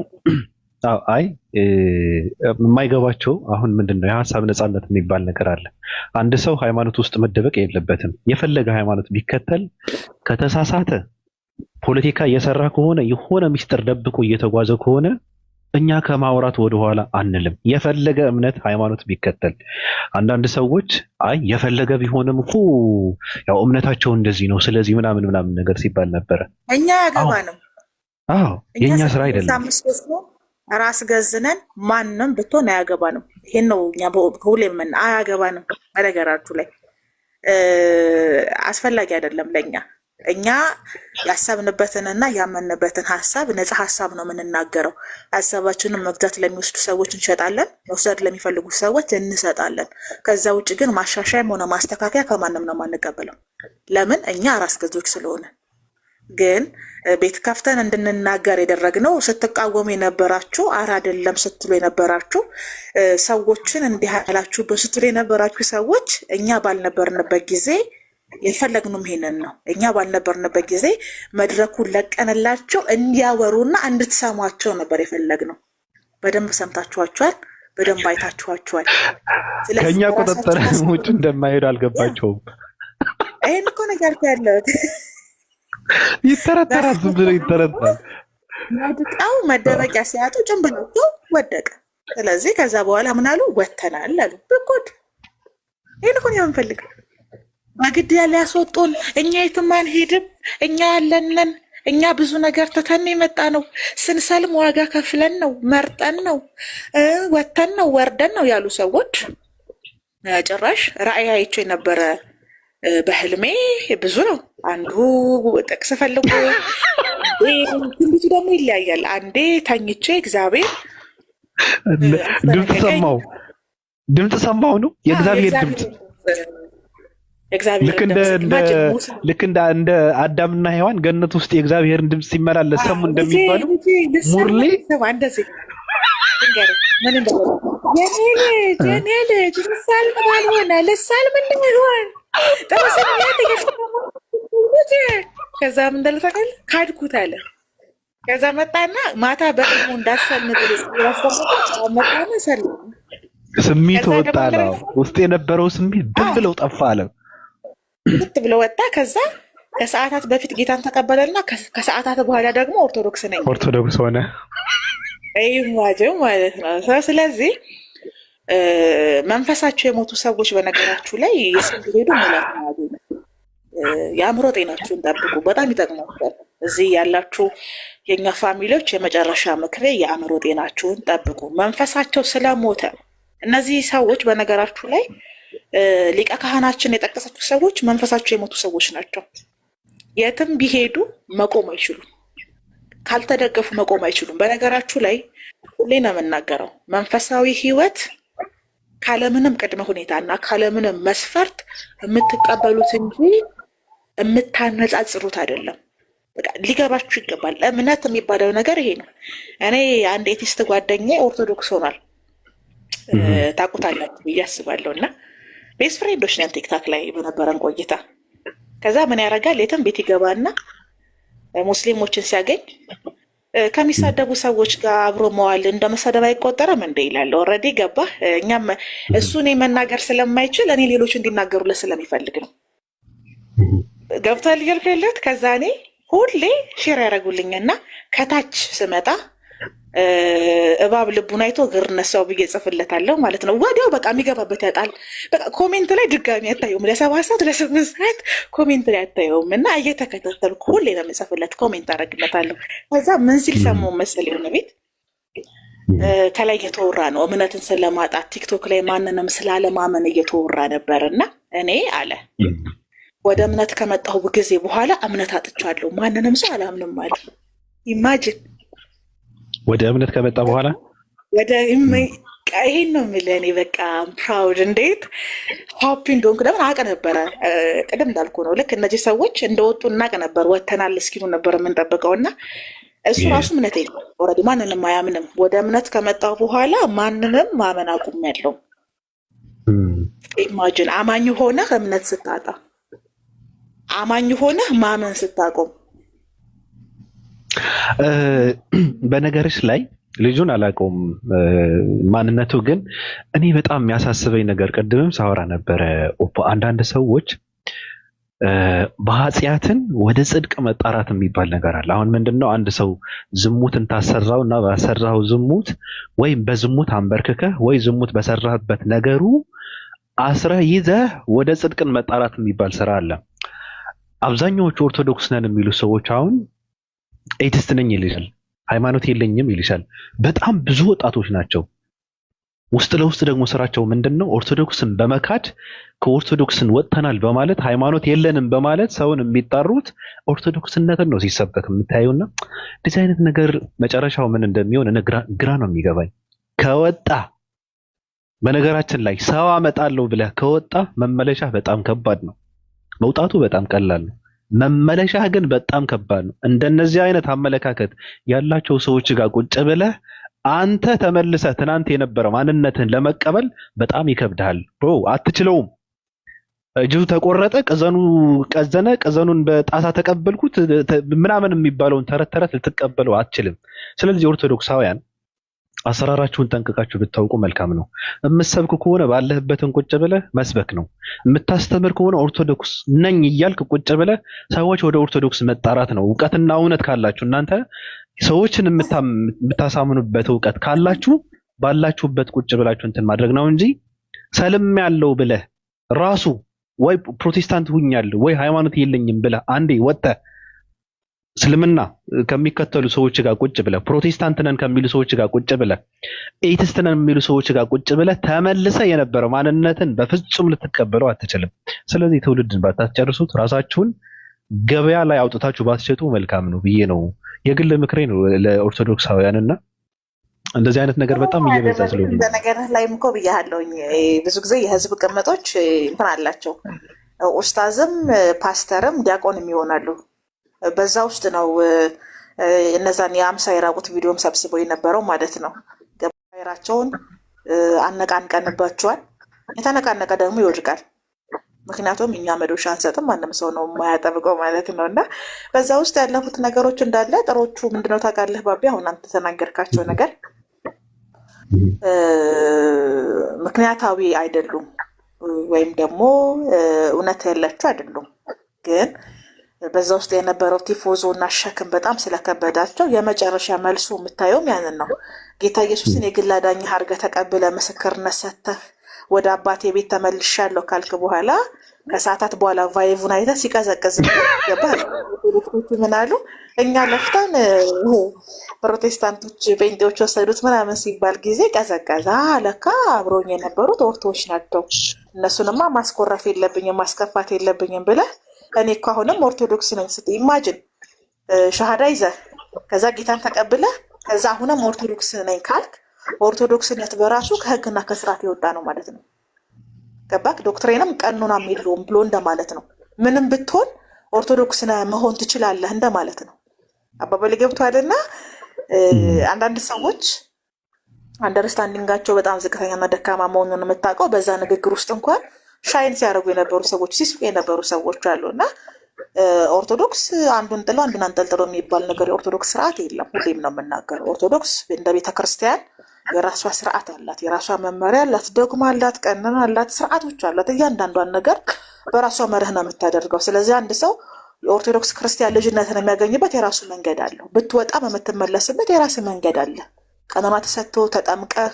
Speaker 2: የማይገባቸው አሁን ምንድን ነው የሀሳብ ነፃነት የሚባል ነገር አለ። አንድ ሰው ሃይማኖት ውስጥ መደበቅ የለበትም። የፈለገ ሃይማኖት ቢከተል ከተሳሳተ ፖለቲካ እየሰራ ከሆነ የሆነ ሚስጥር ደብቆ እየተጓዘ ከሆነ እኛ ከማውራት ወደኋላ አንልም። የፈለገ እምነት ሃይማኖት ቢከተል አንዳንድ ሰዎች የፈለገ ቢሆንም እኮ ያው እምነታቸው እንደዚህ ነው ስለዚህ ምናምን ነገር ሲባል ነበረ።
Speaker 1: እኛ ያገባንም
Speaker 2: የኛ ስራ አይደለም።
Speaker 1: ራስ ገዝነን ማንም ብትሆን አያገባንም። ይሄን ነው እኛ ሁሌም አያገባንም። በነገራችሁ ላይ አስፈላጊ አይደለም ለኛ። እኛ ያሰብንበትንና ያመንበትን ሀሳብ ነፃ ሀሳብ ነው የምንናገረው። ሀሳባችንን መግዛት ለሚወስዱ ሰዎች እንሸጣለን፣ መውሰድ ለሚፈልጉ ሰዎች እንሰጣለን። ከዛ ውጭ ግን ማሻሻያም ሆነ ማስተካከያ ከማንም ነው የማንቀበለው። ለምን? እኛ ራስ ገዞች ስለሆነ። ግን ቤት ከፍተን እንድንናገር የደረግነው ስትቃወሙ የነበራችሁ አይደለም ስትሉ የነበራችሁ ሰዎችን እንዲህ ያላችሁብን ስትሉ የነበራችሁ ሰዎች እኛ ባልነበርንበት ጊዜ የፈለግነው ይሄንን ነው። እኛ ባልነበርንበት ጊዜ መድረኩን ለቀንላቸው እንዲያወሩና እንድትሰሟቸው ነበር የፈለግነው። በደንብ ሰምታችኋቸዋል፣ በደንብ አይታችኋቸዋል።
Speaker 2: ከኛ ቁጥጥር ውጭ እንደማይሄዱ አልገባቸውም።
Speaker 1: ይሄን እኮ ነገር ያለሁት
Speaker 2: ይተረተራል፣ ዝም ብሎ ይተረተራል።
Speaker 1: ወድቀው መደበቂያ ሲያጡ ጭንብላቸው ወደቀ። ስለዚህ ከዛ በኋላ ምን አሉ? ወተናል አሉ። ብቁድ ይሄን እኮ ነው የምንፈልገው። በግድ ያለ ያስወጡን። እኛ የትም አንሄድም፣ እኛ ያለንን፣ እኛ ብዙ ነገር ትተን የመጣ ነው። ስንሰልም ዋጋ ከፍለን ነው፣ መርጠን ነው፣ ወተን ነው፣ ወርደን ነው ያሉ ሰዎች ጭራሽ ራእይ አይቼ የነበረ በህልሜ ብዙ ነው። አንዱ ጥቅስ ፈልጎ ትንቢቱ ደግሞ ይለያያል። አንዴ ተኝቼ እግዚአብሔር
Speaker 2: ድምፅ ሰማው ነው የእግዚአብሔር ድምፅ ልክ እንደ አዳምና ሔዋን ገነት ውስጥ የእግዚአብሔርን ድምፅ ሲመላለስ ሰሙ እንደሚባለው ሙርሌ
Speaker 1: የኔ ልጅ ልሳል ባልሆነ ልሳል ምን ይሆን ከዛ ምን እንዳልታቀል ካድኩት አለ። ከዛ መጣና ማታ በቅሙ እንዳሰልም መጣና ሰልም
Speaker 2: ስሜት ወጣ ነው ውስጥ የነበረው ስሜት ድም ብለው ጠፋ አለ።
Speaker 1: ልት ብሎ ወጣ። ከዛ ከሰዓታት በፊት ጌታን ተቀበለና ከሰዓታት በኋላ ደግሞ ኦርቶዶክስ ሆነ። ይዋጀው ማለት ነው። ስለዚህ መንፈሳቸው የሞቱ ሰዎች በነገራችሁ ላይ የስንት ሄዱ ማለት ነው። የአእምሮ ጤናችሁን ጠብቁ፣ በጣም ይጠቅማችኋል። እዚህ ያላችሁ የኛ ፋሚሊዎች የመጨረሻ ምክሬ የአእምሮ ጤናችሁን ጠብቁ። መንፈሳቸው ስለሞተ እነዚህ ሰዎች በነገራችሁ ላይ ሊቀ ካህናችን የጠቀሳችሁ ሰዎች መንፈሳቸው የሞቱ ሰዎች ናቸው። የትም ቢሄዱ መቆም አይችሉም። ካልተደገፉ መቆም አይችሉም። በነገራችሁ ላይ ሁሌ ነው የምናገረው፣ መንፈሳዊ ህይወት ካለምንም ቅድመ ሁኔታ እና ካለምንም መስፈርት የምትቀበሉት እንጂ የምታነጻጽሩት አይደለም። ሊገባችሁ ይገባል። እምነት የሚባለው ነገር ይሄ ነው። እኔ አንድ ኤቲስት ጓደኛ ኦርቶዶክስ ሆኗል፣ ታውቁታላችሁ ብዬ አስባለሁ። እና ቤስት ፍሬንዶች ነን ቲክታክ ላይ በነበረን ቆይታ። ከዛ ምን ያደርጋል የትም ቤት ይገባና ሙስሊሞችን ሲያገኝ ከሚሳደቡ ሰዎች ጋር አብሮ መዋል እንደ መሳደብ አይቆጠርም እንደ ይላል። ኦልሬዲ ገባ። እኛም እሱ እኔ መናገር ስለማይችል እኔ ሌሎች እንዲናገሩለት ስለሚፈልግ ነው። ገብቷል እያልኩ ያለሁት። ከዛ እኔ ሁሌ ሼር ያደረጉልኝና ከታች ስመጣ እባብ ልቡን አይቶ እግር ነሳው ብዬ ጽፍለታለሁ ማለት ነው። ወዲያው በቃ የሚገባበት ያጣል። በቃ ኮሜንት ላይ ድጋሚ አታየውም። ለ7 ሰዓት ለ8 ሰዓት ኮሜንት ላይ አታየውም። እና እየተከታተልኩ ሁሌ ነው የምጽፍለት፣ ኮሜንት አደርግለታለሁ። ከዛ ምን ሲል ሰማሁ መሰል የሆነ ቤት ከላይ እየተወራ ነው እምነትን ስለማጣት ቲክቶክ ላይ ማንንም ስላለማመን እየተወራ ነበር። እና እኔ አለ ወደ እምነት ከመጣሁ ጊዜ በኋላ እምነት አጥቻለሁ፣ ማንንም ሰው አላምንም አለ። ኢማጂን
Speaker 2: ወደ እምነት ከመጣ በኋላ
Speaker 1: ወደ ይሄን ነው የምልህ። እኔ በቃ ፕራውድ እንዴት ሀፒ እንደሆንኩ ለምን አውቅ ነበረ። ቅድም እንዳልኩ ነው። ልክ እነዚህ ሰዎች እንደወጡ እናውቅ ነበር፣ ወተናል እስኪሉ ነበር የምንጠብቀው። እና እሱ ራሱ እምነት የለም ኦልሬዲ፣ ማንንም አያምንም። ወደ እምነት ከመጣሁ በኋላ ማንንም ማመን አቁሜያለሁ። ኢማጂን አማኝ ሆነህ እምነት ስታጣ፣ አማኝ ሆነህ ማመን ስታቆም።
Speaker 2: በነገርሽ ላይ ልጁን አላውቀውም ማንነቱ፣ ግን እኔ በጣም የሚያሳስበኝ ነገር ቅድምም ሳወራ ነበረ። አንዳንድ ሰዎች በኃጢአትን ወደ ጽድቅ መጣራት የሚባል ነገር አለ። አሁን ምንድነው አንድ ሰው ዝሙትን ታሰራው እና ባሰራው ዝሙት ወይም በዝሙት አንበርክከህ ወይ ዝሙት በሰራህበት ነገሩ አስረህ ይዘህ ወደ ጽድቅን መጣራት የሚባል ስራ አለ። አብዛኛዎቹ ኦርቶዶክስ ነን የሚሉ ሰዎች አሁን ኤቲስት ነኝ ይልሻል፣ ሃይማኖት የለኝም ይልሻል። በጣም ብዙ ወጣቶች ናቸው። ውስጥ ለውስጥ ደግሞ ስራቸው ምንድነው? ኦርቶዶክስን በመካድ ከኦርቶዶክስን ወጥተናል በማለት ሃይማኖት የለንም በማለት ሰውን የሚጣሩት ኦርቶዶክስነትን ነው ሲሰበክ የምታዩና እንደዚህ አይነት ነገር መጨረሻው ምን እንደሚሆን ግራ ነው የሚገባኝ። ከወጣ በነገራችን ላይ ሰው አመጣለሁ ብለህ ከወጣ መመለሻ በጣም ከባድ ነው። መውጣቱ በጣም ቀላል ነው። መመለሻ ግን በጣም ከባድ ነው። እንደነዚህ አይነት አመለካከት ያላቸው ሰዎች ጋር ቁጭ ብለህ አንተ ተመልሰህ ትናንት የነበረ ማንነትን ለመቀበል በጣም ይከብዳል። ብሮ አትችለውም። እጁ ተቆረጠ፣ ቀዘኑ ቀዘነ፣ ቀዘኑን በጣሳ ተቀበልኩት ምናምን የሚባለውን ተረት ተረት ልትቀበለው አትችልም። ስለዚህ ኦርቶዶክሳውያን አሰራራችሁን ጠንቅቃችሁ ብታውቁ መልካም ነው። የምትሰብክ ከሆነ ባለህበትን ቁጭ ብለህ መስበክ ነው። የምታስተምር ከሆነ ኦርቶዶክስ ነኝ እያልክ ቁጭ ብለህ ሰዎች ወደ ኦርቶዶክስ መጣራት ነው። እውቀትና እውነት ካላችሁ እናንተ ሰዎችን የምታሳምኑበት እውቀት ካላችሁ ባላችሁበት ቁጭ ብላችሁ እንትን ማድረግ ነው እንጂ ሰልም ያለው ብለህ ራሱ ወይ ፕሮቴስታንት ሁኛለሁ ወይ ሃይማኖት የለኝም ብለህ አንዴ ወጥተህ እስልምና ከሚከተሉ ሰዎች ጋር ቁጭ ብለህ ፕሮቴስታንት ነን ከሚሉ ሰዎች ጋር ቁጭ ብለህ ኤቲስት ነን የሚሉ ሰዎች ጋር ቁጭ ብለህ ተመልሰህ የነበረው ማንነትን በፍጹም ልትቀበለው አትችልም። ስለዚህ ትውልድን ባታስጨርሱት ራሳችሁን ገበያ ላይ አውጥታችሁ ባትሸጡ መልካም ነው ብዬ ነው የግል ምክሬ ነው ለኦርቶዶክሳውያንና እንደዚህ አይነት ነገር በጣም እየበዛ ስለሆነ
Speaker 1: በነገር ላይም እኮ ብያለሁኝ። ብዙ ጊዜ የህዝብ ቅምጦች እንትን አላቸው። ኡስታዝም ፓስተርም ዲያቆንም ይሆናሉ። በዛ ውስጥ ነው እነዛን የአምሳ የራቁት ቪዲዮም ሰብስበው የነበረው ማለት ነው። ገባራቸውን አነቃንቀንባቸዋል። የተነቃነቀ ደግሞ ይወድቃል። ምክንያቱም እኛ መዶሻ አንሰጥም፣ ማንም ሰው ነው የማያጠብቀው ማለት ነው። እና በዛ ውስጥ ያለፉት ነገሮች እንዳለ ጥሮቹ ምንድነው ታውቃለህ ባቢ? አሁን አንተ ተናገርካቸው ነገር ምክንያታዊ አይደሉም፣ ወይም ደግሞ እውነት ያላቸው አይደሉም። ግን በዛ ውስጥ የነበረው ቲፎዞ እና ሸክም በጣም ስለከበዳቸው የመጨረሻ መልሱ የምታየውም ያንን ነው። ጌታ ኢየሱስን የግል አዳኝህ አድርገህ ተቀብለህ ምስክርነት ሰጥተህ ወደ አባቴ ቤት ተመልሻለሁ ካልክ በኋላ ከሰዓታት በኋላ ቫይቡን አይተህ ሲቀዘቅዝ ገባህ። ሌሎቹ ምን አሉ? እኛ ለፍተን ፕሮቴስታንቶች ጴንጤዎች ወሰዱት ምናምን ሲባል ጊዜ ቀዘቀዛ። ለካ አብሮኝ የነበሩት ኦርቶዎች ናቸው። እነሱንማ ማስኮረፍ የለብኝም ማስከፋት የለብኝም ብለህ እኔ እኮ አሁንም ኦርቶዶክስ ነኝ ስትይ ኢማጂን ሻሃዳ ይዘህ ከዛ ጌታን ተቀብለህ ከዛ አሁንም ኦርቶዶክስ ነኝ ካልክ ኦርቶዶክስነት በራሱ ከህግና ከስርዓት የወጣ ነው ማለት ነው። ገባክ? ዶክትሪንም ቀኖናም የለውም ብሎ እንደማለት ነው። ምንም ብትሆን ኦርቶዶክስ መሆን ትችላለህ እንደማለት ነው። አባባሌ ገብቶሃል? አንዳንድ ሰዎች አንደርስታንዲንጋቸው በጣም ዝቅተኛና ደካማ መሆኑን የምታውቀው በዛ ንግግር ውስጥ እንኳን ሻይን ሲያደርጉ የነበሩ ሰዎች ሲስቁ የነበሩ ሰዎች አሉ። እና ኦርቶዶክስ አንዱን ጥሎ አንዱን አንጠልጥሎ የሚባል ነገር የኦርቶዶክስ ስርዓት የለም። ሁሌም ነው የምናገረው። ኦርቶዶክስ እንደ ቤተክርስቲያን የራሷ ስርዓት አላት፣ የራሷ መመሪያ አላት፣ ዶግማ አላት፣ ቀኖና አላት፣ ስርዓቶች አላት። እያንዳንዷን ነገር በራሷ መርህ ነው የምታደርገው። ስለዚህ አንድ ሰው የኦርቶዶክስ ክርስቲያን ልጅነትን የሚያገኝበት የራሱ መንገድ አለው። ብትወጣም የምትመለስበት የራሱ መንገድ አለ። ቀኖና ተሰጥቶ ተጠምቀህ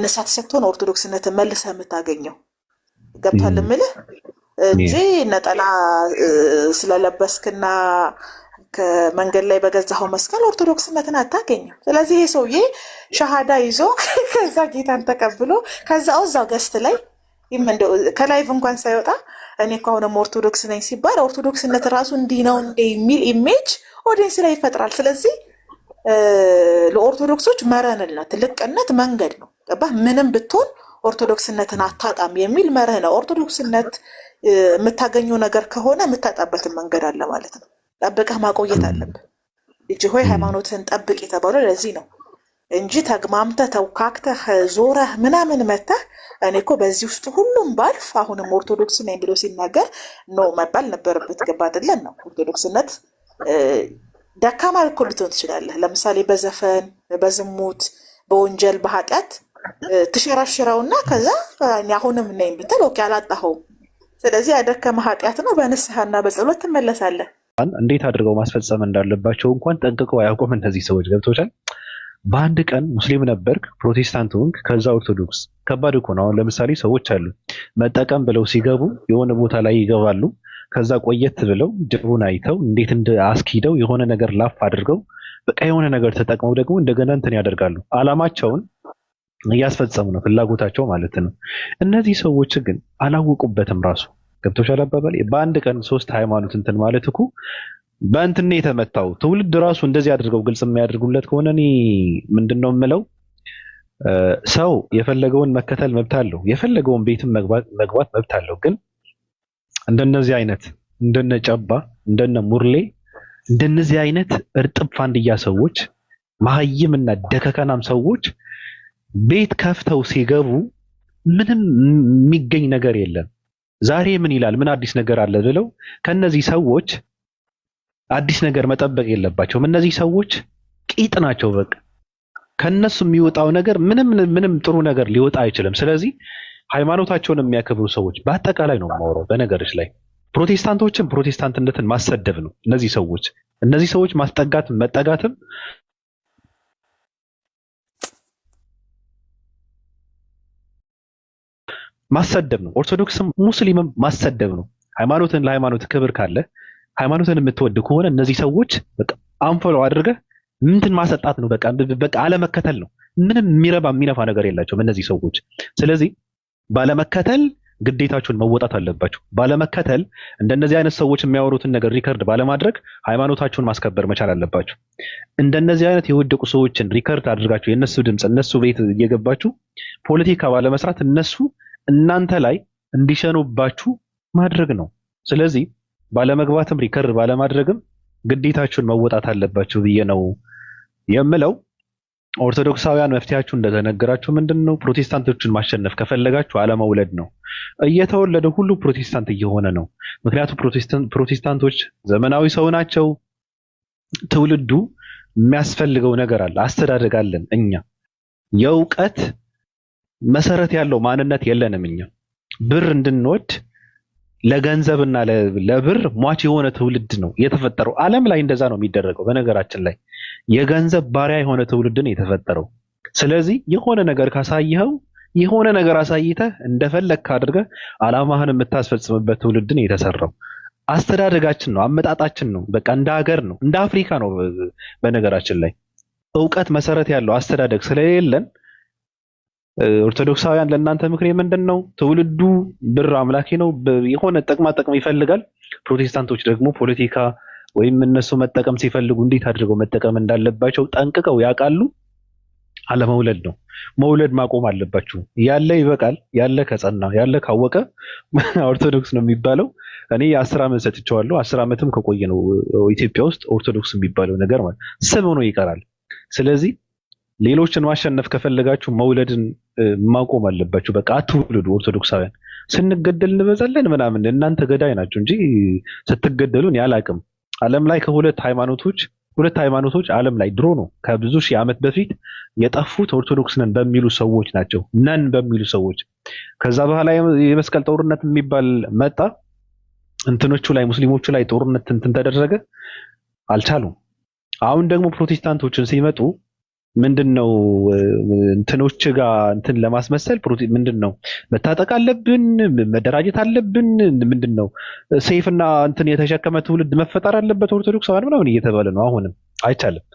Speaker 1: ንስሐ ተሰጥቶ ነው ኦርቶዶክስነትን መልሰህ የምታገኘው። ገብቷል የምልህ እንጂ ነጠላ ስለለበስክና ከመንገድ ላይ በገዛኸው መስቀል ኦርቶዶክስነትን አታገኝም። ስለዚህ ይሄ ሰውዬ ሻሃዳ ይዞ ከዛ ጌታን ተቀብሎ ከዛ እዛው ገስት ላይ ከላይቭ እንኳን ሳይወጣ እኔ እኮ አሁንም ኦርቶዶክስ ነኝ ሲባል ኦርቶዶክስነት ራሱ እንዲህ ነው እንደ የሚል ኢሜጅ ኦዲየንስ ላይ ይፈጥራል። ስለዚህ ለኦርቶዶክሶች መረንነት ልቅነት መንገድ ነው። ገባህ? ምንም ብትሆን ኦርቶዶክስነትን አታጣም የሚል መርህ ነው። ኦርቶዶክስነት የምታገኘው ነገር ከሆነ የምታጣበትን መንገድ አለ ማለት ነው። ጠብቀህ ማቆየት አለብህ። ልጅ ሆይ ሃይማኖትህን ጠብቅ የተባለው ለዚህ ነው እንጂ ተግማምተህ ተውካክተህ ዞረህ ምናምን መተህ እኔ እኮ በዚህ ውስጥ ሁሉም ባልፍ አሁንም ኦርቶዶክስ ነኝ ብሎ ሲናገር ኖ መባል ነበረበት። ገባ አይደለም ነው። ኦርቶዶክስነት ደካማ እኮ ልትሆን ትችላለህ። ለምሳሌ በዘፈን በዝሙት በወንጀል በኃጢአት ትሸራሽረውና ከዛ አሁንም ነኝ ብትል ኦኬ አላጣኸውም። ስለዚህ ያደከመ ኃጢአት ነው። በንስሐና በጸሎት ትመለሳለህ።
Speaker 2: እንዴት አድርገው ማስፈጸም እንዳለባቸው እንኳን ጠንቅቀው አያውቁም እነዚህ ሰዎች። ገብቶሻል? በአንድ ቀን ሙስሊም ነበርክ፣ ፕሮቴስታንት ሆንክ፣ ከዛ ኦርቶዶክስ። ከባድ እኮ ነው። አሁን ለምሳሌ ሰዎች አሉ መጠቀም ብለው ሲገቡ የሆነ ቦታ ላይ ይገባሉ። ከዛ ቆየት ብለው ጅቡን አይተው እንዴት አስኪደው የሆነ ነገር ላፍ አድርገው በቃ የሆነ ነገር ተጠቅመው ደግሞ እንደገና እንትን ያደርጋሉ። አላማቸውን እያስፈጸሙ ነው፣ ፍላጎታቸው ማለት ነው። እነዚህ ሰዎች ግን አላወቁበትም ራሱ። ገብቶሻል አባባል? በአንድ ቀን 3 ሃይማኖት እንትን ማለት እኮ በእንትን የተመታው ትውልድ ራሱ እንደዚህ አድርገው ግልጽ የሚያደርጉለት ከሆነ እኔ ምንድነው የምለው፣ ሰው የፈለገውን መከተል መብት አለው፣ የፈለገውን ቤትም መግባት መብት አለው። ግን እንደነዚህ አይነት እንደነ ጨባ እንደነ ሙርሌ እንደነዚህ አይነት እርጥብ ፋንድያ ሰዎች መሀይምና ደከከናም ሰዎች ቤት ከፍተው ሲገቡ ምንም የሚገኝ ነገር የለም። ዛሬ ምን ይላል ምን አዲስ ነገር አለ ብለው ከነዚህ ሰዎች አዲስ ነገር መጠበቅ የለባቸውም። እነዚህ ሰዎች ቂጥ ናቸው። በቃ ከነሱ የሚወጣው ነገር ምንም ጥሩ ነገር ሊወጣ አይችልም። ስለዚህ ሃይማኖታቸውን የሚያከብሩ ሰዎች በአጠቃላይ ነው የማወራው። በነገሮች ላይ ፕሮቴስታንቶችን ፕሮቴስታንትነትን ማሰደብ ነው። እነዚህ ሰዎች መጠጋትም ማሰደብ ነው። ኦርቶዶክስም ሙስሊምም ማሰደብ ነው። ሃይማኖትን ለሃይማኖት ክብር ካለ ሃይማኖትን የምትወድ ከሆነ እነዚህ ሰዎች በቃ አንፎሎው አድርገህ ምንትን ማሰጣት ነው። በቃ አለመከተል ነው። ምንም የሚረባ የሚነፋ ነገር የላቸውም እነዚህ ሰዎች። ስለዚህ ባለመከተል ግዴታችሁን መወጣት አለባችሁ። ባለመከተል እንደነዚህ አይነት ሰዎች የሚያወሩትን ነገር ሪከርድ ባለማድረግ ሃይማኖታችሁን ማስከበር መቻል አለባችሁ። እንደነዚህ አይነት የወደቁ ሰዎችን ሪከርድ አድርጋችሁ የነሱ ድምፅ እነሱ ቤት እየገባችሁ ፖለቲካ ባለመስራት እነሱ እናንተ ላይ እንዲሸኑባችሁ ማድረግ ነው። ስለዚህ ባለመግባትም ሪከርድ ባለማድረግም ግዴታችሁን መወጣት አለባችሁ ብዬ ነው የምለው። ኦርቶዶክሳውያን መፍትሄያችሁ እንደተነገራችሁ ምንድነው? ፕሮቴስታንቶችን ማሸነፍ ከፈለጋችሁ አለመውለድ ነው። እየተወለደ ሁሉ ፕሮቴስታንት እየሆነ ነው። ምክንያቱም ፕሮቴስታንቶች ዘመናዊ ሰው ናቸው። ትውልዱ የሚያስፈልገው ነገር አለ፣ አስተዳደግ አለን። እኛ የእውቀት መሰረት ያለው ማንነት የለንም። እኛ ብር እንድንወድ ለገንዘብና ለብር ሟች የሆነ ትውልድ ነው የተፈጠረው። ዓለም ላይ እንደዛ ነው የሚደረገው። በነገራችን ላይ የገንዘብ ባሪያ የሆነ ትውልድ ነው የተፈጠረው። ስለዚህ የሆነ ነገር ካሳየኸው የሆነ ነገር አሳይተህ እንደፈለግክ አድርገህ ዓላማህን የምታስፈጽምበት ትውልድ ነው የተሰራው። አስተዳደጋችን ነው፣ አመጣጣችን ነው፣ በቃ እንደ ሀገር ነው፣ እንደ አፍሪካ ነው። በነገራችን ላይ እውቀት መሰረት ያለው አስተዳደግ ስለሌለን ኦርቶዶክሳውያን ለእናንተ ምክሬ ምንድነው? ትውልዱ ብር አምላኪ ነው፣ የሆነ ጥቅም ይፈልጋል። ፕሮቴስታንቶች ደግሞ ፖለቲካ ወይም እነሱ መጠቀም ሲፈልጉ እንዴት አድርገው መጠቀም እንዳለባቸው ጠንቅቀው ያውቃሉ። አለመውለድ ነው። መውለድ ማቆም አለባችሁ። ያለ ይበቃል። ያለ ከጸና ያለ ካወቀ ኦርቶዶክስ ነው የሚባለው። እኔ 10 ዓመት ሰጥቼዋለሁ። 10 ዓመትም ከቆየ ነው ኢትዮጵያ ውስጥ ኦርቶዶክስ የሚባለው ነገር ማለት ስም ሆኖ ይቀራል። ስለዚህ ሌሎችን ማሸነፍ ከፈለጋችሁ መውለድን ማቆም አለባችሁ። በቃ አትውልዱ። ኦርቶዶክሳውያን ስንገደል እንበዛለን ምናምን፣ እናንተ ገዳይ ናቸው እንጂ ስትገደሉን ያላቅም። ዓለም ላይ ሁለት ሃይማኖቶች ዓለም ላይ ድሮ ነው ከብዙ ሺህ ዓመት በፊት የጠፉት ኦርቶዶክስ ነን በሚሉ ሰዎች ናቸው። ነን በሚሉ ሰዎች። ከዛ በኋላ የመስቀል ጦርነት የሚባል መጣ። እንትኖቹ ላይ ሙስሊሞቹ ላይ ጦርነት እንትን ተደረገ፣ አልቻሉም። አሁን ደግሞ ፕሮቴስታንቶችን ሲመጡ ምንድነው እንትኖች ጋር እንትን ለማስመሰል ምንድነው መታጠቅ አለብን፣ መደራጀት አለብን፣ ምንድነው ሰይፍና እንትን የተሸከመ ትውልድ መፈጠር አለበት ኦርቶዶክሳውያን ምናምን እየተባለ ነው። አሁንም አይቻልም።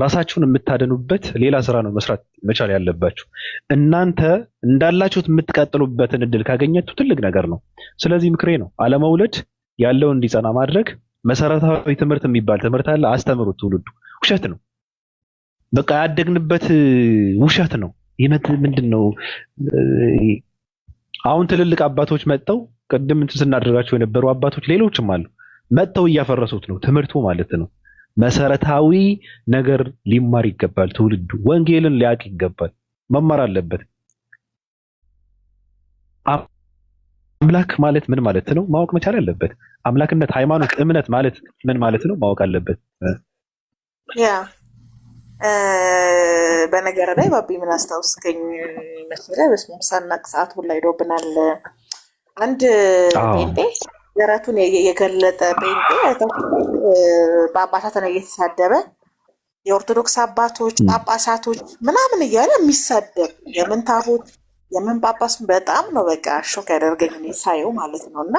Speaker 2: ራሳችሁን የምታደኑበት ሌላ ስራ ነው መስራት መቻል ያለባችሁ። እናንተ እንዳላችሁት የምትቀጥሉበትን እድል ካገኛችሁ ትልቅ ነገር ነው። ስለዚህ ምክሬ ነው አለመውለድ፣ ያለው እንዲጸና ማድረግ። መሰረታዊ ትምህርት የሚባል ትምህርት አለ፣ አስተምሩት። ትውልዱ ውሸት ነው በቃ ያደግንበት ውሸት ነው። ምንድነው አሁን ትልልቅ አባቶች መጥተው ቅድም እንትን ስናደርጋቸው የነበሩ አባቶች ሌሎችም አሉ መጥተው እያፈረሱት ነው ትምህርቱ ማለት ነው። መሰረታዊ ነገር ሊማር ይገባል። ትውልዱ ወንጌልን ሊያውቅ ይገባል፣ መማር አለበት። አምላክ ማለት ምን ማለት ነው ማወቅ መቻል አለበት። አምላክነት፣ ሃይማኖት፣ እምነት ማለት ምን ማለት ነው ማወቅ አለበት።
Speaker 1: ያ በነገር ላይ ባቢ ምን አስታውስከኝ መሰለህ? በስመ ሳናቅ ሰዓት ሁላ ሄዶብናል። አንድ ጴንጤ ደረቱን የገለጠ ጴንጤ በአባሳት ነው እየተሳደበ የኦርቶዶክስ አባቶች ጳጳሳቶች ምናምን እያለ የሚሳደብ የምን ታቦት የምን ጳጳስ በጣም ነው በቃ ሾክ ያደርገኝ ሳየው ማለት ነው። እና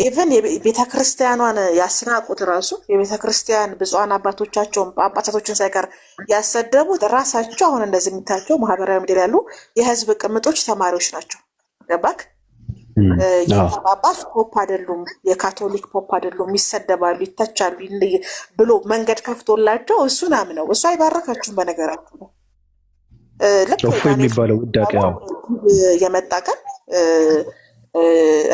Speaker 1: ኢቨን ቤተክርስቲያኗን ያስናቁት ራሱ የቤተክርስቲያን ብፁዓን አባቶቻቸውን ጳጳሳቶችን ሳይቀር ያሰደቡት ራሳቸው አሁን እንደዚህ የምታቸው ማህበራዊ ሚዲያ ያሉ የህዝብ ቅምጦች ተማሪዎች ናቸው። ገባክ? የጳጳስ ፖፕ አይደሉም፣ የካቶሊክ ፖፕ አይደሉም፣ ይሰደባሉ፣ ይተቻሉ ብሎ መንገድ ከፍቶላቸው እሱን አምነው እሱ አይባረካችሁም። በነገራችሁ ልክ
Speaker 2: የሚባለው ውዳቄ
Speaker 1: የመጣ ቀን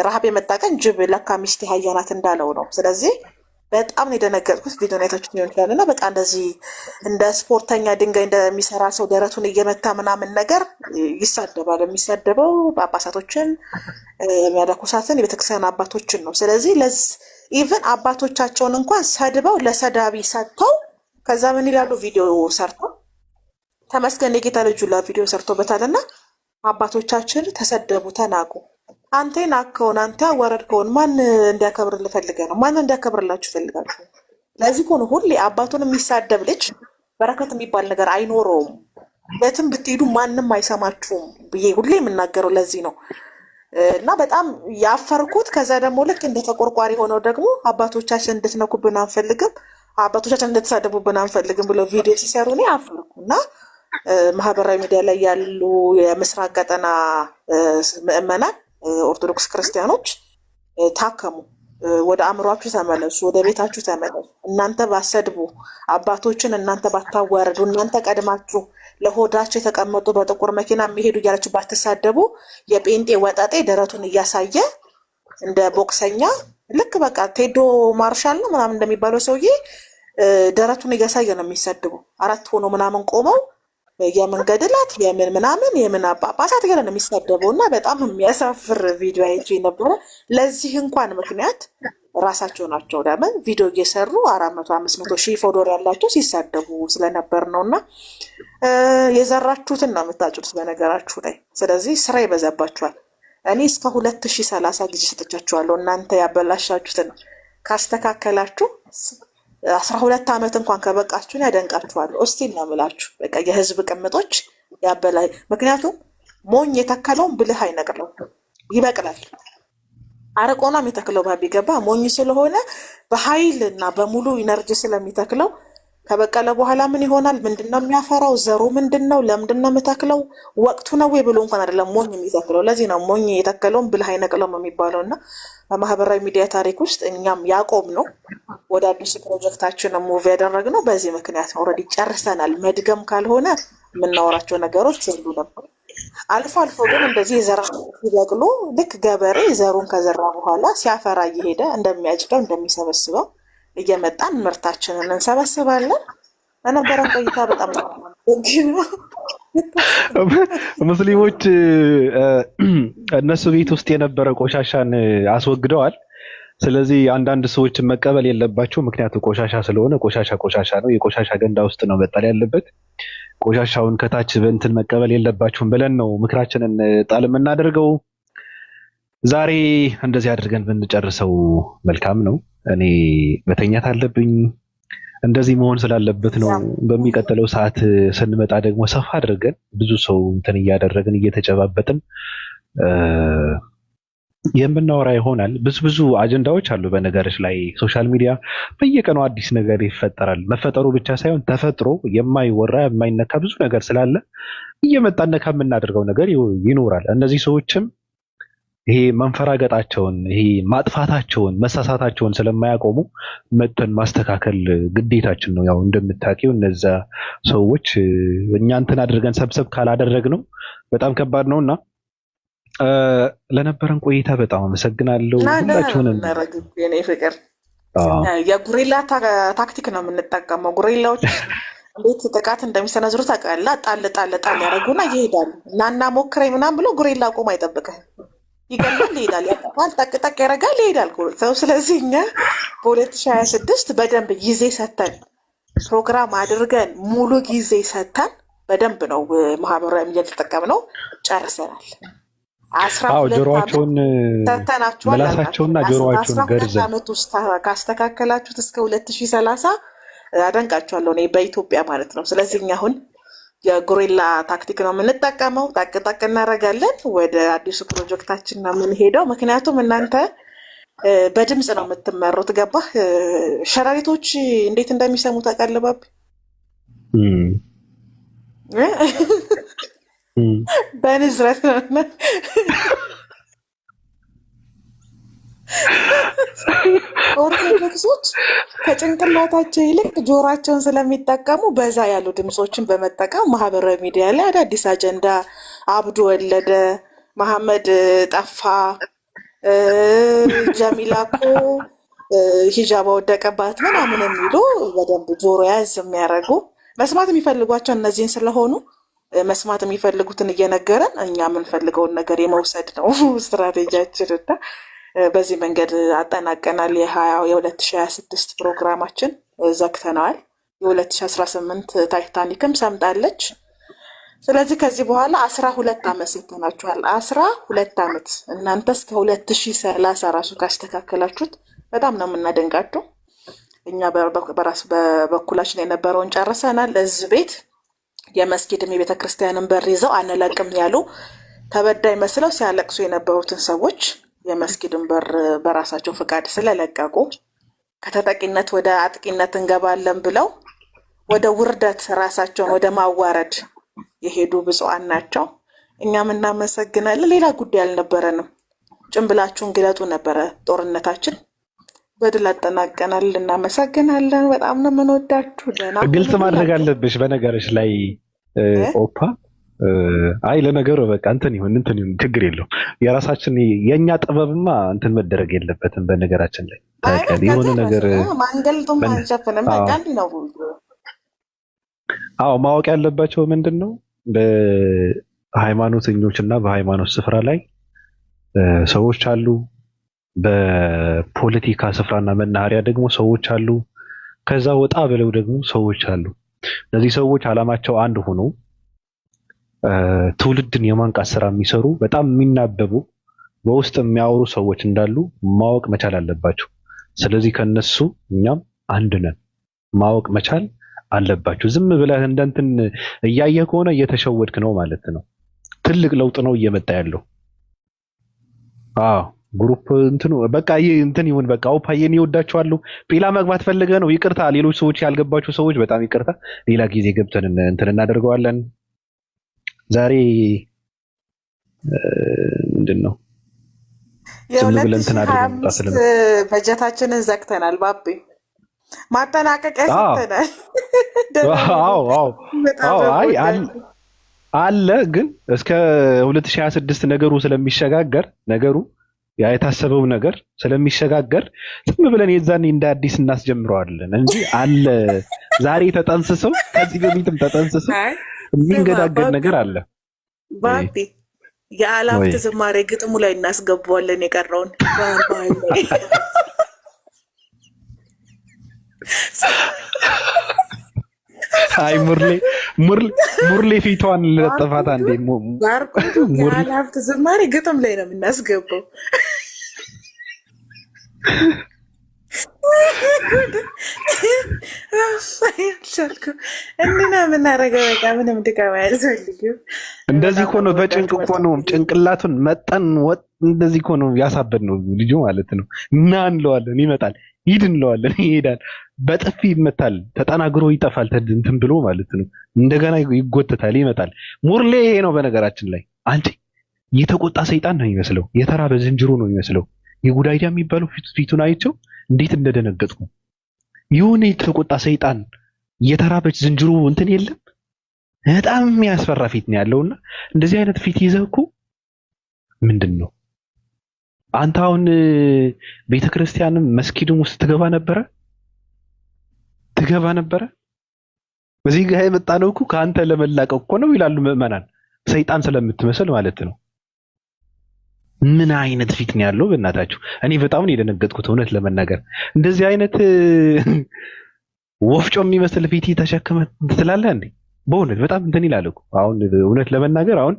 Speaker 1: ረሃብ የመጣ ቀን ጅብ ለካ ሚስቴ አህያ ናት እንዳለው ነው። ስለዚህ በጣም ነው የደነገጥኩት። ቪዲዮ አይታችሁት ሊሆን ይችላል። እና በቃ እንደዚህ እንደ ስፖርተኛ ድንጋይ እንደሚሰራ ሰው ደረቱን እየመታ ምናምን ነገር ይሳደባል። የሚሳደበው ጳጳሳቶችን፣ መነኮሳትን፣ የቤተክርስቲያን አባቶችን ነው። ስለዚህ ኢቨን አባቶቻቸውን እንኳን ሰድበው ለሰዳቢ ሰጥተው ከዛ ምን ይላሉ? ቪዲዮ ሰርተው ተመስገን የጌታ ልጁ ቪዲዮ ሰርቶበታልና አባቶቻችን ተሰደቡ፣ ተናቁ። አንተ ናከውን አንተ ያወረድከውን ማን እንዲያከብርልህ ፈልገህ ነው? ማን እንዲያከብርላችሁ ፈልጋችሁ? ለዚህ እኮ ነው ሁሌ አባቱን የሚሳደብ ልጅ በረከት የሚባል ነገር አይኖረውም። የትም ብትሄዱ ማንም አይሰማችሁም ብዬ ሁሌ የምናገረው ለዚህ ነው። እና በጣም ያፈርኩት ከዛ ደግሞ ልክ እንደ ተቆርቋሪ ሆነው ደግሞ አባቶቻችን እንድትነኩብን አንፈልግም፣ አባቶቻችን እንድትሳደቡብን አንፈልግም ብለው ቪዲዮ ሲሰሩ እኔ አፈርኩ። እና ማህበራዊ ሚዲያ ላይ ያሉ የምስራቅ ቀጠና ምዕመናን ኦርቶዶክስ ክርስቲያኖች ታከሙ፣ ወደ አእምሯችሁ ተመለሱ፣ ወደ ቤታችሁ ተመለሱ። እናንተ ባሰድቡ አባቶችን፣ እናንተ ባታዋረዱ፣ እናንተ ቀድማችሁ ለሆዳቸው የተቀመጡ በጥቁር መኪና የሚሄዱ እያላችሁ ባትሳደቡ፣ የጴንጤ ወጠጤ ደረቱን እያሳየ እንደ ቦክሰኛ ልክ በቃ ቴዶ ማርሻል ነው ምናምን እንደሚባለው ሰውዬ ደረቱን እያሳየ ነው የሚሰድቡ። 4 ሆኖ ምናምን ቆመው የምን ገድላት የምን ምናምን የምን ጳጳሳት ገለ ነው የሚሳደበው። እና በጣም የሚያሳፍር ቪዲዮ አይቼ ነበረ። ለዚህ እንኳን ምክንያት ራሳቸው ናቸው። ለምን ቪዲዮ እየሰሩ 400-500 ሺህ ፎሎወር ያላቸው ሲሳደቡ ስለነበር ነው። እና የዘራችሁትን ነው የምታጭዱት በነገራችሁ ላይ። ስለዚህ ስራ ይበዛባችኋል። እኔ እስከ 2030 ጊዜ ሰጥቻችኋለሁ። እናንተ ያበላሻችሁትን ካስተካከላችሁ 12 ዓመት እንኳን ከበቃችሁን ያደንቃችኋል። እስቲል ነው የምላችሁ። በቃ የህዝብ ቅምጦች ያበላይ። ምክንያቱም ሞኝ የተከለውን ብልህ አይነቅለው፣ ይበቅላል። አረቆናም የተክለው ባቢ ገባ ሞኝ ስለሆነ በኃይል እና በሙሉ ኢነርጂ ስለሚተክለው ከበቀለ በኋላ ምን ይሆናል? ምንድነው የሚያፈራው? ዘሩ ምንድነው? ለምንድነው የምተክለው? ወቅቱ ነው ወይ ብሎ እንኳን አይደለም ሞኝ የሚተክለው። ለዚህ ነው ሞኝ የተከለውን ብልህ አይነቅለውም የሚባለው። እና በማህበራዊ ሚዲያ ታሪክ ውስጥ እኛም ያቆም ነው ወደ አዲስ ፕሮጀክታችን ሙቭ ያደረግነው በዚህ ምክንያት ነው። ኦልሬዲ ጨርሰናል። መድገም ካልሆነ የምናወራቸው ነገሮች የሉንም። አልፎ አልፎ ግን እንደዚህ የዘራ ሲበቅሉ ልክ ገበሬ ዘሩን ከዘራ በኋላ ሲያፈራ እየሄደ እንደሚያጭደው እንደሚሰበስበው እየመጣን ምርታችንን እንሰበስባለን። ለነበረን ቆይታ በጣም
Speaker 2: ሙስሊሞች እነሱ ቤት ውስጥ የነበረ ቆሻሻን አስወግደዋል። ስለዚህ አንዳንድ ሰዎችን መቀበል የለባቸው። ምክንያቱም ቆሻሻ ስለሆነ ቆሻሻ ነው፣ የቆሻሻ ገንዳ ውስጥ ነው መጣል ያለበት። ቆሻሻውን ከታች በእንትን መቀበል የለባችሁም ብለን ነው ምክራችንን ጣል የምናደርገው። ዛሬ እንደዚህ አድርገን ብንጨርሰው መልካም ነው። እኔ መተኛት አለብኝ። እንደዚህ መሆን ስላለበት ነው። በሚቀጥለው ሰዓት ስንመጣ ደግሞ ሰፋ አድርገን ብዙ ሰው እንትን እያደረግን እየተጨባበጥን የምናወራ ይሆናል። ብዙ አጀንዳዎች አሉ። በነገሮች ላይ ሶሻል ሚዲያ በየቀኑ አዲስ ነገር ይፈጠራል። መፈጠሩ ብቻ ሳይሆን ተፈጥሮ የማይወራ የማይነካ ብዙ ነገር ስላለ እየመጣን ነካ የምናደርገው ነገር ይኖራል። እነዚህ ሰዎችም ይሄ መንፈራገጣቸውን፣ ይሄ ማጥፋታቸውን፣ መሳሳታቸውን ስለማያቆሙ መጥተን ማስተካከል ግዴታችን ነው። ያው እንደምታውቂው እነዛ ሰዎች እኛ እንትን አድርገን ሰብሰብ ካላደረግነው በጣም ከባድ ነውና ለነበረን ቆይታ በጣም አመሰግናለሁ። ሁላችሁንም
Speaker 1: የኔ ፍቅር የጉሪላ ታክቲክ ነው የምንጠቀመው። ጉሪላዎች እንዴት ጥቃት እንደሚሰነዝሩ ታውቃለህ? ጣል ያደርጉና ይሄዳሉ። እናና ሞክረኝ ምናምን ብሎ ጉሪላ ቆሞ አይጠብቅህም። ይገላል፣ ይሄዳል፣ ያጠፋል፣ ጠቅጠቅ ያደርጋል፣ ይሄዳል ሰው። ስለዚህ እኛ በ2026 በደንብ ጊዜ ሰተን ፕሮግራም አድርገን ሙሉ ጊዜ ሰተን በደንብ ነው ማህበራዊ ሚዲያ ተጠቀምነው ጨርሰናል።
Speaker 2: ጆሮአቸውን ምላሳቸውና ጆሮአቸውን ገርዘን
Speaker 1: ዓመት ውስጥ ካስተካከላችሁት እስከ 2030 አደንቃችኋለሁ እኔ በኢትዮጵያ ማለት ነው። ስለዚህ እኛ አሁን የጉሪላ ታክቲክ ነው የምንጠቀመው። ጠቅጠቅ እናደርጋለን። ወደ አዲሱ ፕሮጀክታችን ነው የምንሄደው። ምክንያቱም እናንተ በድምፅ ነው የምትመሩት። ገባህ? ሸረሪቶች እንዴት እንደሚሰሙ ታውቃለህ ባቢ? በንዝረት ነው። ኦርቶዶክሶች ከጭንቅላታቸው ይልቅ ጆሯቸውን ስለሚጠቀሙ በዛ ያሉ ድምፆችን በመጠቀም ማህበራዊ ሚዲያ ላይ አዳዲስ አጀንዳ፣ አብዱ ወለደ፣ መሐመድ ጠፋ፣ ጀሚላ እኮ ሂጃባ ወደቀባት ምናምን የሚሉ በደንብ ጆሮ ያዝ የሚያደርጉ መስማት የሚፈልጓቸው እነዚህን ስለሆኑ መስማት የሚፈልጉትን እየነገረን እኛ የምንፈልገውን ነገር የመውሰድ ነው ስትራቴጂያችን። እና በዚህ መንገድ አጠናቀናል። የ2026 ፕሮግራማችን ዘግተነዋል። የ2018 ታይታኒክም ሰምጣለች። ስለዚህ ከዚህ በኋላ 12 ዓመት ሰጥተናችኋል። 12 ዓመት እናንተ እስከ 2030 ራሱ ካስተካከላችሁት በጣም ነው የምናደንቃችሁ። እኛ በበኩላችን የነበረውን ጨርሰናል። እዚህ ቤት የመስጊድም የቤተ ክርስቲያንን በር ይዘው አንለቅም ያሉ ተበዳይ መስለው ሲያለቅሱ የነበሩትን ሰዎች የመስጊድን በር በራሳቸው ፍቃድ ስለለቀቁ ከተጠቂነት ወደ አጥቂነት እንገባለን ብለው ወደ ውርደት ራሳቸውን ወደ ማዋረድ የሄዱ ብፁዓን ናቸው። እኛም እናመሰግናለን። ሌላ ጉዳይ አልነበረንም። ጭንብላችሁን ግለጡ ነበረ ጦርነታችን። በድል አጠናቀናል። እናመሰግናለን። በጣም ነው የምንወዳችሁ። ደህና
Speaker 2: ግልጽ ማድረግ አለብሽ በነገርሽ ላይ ኦፓ። አይ ለነገሩ በቃ እንትን ይሁን ችግር የለው። የራሳችን የኛ ጥበብማ እንትን መደረግ የለበትም። በነገራችን ላይ የሆነ ነገር
Speaker 1: ማንገልጡም አንሸፍንም። በቃ እንዲህ ነው።
Speaker 2: ማወቅ ያለባቸው ምንድን ነው በሃይማኖተኞች እና በሃይማኖት ስፍራ ላይ ሰዎች አሉ። በፖለቲካ ስፍራና መናኸሪያ ደግሞ ሰዎች አሉ። ከዛ ወጣ ብለው ደግሞ ሰዎች አሉ። እነዚህ ሰዎች ዓላማቸው አንድ ሆኖ ትውልድን የማንቃት ስራ የሚሰሩ በጣም የሚናበቡ በውስጥ የሚያወሩ ሰዎች እንዳሉ ማወቅ መቻል አለባቸው። ስለዚህ ከነሱ እኛም አንድ ነን ማወቅ መቻል አለባቸው። ዝም ብለህ እንደንትን እያየህ ከሆነ እየተሸወድክ ነው ማለት ነው። ትልቅ ለውጥ ነው እየመጣ ያለው። ግሩፕ እንትኑ በቃ ይሄ እንትን ይሁን በቃ አውፓየን ይወዳቸዋለሁ። ሌላ መግባት ፈልገ ነው ይቅርታ። ሌሎች ሰዎች ያልገባችሁ ሰዎች በጣም ይቅርታ። ሌላ ጊዜ ገብተን እንትን እናደርገዋለን። ዛሬ ምንድን ነው ዝም ብለን እንትን አድርገን
Speaker 1: የ2025 በጀታችንን ዘግተናል። ባቢ ማጠናቀቂያ ሰጥተናል።
Speaker 2: አዎ አይ አለ ግን እስከ 2026 ነገሩ ስለሚሸጋገር ነገሩ ያ የታሰበው ነገር ስለሚሸጋገር ዝም ብለን የዛኔ እንደ አዲስ እናስጀምረዋለን እንጂ አለ ዛሬ ተጠንስሰው ከዚህ በፊትም ተጠንስሰው የሚንገዳገድ ነገር አለ።
Speaker 1: ባቢ የአላፍት ዝማሬ ግጥሙ ላይ እናስገባዋለን የቀረውን
Speaker 2: አይ ሙርሌ ፊቷን ለጠፋት አንዴ
Speaker 1: ባርኮቱ የአላፍት ዝማሬ ግጥም ላይ ነው የምናስገባው። እንዲና የምናደርገው በቃ ምንም ድካም አያስፈልግም።
Speaker 2: እንደዚህ እኮ ነው በጭንቅ እኮ ነው ጭንቅላቱን መጠን ወጥ እንደዚህ እኮ ነው ያሳበድ ነው ልጁ ማለት ነው። እና እንለዋለን ይመጣል፣ ሂድ እንለዋለን ይሄዳል፣ በጥፊ ይመታል፣ ተጠናግሮ ይጠፋል እንትን ብሎ ማለት ነው። እንደገና ይጎተታል፣ ይመጣል። ሙርሌ ይሄ ነው በነገራችን ላይ አንቺ የተቆጣ ሰይጣን ነው የሚመስለው፣ የተራበ ዝንጀሮ ነው የሚመስለው። የጉዳይዳ የሚባለው ፊቱን አይቸው እንዴት እንደደነገጥኩ። የሆነ የተቆጣ ሰይጣን የተራበች ዝንጀሮ እንትን የለም በጣም የሚያስፈራ ፊት ነው ያለውና እንደዚህ አይነት ፊት ይዘህ እኮ ምንድን ነው አንተ አሁን ቤተክርስቲያንም መስጊድም ውስጥ ትገባ ነበረ። በዚህ ጋር የመጣ ነው እኮ ከአንተ ለመላቀቅ እኮ ነው ይላሉ ምዕመናን፣ ሰይጣን ስለምትመስል ማለት ነው። ምን አይነት ፊት ነው ያለው በእናታችሁ? እኔ በጣም ነው የደነገጥኩት እውነት ለመናገር። እንደዚህ አይነት ወፍጮ የሚመስል ፊት ተሸክመ ትላለህ እንዴ? በእውነት በጣም እንትን ይላል እኮ። አሁን እውነት ለመናገር አሁን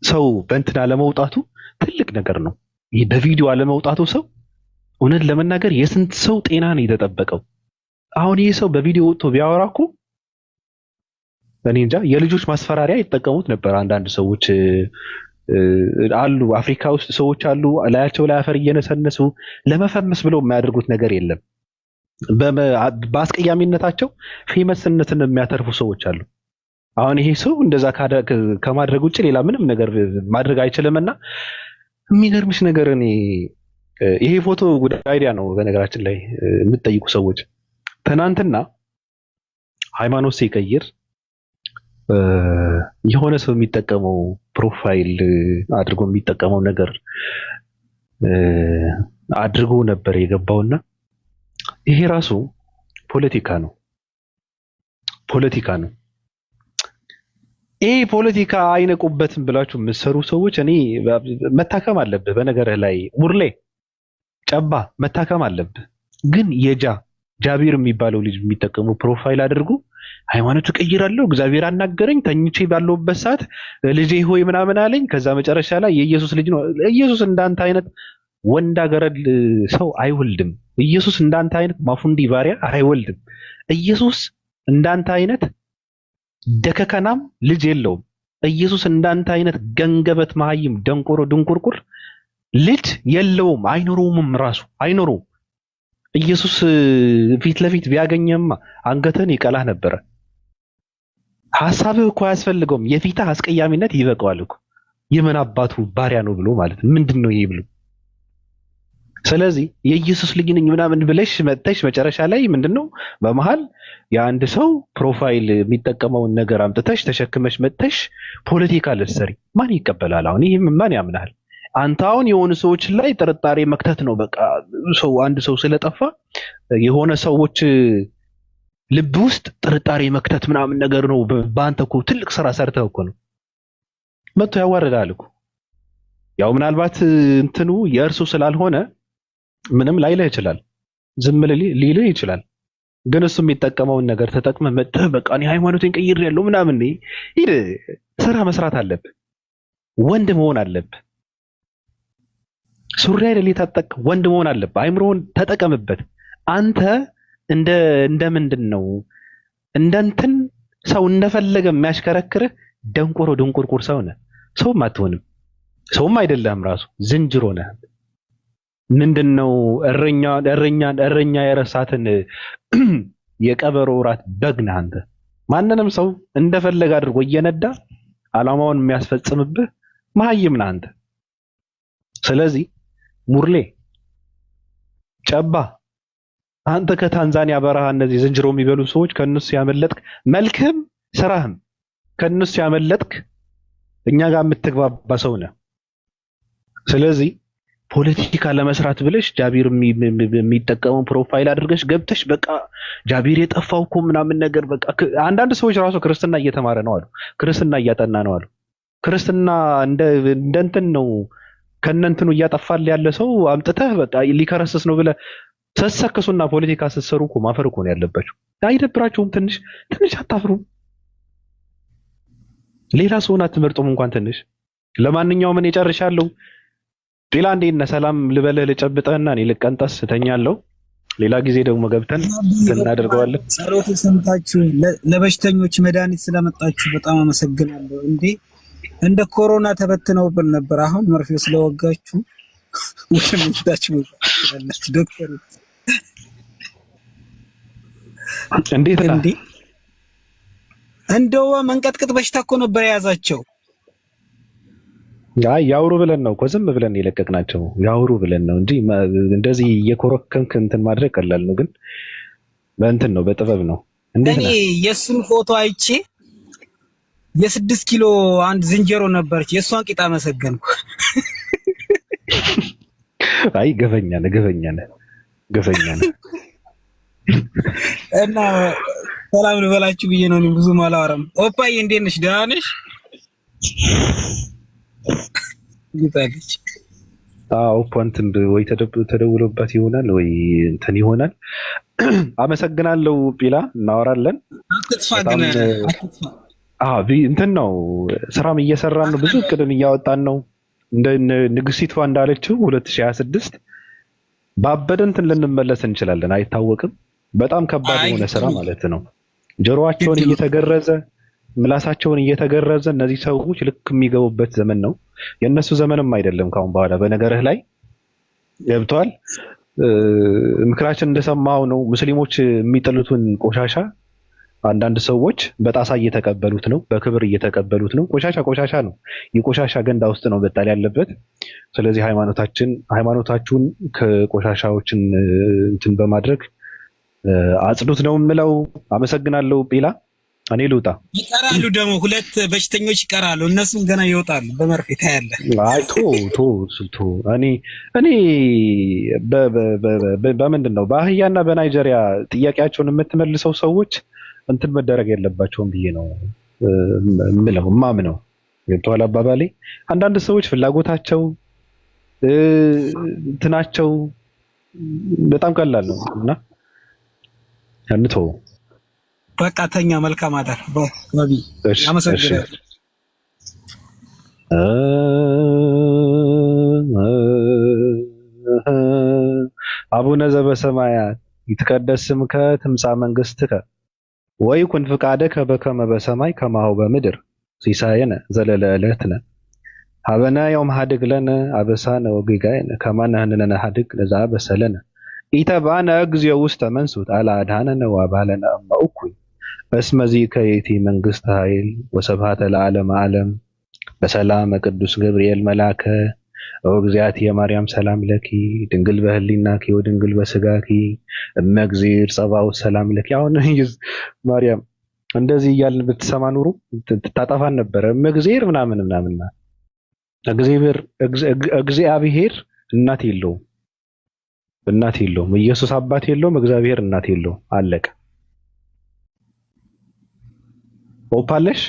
Speaker 2: ሰው በእንትና ለመውጣቱ ትልቅ ነገር ነው ይሄ በቪዲዮ አለመውጣቱ። ሰው እውነት ለመናገር የስንት ሰው ጤና ነው የተጠበቀው። አሁን ይሄ ሰው በቪዲዮ ወጥቶ ቢያወራ እኮ እኔ እንጃ የልጆች ማስፈራሪያ ይጠቀሙት ነበር አንዳንድ ሰዎች አሉ። አፍሪካ ውስጥ ሰዎች አሉ ላያቸው ላይ አፈር እየነሰነሱ ለመፈመስ ብለው የማያደርጉት ነገር የለም። በአስቀያሚነታቸው ፌመስነትን የሚያተርፉ ሰዎች አሉ። አሁን ይሄ ሰው እንደዛ ከማድረግ ውጭ ሌላ ምንም ነገር ማድረግ አይችልምና የሚገርምሽ ነገር እኔ ይሄ ፎቶ ጉድ አይዲያ ነው በነገራችን ላይ የምትጠይቁ ሰዎች። ትናንትና ሃይማኖት ሲቀይር የሆነ ሰው የሚጠቀመው ፕሮፋይል አድርጎ የሚጠቀመው ነገር አድርጎ ነበር የገባውና ይሄ ራሱ ፖለቲካ ነው። ይሄ ፖለቲካ አይነቁበትም ብላችሁ የምትሰሩ ሰዎች እኔ መታከም አለብህ። በነገርህ ላይ ሙርሌ ጨባ መታከም አለብህ። ግን ጃቢር የሚባለው ልጅ የሚጠቀመው ፕሮፋይል አድርጎ ሃይማኖቱ ቀይራለሁ፣ እግዚአብሔር አናገረኝ፣ ተኝቼ ባለሁበት ሰዓት ልጄ ሆይ ምናምን አለኝ። ከዛ መጨረሻ ላይ የኢየሱስ ልጅ ነው። ኢየሱስ እንዳንተ አይነት ወንድ አገረድ ሰው አይወልድም። ኢየሱስ እንዳንተ አይነት ማፉንዲ ባሪያ አይወልድም። ኢየሱስ እንዳንተ አይነት ደከከናም ልጅ የለውም። ኢየሱስ እንዳንተ አይነት ገንገበት መሀይም ደንቆሮ ድንቁርቁር ልጅ የለውም፣ አይኖረውም፣ ራሱ አይኖረውም። ኢየሱስ ፊት ለፊት ቢያገኘማ አንገትን ይቀላህ ነበረ። ሐሳብህ እኮ አያስፈልገውም። የፊትህ አስቀያሚነት ይበቃዋል እኮ። የምን አባቱ ባሪያ ነው ብሎ ማለት ምንድነው ይሄ ብሎ። ስለዚህ የኢየሱስ ልጅ ነኝ ምናምን ብለሽ መጥተሽ መጨረሻ ላይ ምንድነው በመሃል የአንድ ሰው ፕሮፋይል የሚጠቀመውን ነገር አምጥተሽ ተሸክመሽ መጥተሽ ፖለቲካ ልትሰሪ ማን ይቀበላል? አሁን ይሄ ማን ያምናል? አንተ አሁን የሆኑ ሰዎች ላይ ጥርጣሬ መክተት ነው በቃ። አንድ ሰው ስለጠፋ የሆነ ሰዎች ልብ ውስጥ ጥርጣሬ መክተት ምናምን ነገር ነው። በአንተ እኮ ትልቅ ስራ ሰርተህ እኮ ነው መጥቶ ያዋርዳል እኮ። ያው ምናልባት እንትኑ የእርሱ ስላልሆነ ምንም ላይልህ ይችላል፣ ዝም ሊልህ ይችላል። ግን እሱ የሚጠቀመውን ነገር ተጠቅመህ መጥተህ በቃ እኔ ሃይማኖቴን ቀይሬያለሁ ምናምን ሂድ ስራ መስራት አለብህ። ወንድ መሆን አለብህ። ሱሪ አይደል የታጠቅ ወንድ መሆን አለብህ። አይምሮውን ተጠቀምበት። አንተ እንደ ምንድን ነው እንደንትን ሰው እንደፈለገ የሚያሽከረክርህ ደንቆሮ ድንቁርቁር ሰው ነህ። ሰውም አትሆንም። ሰውም አይደለም ራሱ ዝንጅሮ ነህ። ምንድነው እረኛ የረሳትን የቀበሮ ራት በግ ነህ አንተ። ማንንም ሰው እንደፈለገ አድርጎ እየነዳ አላማውን የሚያስፈጽምብህ መሀይም ነህ አንተ። ስለዚህ ሙርሌ ጨባ አንተ ከታንዛኒያ በረሃ እነዚህ ዝንጀሮ የሚበሉ ሰዎች ከነሱ ያመለጥክ መልክህም ስራህም ከነሱ ያመለጥክ እኛ ጋር የምትግባባ ሰው ነህ። ስለዚህ ፖለቲካ ለመስራት ብለሽ ጃቢር የሚጠቀመው ፕሮፋይል አድርገሽ ገብተሽ በቃ ጃቢር የጠፋው እኮ ምናምን ነገር በቃ አንዳንድ ሰዎች ራሱ ክርስትና እየተማረ ነው አሉ፣ ክርስትና እያጠና ነው አሉ። ክርስትና እንደ እንትን ነው ከነንትኑ እያጠፋል ያለ ሰው አምጥተህ በቃ ሊከረስስ ነው ብለህ ስትሰክሱና ፖለቲካ ስትሰሩ እኮ ማፈር እኮ ነው ያለባችሁ። አይደብራችሁም? ትንሽ ትንሽ አታፍሩም? ሌላ ሰውን አትመርጡም እንኳን ትንሽ? ለማንኛውም እኔ ጨርሻለሁ። ሌላ እንዴት ነህ? ሰላም ልበልህ ልጨብጠህና እኔ ልቀንጠስ እተኛለሁ። ሌላ ጊዜ ደግሞ ገብተን እናደርገዋለን።
Speaker 4: ጸሎት ሰምታችሁ ለበሽተኞች መድኃኒት ስለመጣችሁ በጣም አመሰግናለሁ። እንደ ኮሮና ተበትነውብን ነበር። አሁን መርፌው ስለወጋችሁ ወደምታችሁ ዶክተር
Speaker 2: እንዴት ነው?
Speaker 4: እንደው መንቀጥቀጥ በሽታ እኮ ነበር የያዛቸው።
Speaker 2: ያውሩ ብለን ነው እኮ ዝም ብለን የለቀቅናቸው። ያውሩ ብለን ነው እንጂ እንደዚህ እየኮረከምክ እንትን ማድረግ ቀላል ነው፣ ግን በእንትን ነው በጥበብ ነው።
Speaker 4: እኔ የሱን ፎቶ አይቼ የ6 ኪሎ አንድ ዝንጀሮ ነበረች፣ የሷን ቂጣ መሰገንኩ።
Speaker 2: አይ ገፈኛ ነህ።
Speaker 4: እና ሰላም ልበላችሁ ብዬ ነው። ብዙ አላወራም። ኦፓዬ እንዴት ነሽ? ደህና ነሽ? ይታለች
Speaker 2: ፖንትን ወይ ተደውሎባት ይሆናል ወይ እንትን ይሆናል። አመሰግናለሁ ጲላ፣ እናወራለን። እንትን ነው ስራም እየሰራን ነው፣ ብዙ እቅድን እያወጣን ነው። እንደ ንግስቲቷ እንዳለችው 2026 ባበደ እንትን ልንመለስ እንችላለን፣ አይታወቅም። በጣም ከባድ የሆነ ስራ ማለት ነው። ጆሮአቸውን እየተገረዘ ምላሳቸውን እየተገረዘ እነዚህ ሰዎች ልክ የሚገቡበት ዘመን ነው። የእነሱ ዘመንም አይደለም ካሁን በኋላ። በነገርህ ላይ ገብቷል። ምክራችን እንደሰማው ነው። ሙስሊሞች የሚጥሉትን ቆሻሻ አንዳንድ ሰዎች በጣሳ እየተቀበሉት ነው፣ በክብር እየተቀበሉት ነው። ቆሻሻ ነው። የቆሻሻ ገንዳ ውስጥ ነው መጣል ያለበት። ስለዚህ ሃይማኖታችሁን ከቆሻሻዎችን እንትን በማድረግ አጽዱት ነው የምለው። አመሰግናለሁ ጲላ። እኔ ልውጣ።
Speaker 4: ይቀራሉ ደግሞ 2 በሽተኞች ይቀራሉ። እነሱም ገና ይወጣሉ በመርፌ ታያለህ።
Speaker 2: አይ ቶ እኔ በምንድን ነው በአህያና በናይጄሪያ ጥያቄያቸውን የምትመልሰው ሰዎች እንትን መደረግ የለባቸውም ብዬ ነው የምለው ማምነው። ገብቶሃል አባባሌ? አንዳንድ ሰዎች ፍላጎታቸው እንትናቸው በጣም ቀላል ነው እና እንተው
Speaker 4: በቃ ተኛ። መልካም አዳር ባቢ። አመሰግናለሁ።
Speaker 2: አቡነ ዘበሰማያት ይትቀደስ ስምከ ትምጻእ መንግስትከ ወይኩን ፍቃድከ በከመ በሰማይ ከማሁ በምድር ሲሳየነ ዘለለ ዕለትነ ሀበነ ዮም ሀድግ ለነ አበሳነ ወጌጋየነ ከመ ንሕነኒ ንሀድግ ለዘአበሰ ለነ ኢተብአነ እግዚኦ ውስተ መንሱት አልአድኀነነ ወአባለነ እመ እኩይ እስመ ዚከ ይእቲ መንግሥተ ኃይል ወስብሐት ለዓለመ ዓለም። በሰላም ቅዱስ ገብርኤል መልአከ ወእግዚአትየ ማርያም ሰላም ለኪ ድንግል በህሊናኪ ወድንግል በስጋኪ እመ እግዚአብሔር ጸባኦት ሰላም ለኪ። አሁን ማርያም እንደዚህ እያልን ብትሰማ ኑሮ ትታጠፋን ነበረ። እመ እግዚአብሔር ምናምን እግዚአብሔር እናት የለውም። ኢየሱስ አባት የለውም። እግዚአብሔር እናት የለውም። አለቀ። ኦፓለሽ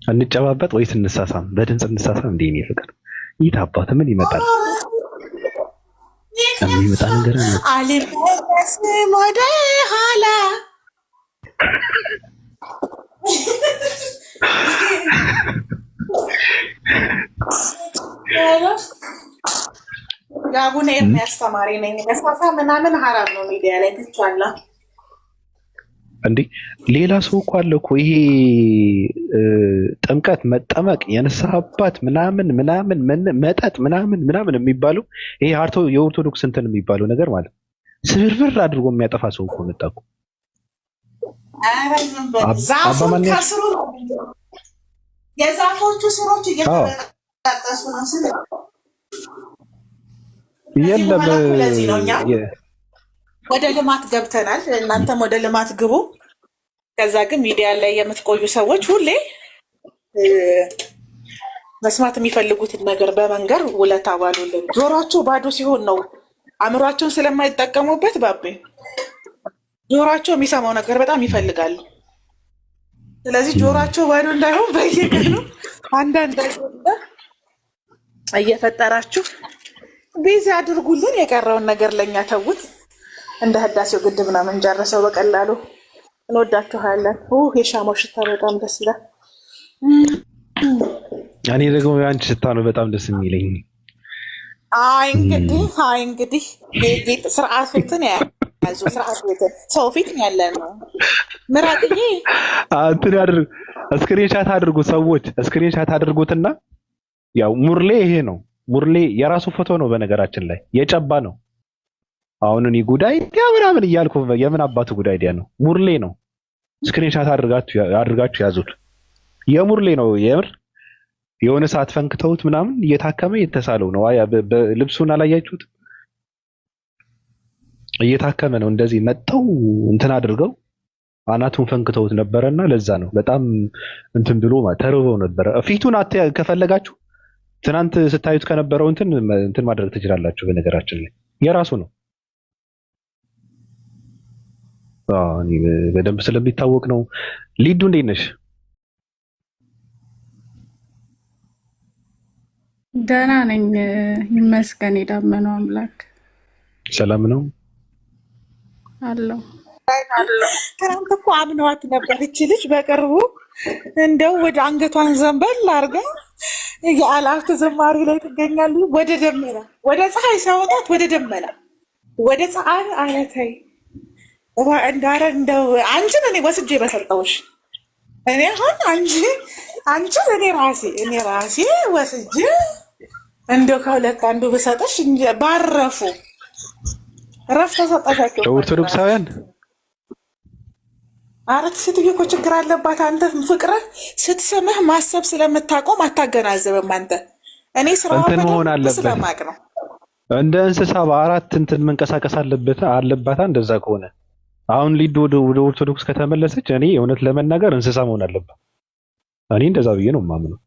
Speaker 2: እንጨባበጥ ወይስ እንሳሳም? በድምጽ እንሳሳም። እንዴ ነው ፍቅር ይት አባት ምን ይመጣል? የሚመጣ ነገር ነው።
Speaker 1: አልበስም ወደ ኋላ የአቡነ ኤርምያስ ተማሪ ነኝ። መሳሳ ምናምን ሀራም ነው። ሚዲያ ላይ ትቻለሁ።
Speaker 2: እንዴ ሌላ ሰው እኮ አለ እኮ ይሄ ጥምቀት መጠመቅ የንስሐ አባት ምናምን ምናምን መጠጥ ምናምን ምናምን የሚባለው ይሄ የኦርቶዶክስ እንትን የሚባለው ነገር ማለት ስብርብር አድርጎ የሚያጠፋ ሰው እኮ መጣ እኮ።
Speaker 1: ዛፉን ከስሩ የዛፎቹ ስሮች እየተበጣጠሱ ነው።
Speaker 2: የለም
Speaker 1: ወደ ልማት ገብተናል። እናንተም ወደ ልማት ግቡ። ከዛ ግን ሚዲያ ላይ የምትቆዩ ሰዎች ሁሌ መስማት የሚፈልጉትን ነገር በመንገር ውለታ ባሉልን። ጆሯቸው ባዶ ሲሆን ነው አእምሯቸውን ስለማይጠቀሙበት ባቤ ጆሯቸው የሚሰማው ነገር በጣም ይፈልጋሉ። ስለዚህ ጆሯቸው ባዶ እንዳይሆን በየቀኑ አንዳንድ እየፈጠራችሁ ቢዚ አድርጉልን። የቀረውን ነገር ለእኛ ተውት። እንደ ህዳሴው ግድብ ነው የምንጨርሰው በቀላሉ። እንወዳችኋለን። የሻማው ሽታ በጣም ደስ ይላል።
Speaker 2: እኔ ደግሞ የአንቺ ሽታ ነው በጣም ደስ የሚለኝ።
Speaker 1: አይ እንግዲህ ጌጥ ስርዓቱን ያዙ። ስርዓቱን ሰው ፊት ያለ ነው። ምራቅዬ
Speaker 2: እንትን ያድርግ። ስክሪንሻት አድርጉ ሰዎች፣ ስክሪንሻት አድርጉትና ያው ሙርሌ ይሄ ነው። ሙርሌ የራሱ ፎቶ ነው በነገራችን ላይ የጨባ ነው። አሁን እኔ ጉዳይ ምናምን እያልኩ የምን አባቱ ጉዳይ ዲያ ነው። ሙርሌ ነው። ስክሪንሻት አድርጋችሁ ያዙት። የሙርሌ ነው የምር የሆነ ሰዓት ፈንክተውት ምናምን እየታከመ የተሳለው ነው። ልብሱን አላያችሁት? እየታከመ ነው። እንደዚህ መጠው እንትን አድርገው አናቱን ፈንክተውት ነበረና ለዛ ነው በጣም እንትን ብሎ ተርበው ነበረ። ፊቱን ከፈለጋችሁ ትናንት ስታዩት ከነበረው እንትን ማድረግ ትችላላችሁ። በነገራችን ላይ የራሱ ነው። በደንብ ስለሚታወቅ ነው። ሊዱ እንዴት ነሽ?
Speaker 5: ደህና ነኝ ይመስገን። የዳመነው አምላክ
Speaker 2: ሰላም ነው
Speaker 5: አለው።
Speaker 1: ትናንት እኮ አምነዋት ነበር እቺ ልጅ በቅርቡ እንደው ወደ አንገቷን ዘንበል አድርጋ የአላፍት ዝማሬ ላይ ትገኛሉ። ወደ ደመና ወደ ፀሐይ ሲያወጣት ወደ ደመና ወደ ፀሐይ አለታይ እንዳረ እንደው አንቺን እኔ ወስጄ በሰጠውሽ እኔ አሁን አንቺን እኔ ራሴ ወስጄ እንደው ከሁለት አንዱ በሰጠሽ ባረፉ ረፍት ተሰጣሻቸው
Speaker 2: ኦርቶዶክሳውያን።
Speaker 1: አረት ሴትዮ እኮ ችግር አለባት። አንተ ፍቅርህ ስትሰምህ ማሰብ ስለምታቆም አታገናዘብም። አንተ እኔ ስራው
Speaker 2: መሆን አለበት
Speaker 1: ነው።
Speaker 2: እንደ እንስሳ በአራት እንትን መንቀሳቀስ አለባታ። እንደዛ ከሆነ አሁን ሊድ ወደ ኦርቶዶክስ ከተመለሰች እኔ እውነት ለመናገር እንስሳ መሆን አለባት። እኔ እንደዛ ብዬ ነው የማምነው።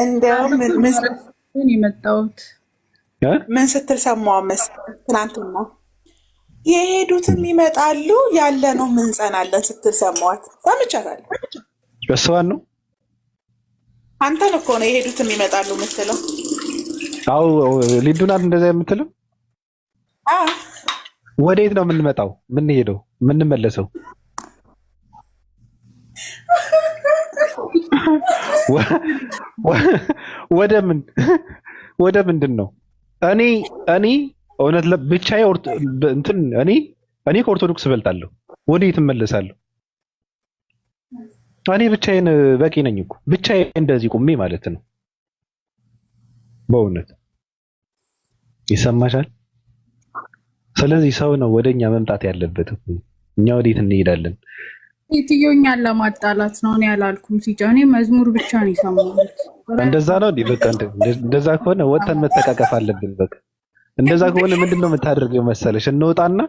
Speaker 5: እንደው ምን የመጣሁት
Speaker 1: ምን ስትል ሰማሁ መሰለኝ ትናንትና የሄዱትም ይመጣሉ ያለ ነው ምን ጸናለን ስትል ሰማኋት። ሰምቻታለሁ።
Speaker 2: እሷን ነው
Speaker 1: አንተን እኮ ነው የሄዱትም ይመጣሉ የምትለው።
Speaker 2: አው ሊዱናት እንደዛ የምትለው ወዴት ነው የምንመጣው? የምንሄደው የምንመለሰው? ወደ ምንድን ነው? እኔ እውነት ብቻዬ እኔ ከኦርቶዶክስ እበልጣለሁ። ወዴት እመለሳለሁ? እኔ ብቻዬን በቂ ነኝ እኮ ብቻዬን እንደዚህ ቁሜ ማለት ነው። በእውነት ይሰማሻል? ስለዚህ ሰው ነው ወደኛ መምጣት ያለበት እኮ። እኛ ወዴት እንሄዳለን?
Speaker 5: የትኛውን ለማጣላት ነው? እኔ አላልኩም። ሲጫኔ መዝሙር ብቻ ነው የሰማሁት።
Speaker 2: እንደዛ ነው እንዴ? በቃ እንደዛ ከሆነ ወጥተን መተቃቀፍ አለብን። በቃ እንደዛ ከሆነ ምንድነው የምታደርገው መሰለሽ? እንወጣና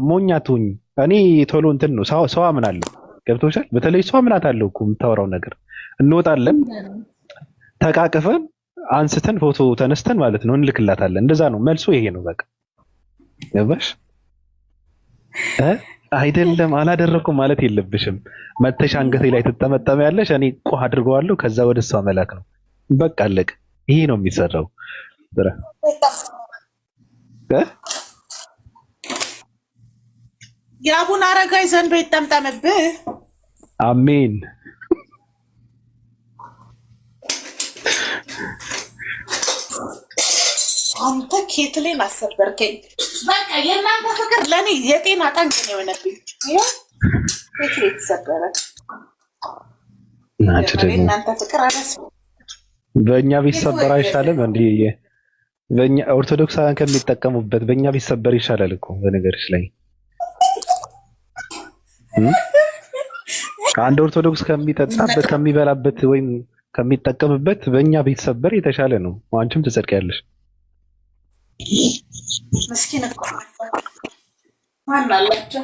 Speaker 2: ሞኛ ትሁኝ። እኔ ቶሎ እንትን ነው ሰው አምናለሁ። ገብቶሻል? በተለይ ሰው አምናታለሁ እኮ የምታወራው ነገር። እንወጣለን ተቃቅፈን አንስተን ፎቶ ተነስተን ማለት ነው እንልክላታለን። እንደዛ ነው መልሱ። ይሄ ነው በቃ። ገባሽ አይደለም? አላደረኩም ማለት የለብሽም። መተሽ አንገቴ ላይ ትጠመጠሚያለሽ። እኔ ቆህ አድርገዋለሁ። ከዛ ወደ እሷ መላክ ነው በቃ አለቀ። ይሄ ነው የሚሰራው።
Speaker 1: የአቡነ አረጋይ ዘንዶ ይጠምጠምብህ።
Speaker 2: አሜን።
Speaker 1: አንተ ኬትሌን አሰበርከኝ። በቃ የእናንተ ፍቅር ለእኔ የጤና ጠንቅ ነው የሆነብኝ። ኬትሌ ተሰበረ። እናንተ ፍቅር አለስ
Speaker 2: በእኛ ቢሰበር አይሻልም? እንዴ በእኛ ኦርቶዶክሳውያን ከሚጠቀሙበት በእኛ ቢሰበር ይሻላል እኮ። በነገርሽ ላይ አንድ ኦርቶዶክስ ከሚጠጣበት ከሚበላበት ወይም ከሚጠቀምበት በእኛ ቢሰበር የተሻለ ነው። አንቺም ትጸድቂያለሽ።
Speaker 1: ምስኪን እኮ ማን አላቸው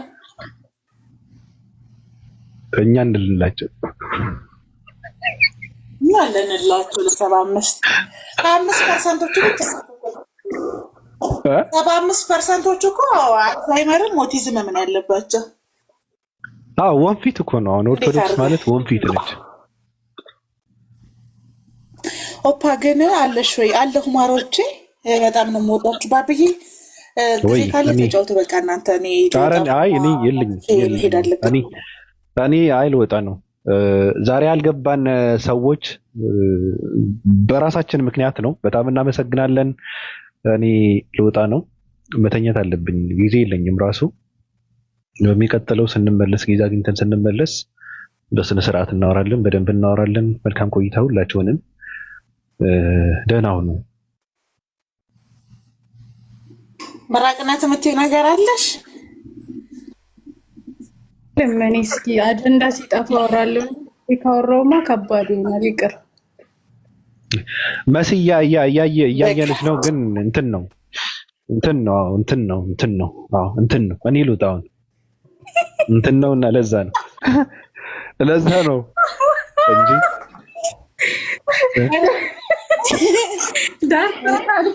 Speaker 2: እኛ እንልላቸው
Speaker 1: ያለንላቸው ለ75% እኮ አልዛይመርም ኦቲዝም ምን ያለባቸው።
Speaker 2: ወንፊት እኮ ነው። አሁን ኦርቶዶክስ ማለት ወንፊት ነች።
Speaker 1: ኦፓ ግን አለሽ ወይ? አለሁ ማሮቼ፣ በጣም ነው የምወዳችሁ። ባብዬ ጊዜ ካለ ተጫውቱ። በቃ እናንተ እኔ ልወጣ ነው። ዛሬ ያልገባን ሰዎች በራሳችን ምክንያት ነው። በጣም እናመሰግናለን። እኔ ልወጣ ነው፣ መተኛት አለብኝ። ጊዜ የለኝም ራሱ። በሚቀጥለው ስንመለስ ጊዜ አግኝተን ስንመለስ በስነ ስርዓት እናወራለን፣ በደንብ እናወራለን። መልካም ቆይታ ሁላችሁንም። ደህና ሁኑ። መራቅናት የምትይው ነገር አለሽ?
Speaker 5: ለምን እስኪ አጀንዳ ሲጠፋ አወራለሁ። ካወራውማ ከባድ ይሆናል። ይቅር
Speaker 2: መስያ እያየንሽ ነው፣ ግን እንትን ነው። እኔ ልውጣ አሁን እንትን ነውና ለዛ ነው እንጂ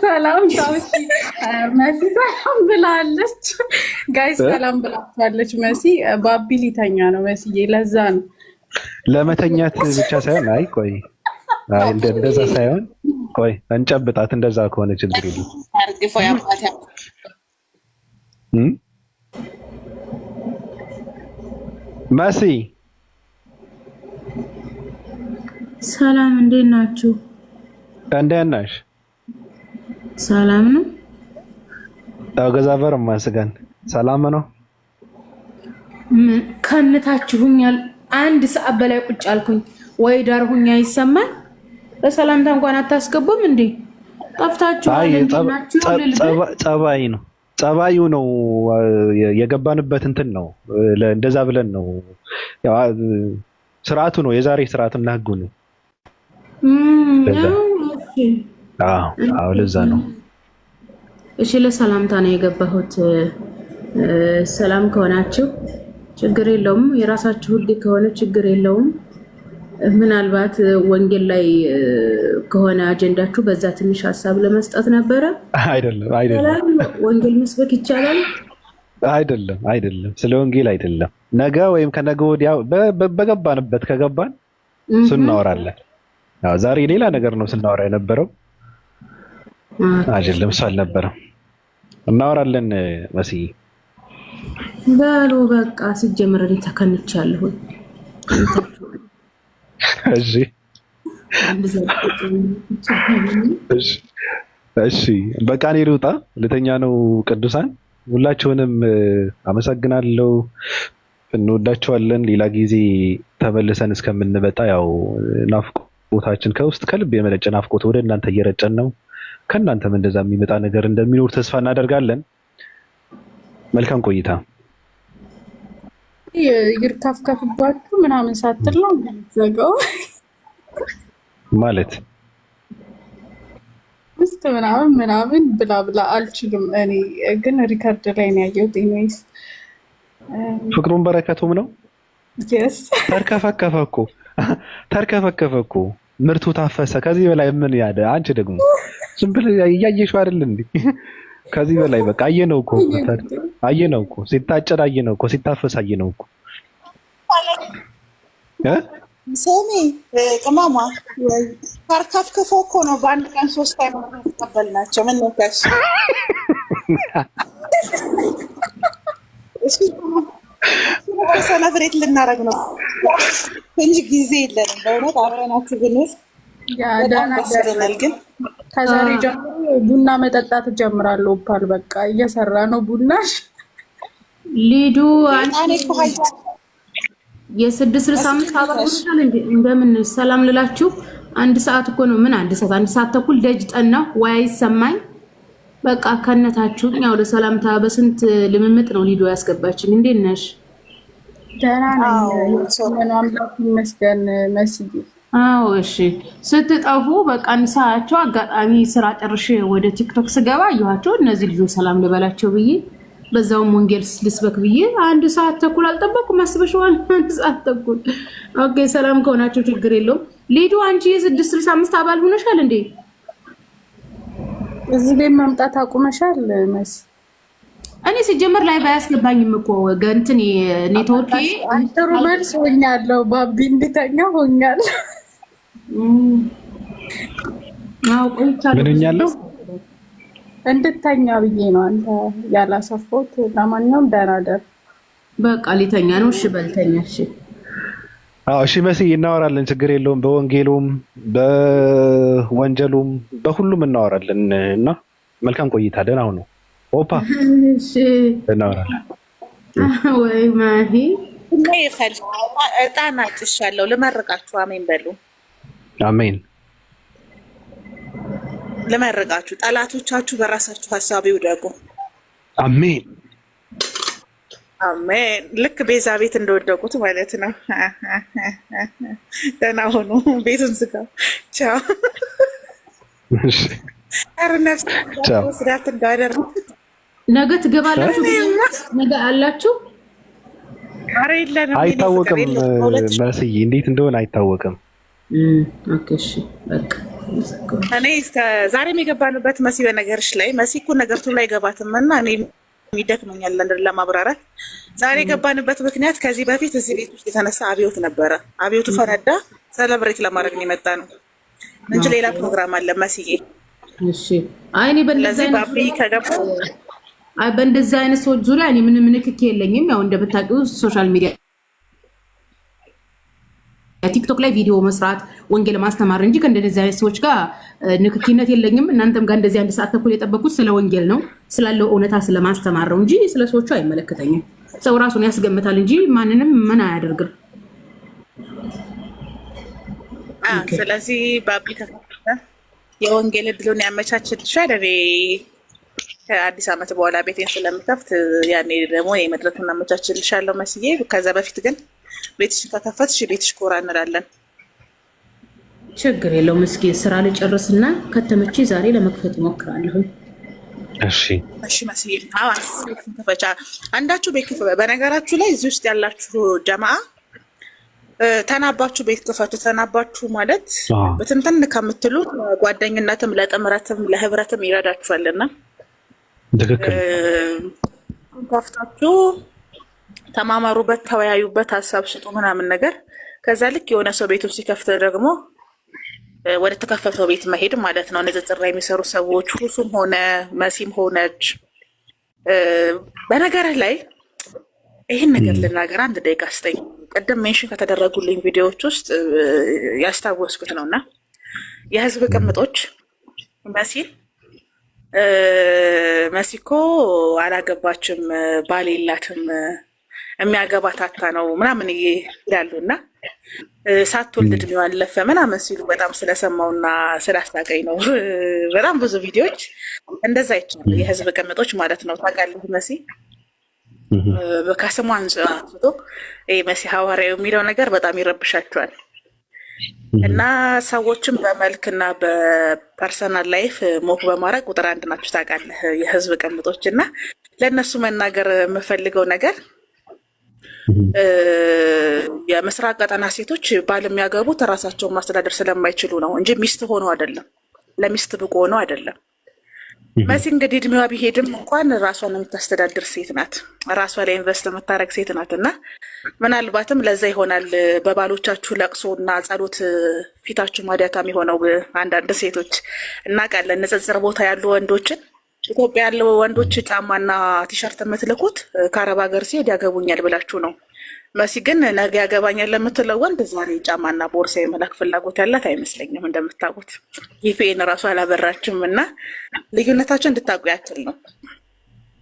Speaker 5: ሰላም ታውሺ መሲ ሰላም ብላለች። ጋይስ ሰላም ብላችኋለች። መሲ ባቢ ሊተኛ ነው መስዬ፣ ለዛ ነው
Speaker 2: ለመተኛት ብቻ ሳይሆን ቆይ እንደዛ ሳይሆን ቆይ እንጨብጣት። እንደዛ ከሆነ ችግር የለም። መሲ
Speaker 6: ሰላም፣ እንዴት ናችሁ?
Speaker 2: እንደት ነሽ?
Speaker 6: ሰላም ነው።
Speaker 2: ገዛቨር ማስገን ሰላም ነው።
Speaker 6: ከነታችሁኛል። አንድ ሰዓት በላይ ቁጭ አልኩኝ። ወይ ዳር ሁኛ ይሰማል። በሰላምታ እንኳን አታስገቡም እንዴ? ጠፍታችኋል።
Speaker 2: ጸባዩ ነው የገባንበት እንትን ነው። እንደዛ ብለን ነው ስርዓቱ ነው። የዛሬ ስርዓትና ህጉ ነው። ለዛ ነው።
Speaker 6: እሺ ለሰላምታ ነው የገባሁት። ሰላም ከሆናችሁ ችግር የለውም። የራሳችሁ ህግ ከሆነ ችግር የለውም። ምናልባት ወንጌል ላይ ከሆነ አጀንዳችሁ በዛ ትንሽ ሀሳብ ለመስጠት ነበረ።
Speaker 2: አይደለም
Speaker 6: ወንጌል መስበክ ይቻላል።
Speaker 2: አይደለም ስለ ወንጌል አይደለም። ነገ ወይም ከነገ ወዲያ በገባንበት ከገባን እናወራለን። ዛሬ ሌላ ነገር ነው ስናወራ የነበረው። አይደለም እሱ አልነበረም። እናወራለን መስዬ
Speaker 6: በሉ በቃ ሲጀምር እኔ ተከንቻለሁ።
Speaker 2: እሺ በቃ እኔ ልውጣ፣ ልተኛ ነው። ቅዱሳን ሁላችሁንም አመሰግናለሁ። እንወዳችኋለን። ሌላ ጊዜ ተመልሰን እስከምንመጣ ያው ናፍቆታችን ከውስጥ ከልብ የመነጨ ናፍቆት ወደ እናንተ እየረጨን ነው። ከእናንተም እንደዛ የሚመጣ ነገር እንደሚኖር ተስፋ እናደርጋለን። መልካም ቆይታ።
Speaker 5: ይርከፍከፍባችሁ ምናምን ሳትል ነው ዘጋው
Speaker 2: ማለት
Speaker 5: ውስጥ ምናምን ብላ አልችልም። እኔ ግን ሪከርድ ላይ ነው ያየሁት። ኢኒዌይስ
Speaker 2: ፍቅሩን በረከቱም ነው። ተርከፈከፈ እኮ ምርቱ ታፈሰ። ከዚህ በላይ ምን ያደ? አንቺ ደግሞ ዝም ብለሽ እያየሽው አይደል እንዴ? ከዚህ በላይ በቃ አየነው እኮ ሲታጨድ አየነው እኮ ሲታፈስ አየነው እኮ።
Speaker 1: ሰሚ ቅማማ ተርከፍክፎ እኮ ነው በአንድ ቀን 3 ታይም ተቀበልናቸው። ምን ነው ታሽ ሰለብሬት ልናደርግ ነው እንጂ ጊዜ የለንም። በእውነት አብረናችሁ ብንል
Speaker 5: ያዳናል። ግን ከዛሬ ጀምሮ ቡና መጠጣት ጀምራለሁ። ፓል በቃ እየሰራ ነው ቡናሽ።
Speaker 6: ሊዱ የ665 አባሉታል እንደምን ሰላም ልላችሁ። አንድ ሰዓት እኮ ነው። ምን አንድ ሰዓት ተኩል ደጅ ጠናው ወይ አይሰማኝ። በቃ ከነታችሁ ያው ለሰላምታ በስንት ልምምጥ ነው ሊዱ ያስገባችኝ። እንዴት ነሽ?
Speaker 5: ደህና ነኝ። ሰላም አምላክ ይመስገን መስጊ።
Speaker 6: አዎ እሺ። ስትጠፉ በቃ እንሳያቸው። አጋጣሚ ስራ ጨርሼ ወደ ቲክቶክ ስገባ አየኋቸው። እነዚህ ልጆች ሰላም ልበላቸው ብዬ በዛውም ወንጌል ልስበክ ብዬ አንድ ሰዓት ተኩል አልጠበኩም። አስበሽዋል? አንድ ሰዓት ተኩል። ኦኬ ሰላም ከሆናችሁ ችግር የለውም። ሊዱ አንቺ የ665 አባል ሆነሻል እንዴ?
Speaker 5: እዚህ ቤት መምጣት አቁመሻል መስ?
Speaker 6: እኔ ሲጀመር ላይ ባያስገባኝም እኮ ገንትን ኔትወርክ
Speaker 5: ጥሩ መልስ ሆኛለሁ። ባቢ እንድተኛ ሆኛለሁ።
Speaker 6: አው ቆይቻለሁ።
Speaker 2: ምንኛለሁ
Speaker 5: እንድተኛ ብዬ ነው አንተ ያላሰፈውት። ለማንኛውም ደህና ደር።
Speaker 6: በቃ ሊተኛ ነው። እሺ በልተኛ። እሺ
Speaker 2: አዎ እሺ መሲ እናወራለን፣ ችግር የለውም። በወንጌሉም በወንጀሉም በሁሉም እናወራለን እና መልካም ቆይታ። ደህና ሁኑ። ኦፓ
Speaker 6: እሺ
Speaker 2: እናወራለን።
Speaker 6: ወይ ማሂ
Speaker 1: ይፈል እጣን አጭሻለሁ። ልመርቃችሁ። አሜን በሉ።
Speaker 2: አሜን።
Speaker 1: ልመርቃችሁ። ጠላቶቻችሁ በራሳችሁ ሀሳብ ይውደቁ።
Speaker 2: አሜን
Speaker 1: አሜን። ልክ ቤዛ ቤት እንደወደቁት ማለት ነው። ደህና ሆኑ። ቤቱን ዝጋው። ቻው።
Speaker 2: እሺ
Speaker 1: ኧረ ነፍስ ስዳት እንዳደር
Speaker 6: ነገ ትገባላችሁ? ነገ አላችሁ?
Speaker 1: ኧረ የለንም።
Speaker 2: አይታወቅም መስዬ፣ እንዴት እንደሆነ አይታወቅም።
Speaker 6: ኦኬ እሺ በቃ
Speaker 1: እኔ ዛሬም የገባንበት መሲ፣ በነገርሽ ላይ መሲ እኮ ነገርቱ ላይ ገባትም እና እኔ ይደክመኛል ለማብራራት። ዛሬ የገባንበት ምክንያት ከዚህ በፊት እዚህ ቤት ውስጥ የተነሳ አብዮት ነበረ። አብዮቱ ፈነዳ። ሰለብሬት ለማድረግ ነው የመጣ ነው እንጂ ሌላ ፕሮግራም አለ መስዬ።
Speaker 6: እሺ አይኔ በእንደዚህ
Speaker 1: ባቢ ከገባ
Speaker 6: በእንደዚህ አይነት ሰዎች ዙሪያ እኔ ምንም ንክኪ የለኝም። ያው እንደምታውቁ ሶሻል ሚዲያ ቲክቶክ ላይ ቪዲዮ መስራት ወንጌል ማስተማር እንጂ ከእንደዚህ አይነት ሰዎች ጋር ንክኪነት የለኝም። እናንተም ጋር እንደዚህ አንድ ሰዓት ተኩል የጠበቁት ስለ ወንጌል ነው፣ ስላለው እውነታ ስለማስተማር ነው እንጂ ስለ ሰዎቹ አይመለከተኝም። ሰው ራሱን ያስገምታል እንጂ ማንንም ምን አያደርግም።
Speaker 1: ስለዚህ ባቢ የወንጌል እድሉን ያመቻችልሻል። እኔ ከአዲስ ዓመት በኋላ ቤቴን ስለምከፍት ያኔ ደግሞ የመድረኩን አመቻችልሻለሁ መስዬ። ከዛ በፊት ግን ቤትሽን ከከፈትሽ ቤትሽ ኮራ እንላለን።
Speaker 6: ችግር የለውም። እስኪ ስራ ልጨርስና ከተመቼ ዛሬ ለመክፈት እሞክራለሁ።
Speaker 2: እሺ
Speaker 1: እሺ መስዬ። አዋስ ከፈቻ አንዳችሁ ቤት ክፈ። በነገራችሁ ላይ እዚህ ውስጥ ያላችሁ ጀማዓ ተናባችሁ ቤት ክፈቱ። ተናባችሁ ማለት በትንትን ከምትሉ ጓደኝነትም ለጥምረትም ለህብረትም ይረዳችኋልና
Speaker 2: ትክክል።
Speaker 1: ከፍታችሁ ተማማሩበት፣ ተወያዩበት፣ ሀሳብ ስጡ ምናምን ነገር። ከዛ ልክ የሆነ ሰው ቤቱን ሲከፍት ደግሞ ወደ ተከፈተው ቤት መሄድ ማለት ነው። ንጽጽር ላይ የሚሰሩ ሰዎች ሁሱም ሆነ መሲም ሆነች። በነገርህ ላይ ይህን ነገር ልናገር፣ አንድ ደቂቃ ስጠኝ። ቅድም ሜንሽን ከተደረጉልኝ ቪዲዮዎች ውስጥ ያስታወስኩት ነው እና የህዝብ ቅምጦች መሲኮ አላገባችም፣ ባል የላትም፣ የሚያገባት አታ ነው ምናምን ይላሉ እና ሳትወልድ እድሜዋ አለፈ ምናምን ሲሉ በጣም ስለሰማውና ስላስታቀኝ ነው። በጣም ብዙ ቪዲዮዎች እንደዛ ይቻሉ የህዝብ ቅምጦች ማለት ነው። ታውቃለህ መሲ ከስሟ አንስቶ መሲ ሐዋርያው የሚለው ነገር በጣም ይረብሻቸዋል። እና ሰዎችም በመልክና በፐርሰናል ላይፍ ሞክ በማድረግ ቁጥር አንድ ናቸው። ታውቃለህ የህዝብ ቅምጦች። እና ለእነሱ መናገር የምፈልገው ነገር የምስራቅ ቀጠና ሴቶች ባል የሚያገቡት ራሳቸውን ማስተዳደር ስለማይችሉ ነው እንጂ ሚስት ሆኖ አይደለም፣ ለሚስት ብቁ ሆኖ አይደለም። መሲ እንግዲህ እድሜዋ ቢሄድም እንኳን ራሷን የምታስተዳድር ሴት ናት። ራሷ ላይ ኢንቨስት የምታደረግ ሴት ናት። እና ምናልባትም ለዛ ይሆናል በባሎቻችሁ ለቅሶ እና ጸሎት ፊታችሁ ማዲያታም የሆነው አንዳንድ ሴቶች እናውቃለን። ንጽጽር ቦታ ያሉ ወንዶችን ኢትዮጵያ ያለው ወንዶች ጫማና ቲሸርት የምትልኩት ከአረብ ሀገር ሲሄድ ያገቡኛል ብላችሁ ነው መሲ ግን ነገ ያገባኛል ለምትለው ወንድ ዛሬ ጫማና ቦርሳ የመላክ ፍላጎት ያላት አይመስለኝም። እንደምታውቁት ይፌን እራሱ አላበራችም እና ልዩነታቸው እንድታውቁ ያክል ነው።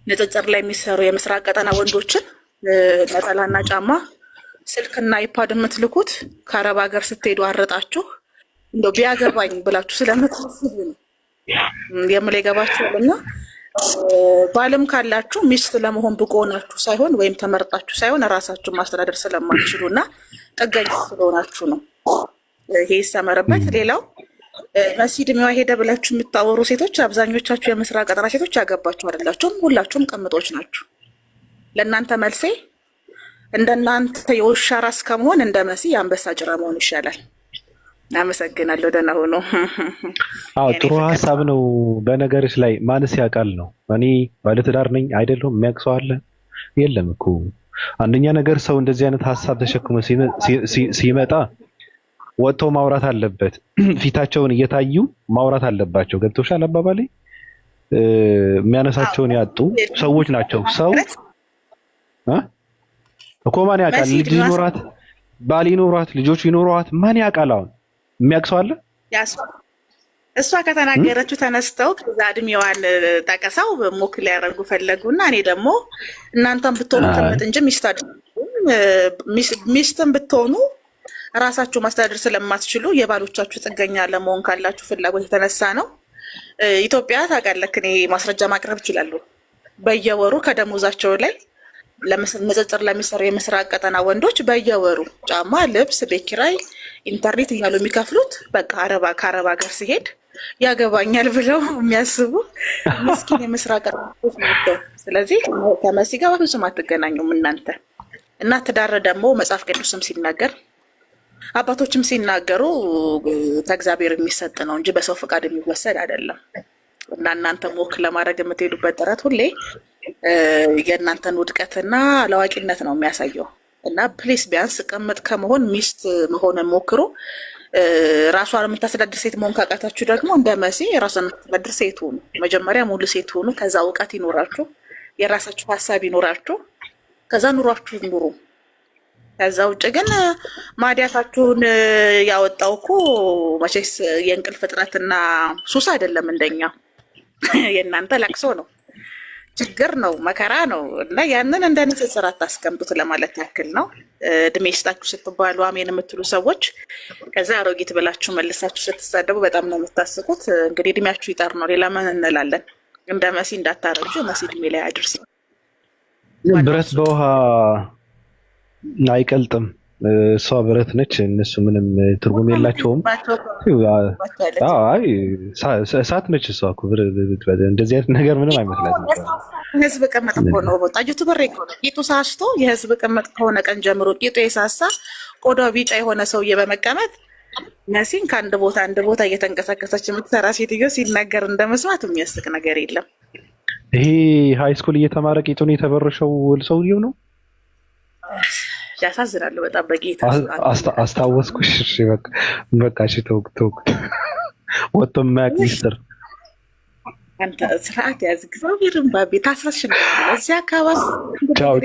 Speaker 1: ንጽጽር ላይ የሚሰሩ የምስራቅ ቀጠና ወንዶችን ነጠላና ጫማ፣ ስልክና አይፓድ የምትልኩት ከአረብ ሀገር ስትሄዱ አረጣችሁ እንደው ቢያገባኝ ብላችሁ ስለምታስቡ ነው የምል የገባችኋል። እና ባልም ካላችሁ ሚስት ለመሆን ብቁ ሆናችሁ ሳይሆን ወይም ተመርጣችሁ ሳይሆን ራሳችሁ ማስተዳደር ስለማትችሉ እና ጥገኛ ስለሆናችሁ ነው። ይሄ ይሰመርበት። ሌላው መሲ እድሜዋ ሄደ ብላችሁ የምታወሩ ሴቶች አብዛኞቻችሁ የምስራቅ ቀጠና ሴቶች ያገባችሁ አይደላችሁም። ሁላችሁም ቅምጦች ናችሁ። ለእናንተ መልሴ እንደናንተ የውሻ ራስ ከመሆን እንደ መሲ የአንበሳ ጭራ መሆን ይሻላል። አመሰግናለሁ። ደህና ሆኖ።
Speaker 2: አዎ ጥሩ ሀሳብ ነው። በነገርሽ ላይ ማንስ ያውቃል ነው። እኔ ባለትዳር ነኝ አይደለሁም የሚያውቅ ሰው አለ? የለም እኮ። አንደኛ ነገር ሰው እንደዚህ አይነት ሀሳብ ተሸክሞ ሲመጣ ወጥቶ ማውራት አለበት። ፊታቸውን እየታዩ ማውራት አለባቸው። ገብቶሻል አባባሌ? የሚያነሳቸውን ያጡ ሰዎች ናቸው። ሰው እኮ ማን ያውቃል? ልጅ ይኖራት፣ ባል ይኖራት፣ ልጆች ይኖሯት ማን ያውቃል? አሁን የሚያውቅ ሰው አለ?
Speaker 1: እሷ ከተናገረችው ተነስተው ከዛ እድሜዋን ጠቀሰው ሞክ ሊያደርጉ ፈለጉና እኔ ደግሞ እናንተም ብትሆኑ ቅምጥ እንጂ ሚስትም ብትሆኑ ራሳችሁ ማስተዳደር ስለማትችሉ የባሎቻችሁ ጥገኛ ለመሆን ካላችሁ ፍላጎት የተነሳ ነው። ኢትዮጵያ ታውቃለህ፣ እኔ ማስረጃ ማቅረብ እችላለሁ። በየወሩ ከደሞዛቸው ላይ ንጽጽር ለሚሰሩ የምስራቅ ቀጠና ወንዶች በየወሩ ጫማ፣ ልብስ፣ ቤት ኪራይ፣ ኢንተርኔት እያሉ የሚከፍሉት በቃ ከአረብ ሀገር ሲሄድ ያገባኛል ብለው የሚያስቡ ምስኪን የምስራቅ ቀጠና ናቸው። ስለዚህ ከመሲ ጋር በፍጹም አትገናኙም እናንተ። እና ትዳር ደግሞ መጽሐፍ ቅዱስም ሲናገር አባቶችም ሲናገሩ ከእግዚአብሔር የሚሰጥ ነው እንጂ በሰው ፈቃድ የሚወሰድ አይደለም። እና እናንተ ሞክ ለማድረግ የምትሄዱበት ጥረት ሁሌ የእናንተን ውድቀትና አላዋቂነት ነው የሚያሳየው። እና ፕሊስ ቢያንስ ቅምጥ ከመሆን ሚስት መሆንን ሞክሩ። ራሷን የምታስተዳድር ሴት መሆን ካቃታችሁ ደግሞ እንደ መሲ የራሷን የምታስተዳድር ሴት ሁኑ። መጀመሪያ ሙሉ ሴት ሁኑ። ከዛ እውቀት ይኖራችሁ፣ የራሳችሁ ሀሳብ ይኖራችሁ፣ ከዛ ኑሯችሁ ኑሩ። ከዛ ውጭ ግን ማዲያታችሁን ያወጣው እኮ መቼስ የእንቅልፍ እጥረትና ሱስ አይደለም። እንደኛ የእናንተ ለቅሶ ነው፣ ችግር ነው፣ መከራ ነው። እና ያንን እንደ ንጽጽር አታስቀምጡት ለማለት ያክል ነው። እድሜ ይስጣችሁ ስትባሉ አሜን የምትሉ ሰዎች ከዛ አሮጊት ብላችሁ መልሳችሁ ስትሳደቡ በጣም ነው የምታስቁት። እንግዲህ እድሜያችሁ ይጠር ነው፣ ሌላ ምን እንላለን? እንደ መሲ እንዳታረጁ። መሲ እድሜ ላይ አድርስ።
Speaker 2: ብረት በውሃ አይቀልጥም። እሷ ብረት ነች፣ እነሱ ምንም ትርጉም የላቸውም። አይ እሳት ነች እሷ እኮ። እንደዚህ አይነት ነገር ምንም አይመስላትም።
Speaker 1: ህዝብ ቅምጥ እኮ ነው። ጣጅቱ በሬ እኮ ነው። ቂጡ ሳስቶ የህዝብ ቅምጥ ከሆነ ቀን ጀምሮ ቂጡ የሳሳ ቆዳው ቢጫ የሆነ ሰውዬ በመቀመጥ መሲን ከአንድ ቦታ አንድ ቦታ እየተንቀሳቀሰች የምትሰራ ሴትዮ ሲናገር እንደመስማት የሚያስቅ ነገር የለም።
Speaker 2: ይሄ ሃይስኩል እየተማረ ቂጡን የተበረሸው ሰውዬው ነው።
Speaker 1: ያሳዝናሉ በጣም። በጌታ
Speaker 2: አስታወስኩሽ። እሺ በቃ እሺ፣ ተውኩት። ወጥቶ የማያውቅ ሚስጥር።
Speaker 1: አንተ ስርዓት ያዝ። እግዚአብሔርን ባቤ ታስረሽ ነው እዚህ አካባቢ።
Speaker 2: ቻው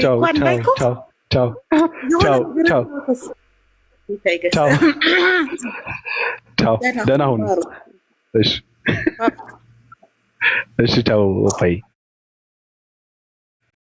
Speaker 2: ቻው ደህና ሁኑ። እሺ ቻው ፋይ